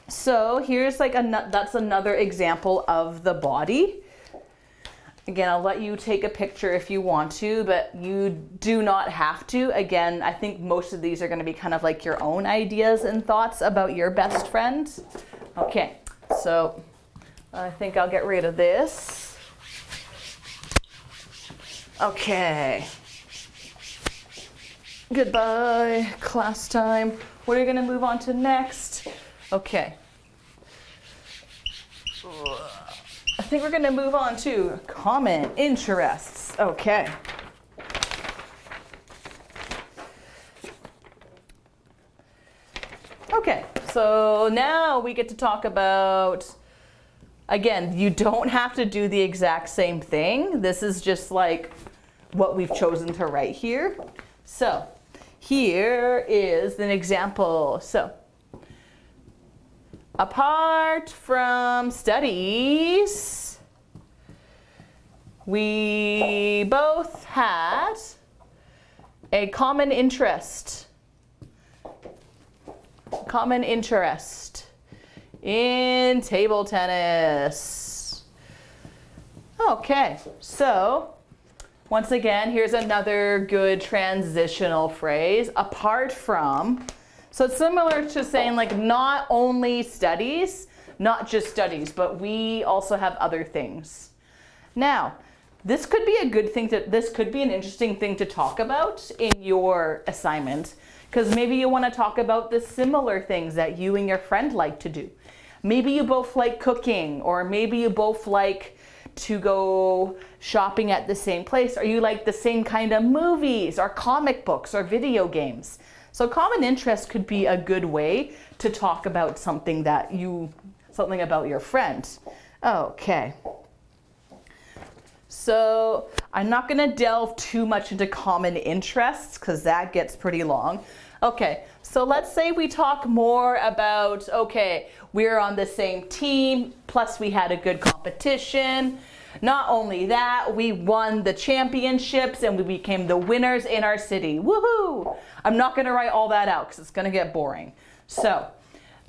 So here's like that's another example of the body. Again, I'll let you take a picture if you want to, but you do not have to. Again, I think most of these are going to be kind of like your own ideas and thoughts about your best friend. Okay, so I think I'll get rid of this. Okay. Goodbye, class time. What are you going to move on to next? Okay. I think we're going to move on to common interests. Okay. Okay, so now we get to talk about, again, you don't have to do the exact same thing. This is just like what we've chosen to write here. So here is an example. So apart from studies, we both had a common interest. Common interest in table tennis. Okay, so once again, here's another good transitional phrase. Apart from. So it's similar to saying like not only studies, not just studies, but we also have other things. Now, this could be a good thing this could be an interesting thing to talk about in your assignment, because maybe you want to talk about the similar things that you and your friend like to do. Maybe you both like cooking, or maybe you both like to go shopping at the same place, or you like the same kind of movies or comic books or video games. So common interest could be a good way to talk about something about your friend. Okay. So I'm not going to delve too much into common interests because that gets pretty long. Okay, so let's say we talk more about, okay, we're on the same team, plus we had a good competition. Not only that, we won the championships and we became the winners in our city. Woohoo! I'm not going to write all that out because it's going to get boring. So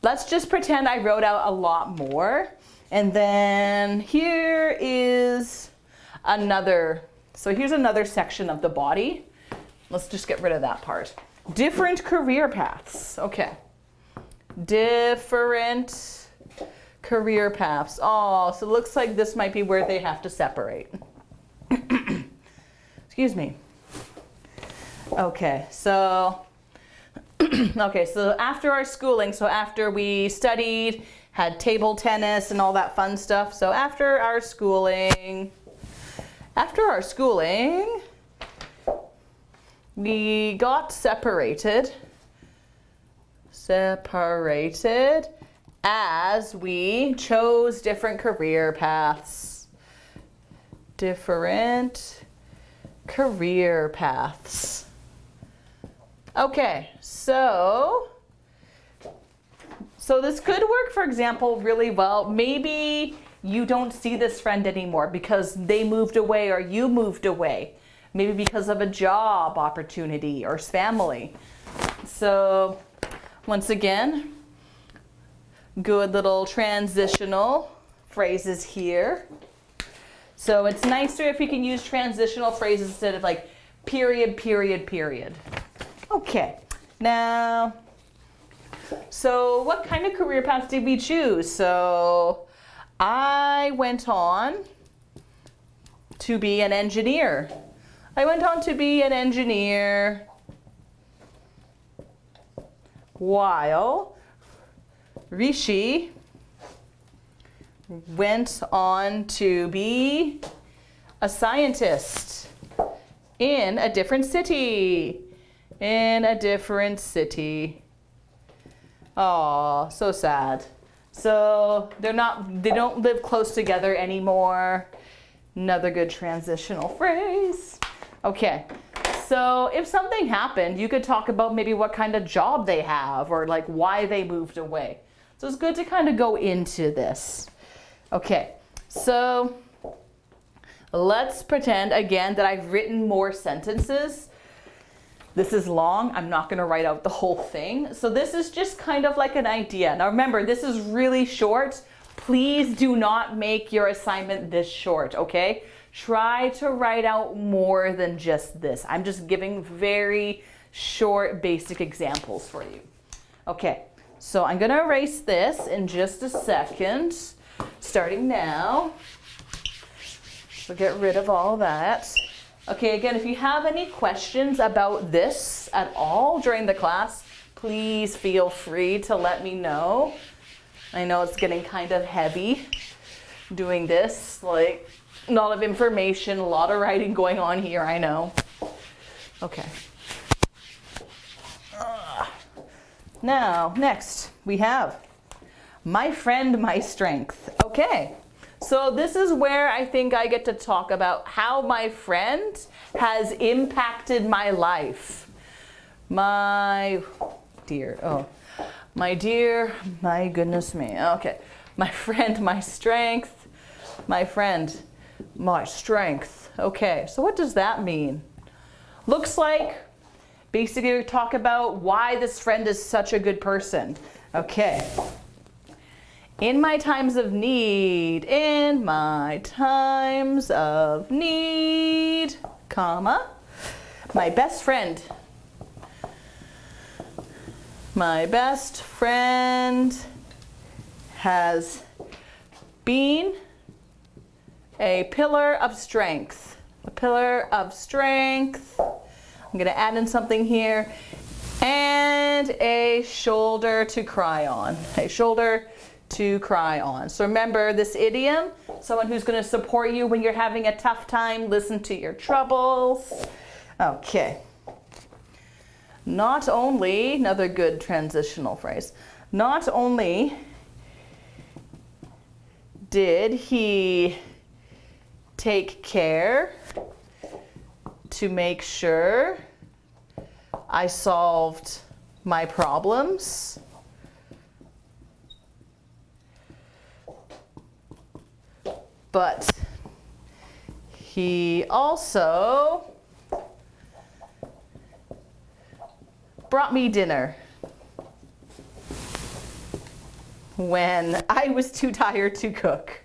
let's just pretend I wrote out a lot more. And then here is another section of the body. Let's just get rid of that part. Different career paths. Okay. Different career paths. Oh, so it looks like this might be where they have to separate. Excuse me. Okay, so after our schooling, so after we studied, had table tennis and all that fun stuff. So after our schooling, we got separated as we chose different career paths. Different career paths. Okay, so this could work, for example, really well. Maybe you don't see this friend anymore because they moved away or you moved away. Maybe because of a job opportunity or family. So once again, good little transitional phrases here. So it's nicer if you can use transitional phrases instead of like period, period, period. Okay, now, so what kind of career path did we choose? So I went on to be an engineer. I went on to be an engineer while Rishi went on to be a scientist in a different city. In a different city. Aw, so sad. So they don't live close together anymore. Another good transitional phrase. Okay, so if something happened, you could talk about maybe what kind of job they have or like why they moved away. So it's good to kind of go into this. Okay, so let's pretend again that I've written more sentences. This is long. I'm not going to write out the whole thing. So this is just kind of like an idea. Now remember, this is really short. Please do not make your assignment this short, okay? Try to write out more than just this. I'm just giving very short, basic examples for you. Okay, so I'm going to erase this in just a second, starting now. So get rid of all that. Okay, again, if you have any questions about this at all during the class, please feel free to let me know. I know it's getting kind of heavy doing this, like a lot of information, a lot of writing going on here, I know. Okay. Now, next we have my friend, my strength. Okay. So this is where I think I get to talk about how my friend has impacted my life. My dear, my goodness me. Okay, my friend, my strength, my friend, my strength. Okay, so what does that mean? Looks like basically we talk about why this friend is such a good person. Okay. In my times of need, comma, my best friend has been a pillar of strength. A pillar of strength. I'm going to add in something here. And a shoulder to cry on. A shoulder to cry on. So remember this idiom, someone who's going to support you when you're having a tough time, listen to your troubles. Okay. Not only, another good transitional phrase, not only did he take care to make sure I solved my problems, but he also brought me dinner when I was too tired to cook.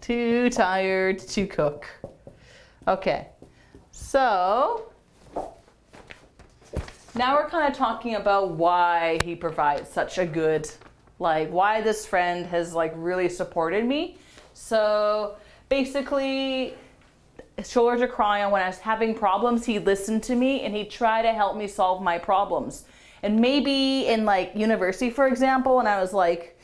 Too tired to cook. Okay, so now we're kind of talking about why he provides such a good, like why this friend has like really supported me. So basically, shoulder to cry on, when I was having problems, he listened to me and he tried to help me solve my problems. And maybe in like university, for example, and I was like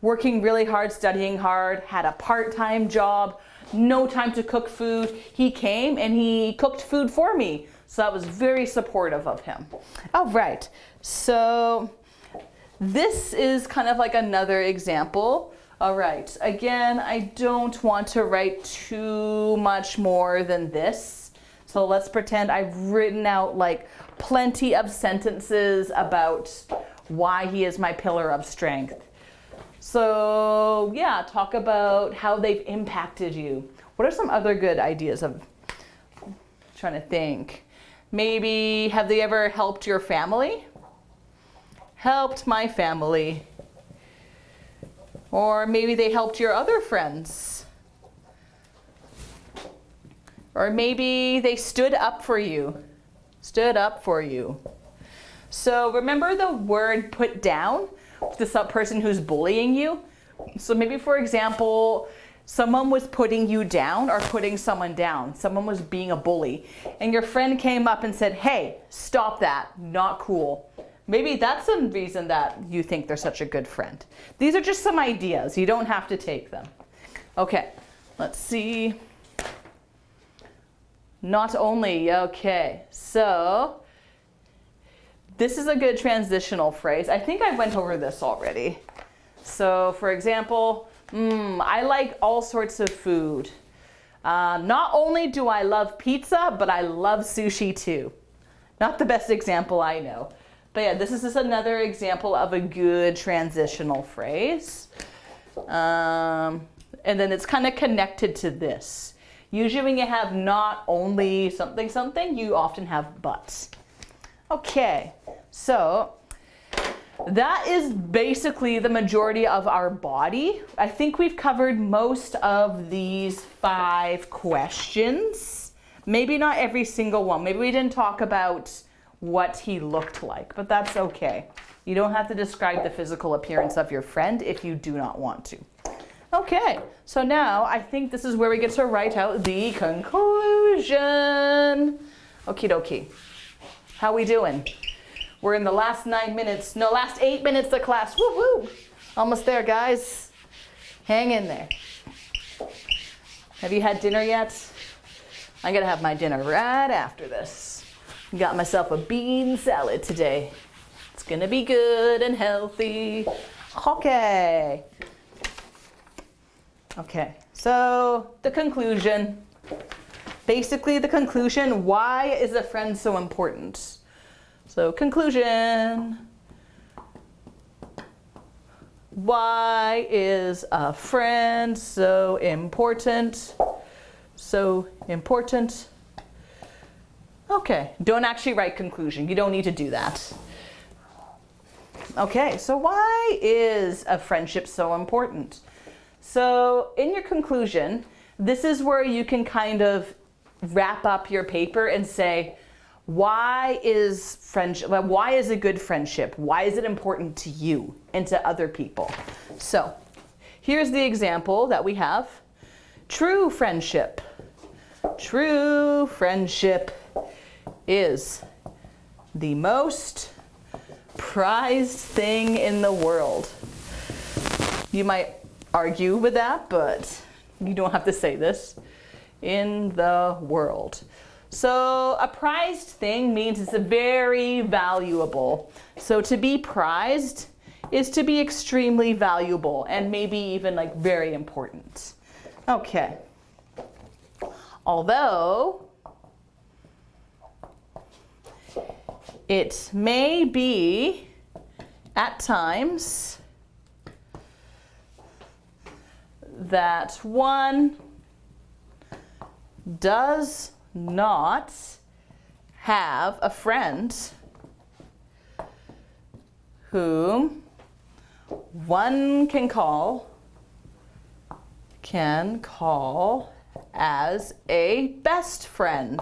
working really hard, studying hard, had a part-time job, no time to cook food, he came and he cooked food for me. So that was very supportive of him. All right, so this is kind of like another example. All right, again, I don't want to write too much more than this. So let's pretend I've written out like plenty of sentences about why he is my pillar of strength. So yeah, talk about how they've impacted you. What are some other good ideas? Of trying to think. Maybe, have they ever helped your family? Helped my family. Or maybe they helped your other friends. Or maybe they stood up for you. Stood up for you. So remember the word put down to the person who's bullying you? So maybe, for example, someone was putting you down or putting someone down. Someone was being a bully. And your friend came up and said, hey, stop that. Not cool. Maybe that's the reason that you think they're such a good friend. These are just some ideas. You don't have to take them. Okay, let's see. Not only, okay. So this is a good transitional phrase. I think I went over this already. So for example, I like all sorts of food. Not only do I love pizza, but I love sushi too. Not the best example I know. But yeah, this is just another example of a good transitional phrase. And then it's kind of connected to this. Usually when you have not only something something, you often have but. Okay, so that is basically the majority of our body. I think we've covered most of these 5 questions. Maybe not every single one. Maybe we didn't talk about what he looked like, but that's okay. You don't have to describe the physical appearance of your friend if you do not want to. Okay, so now I think this is where we get to write out the conclusion. Okie dokie. How we doing? We're in the last 9 minutes, no, last 8 minutes of class. Woo woo! Almost there, guys. Hang in there. Have you had dinner yet? I'm gonna have my dinner right after this. Got myself a bean salad today. It's gonna be good and healthy. Okay. Okay, so the conclusion. Basically the conclusion, why is a friend so important? So conclusion. Why is a friend so important? So important. Okay, don't actually write conclusion. You don't need to do that. Okay, so why is a friendship so important? So in your conclusion, this is where you can kind of wrap up your paper and say, why is friendship, why is a good friendship? Why is it important to you and to other people? So here's the example that we have. True friendship. True friendship is the most prized thing in the world. You might argue with that, but you don't have to say this. In the world. So a prized thing means it's very valuable. So to be prized is to be extremely valuable and maybe even like very important. Okay. Although it may be at times that one does not have a friend whom one can call as a best friend.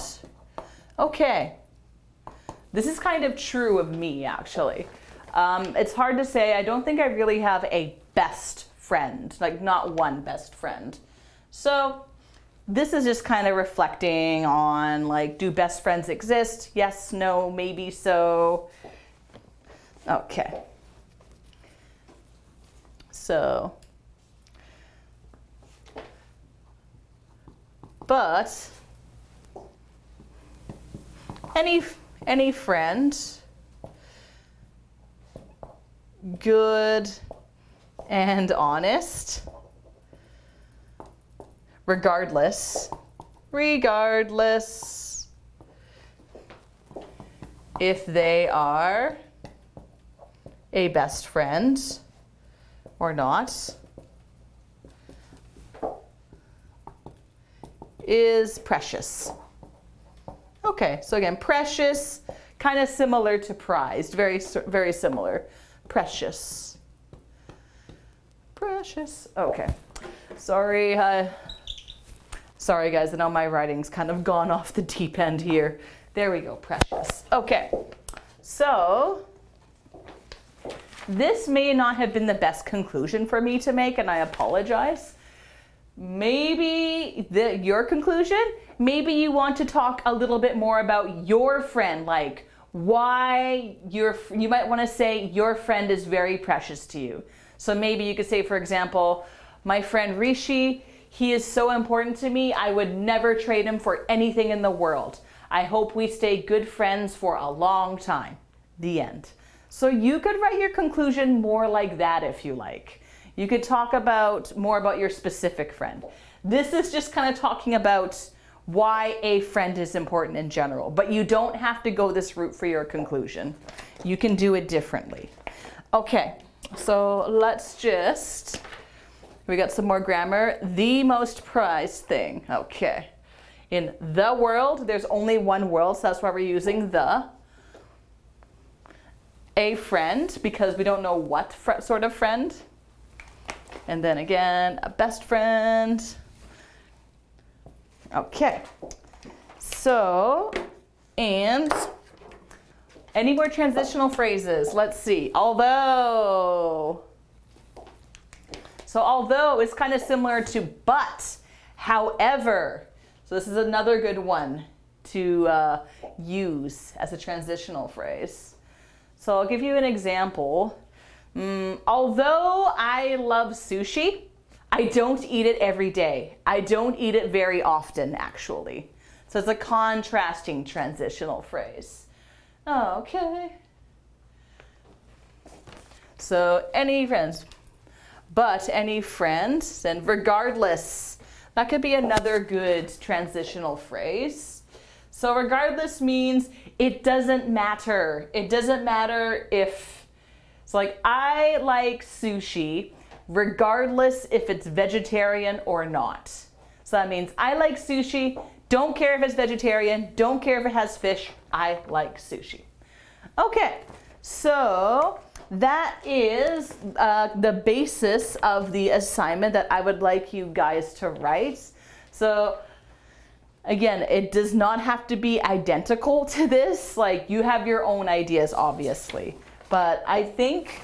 Okay, this is kind of true of me actually. It's hard to say. I don't think I really have a best friend, like not one best friend. So this is just kind of reflecting on like, do best friends exist? Yes, no, maybe so. Okay. So, but any friend, good and honest, regardless, if they are a best friend or not, is precious. Okay, so again, precious, kind of similar to prized, very similar. Precious. Precious. Okay. Sorry guys, I know my writing's kind of gone off the deep end here. There we go, precious. Okay, so this may not have been the best conclusion for me to make, and I apologize. Maybe your conclusion, maybe you want to talk a little bit more about your friend, like why you might want to say your friend is very precious to you. So maybe you could say, for example, my friend Rishi, he is so important to me, I would never trade him for anything in the world. I hope we stay good friends for a long time. The end. So you could write your conclusion more like that if you like. You could talk more about your specific friend. This is just kind of talking about why a friend is important in general, but you don't have to go this route for your conclusion. You can do it differently. Okay, so we got some more grammar. The most prized thing. Okay. In the world, there's only one world, so that's why we're using the. A friend, because we don't know what sort of friend. And then again, a best friend. Okay. So, and any more transitional phrases? Let's see. Although. So although is kind of similar to but, however. So this is another good one to use as a transitional phrase. So I'll give you an example. Although I love sushi, I don't eat it every day. I don't eat it very often, actually. So it's a contrasting transitional phrase. Okay. So any friends, but any friend, then regardless. That could be another good transitional phrase. So regardless means it doesn't matter. It doesn't matter if, it's like I like sushi regardless if it's vegetarian or not. So that means I like sushi, don't care if it's vegetarian, don't care if it has fish, I like sushi. Okay, so that is the basis of the assignment that I would like you guys to write. So again, it does not have to be identical to this. Like, you have your own ideas, obviously. But I think,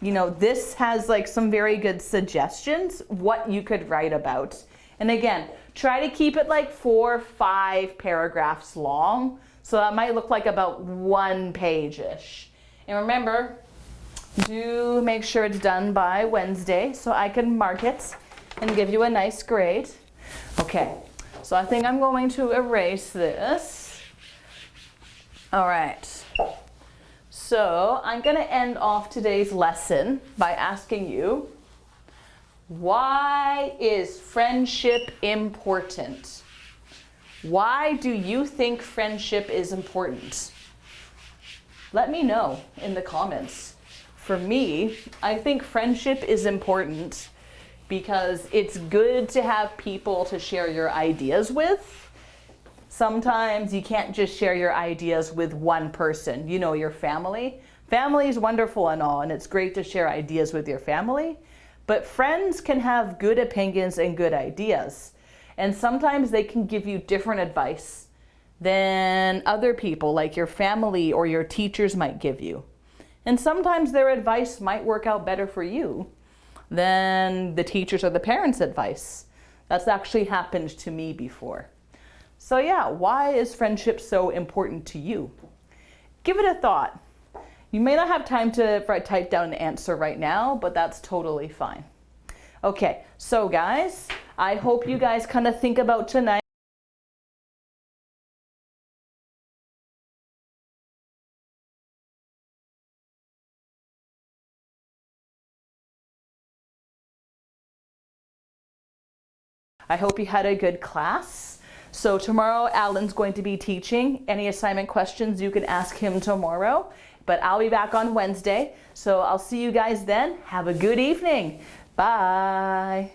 this has like some very good suggestions what you could write about. And again, try to keep it like 4 or 5 paragraphs long. So that might look like about 1 page-ish. And remember, do make sure it's done by Wednesday so I can mark it and give you a nice grade. Okay, so I think I'm going to erase this. All right. So I'm going to end off today's lesson by asking you, why is friendship important? Why do you think friendship is important? Let me know in the comments. For me, I think friendship is important because it's good to have people to share your ideas with. Sometimes you can't just share your ideas with one person, your family. Family is wonderful and all, and it's great to share ideas with your family, but friends can have good opinions and good ideas. And sometimes they can give you different advice than other people, like your family or your teachers might give you. And sometimes their advice might work out better for you than the teachers or the parents' advice. That's actually happened to me before. So yeah, why is friendship so important to you? Give it a thought. You may not have time to type down an answer right now, but that's totally fine. Okay, so guys, I hope you guys kind of think about tonight. I hope you had a good class. So tomorrow, Alan's going to be teaching. Any assignment questions, you can ask him tomorrow. But I'll be back on Wednesday. So I'll see you guys then. Have a good evening. Bye.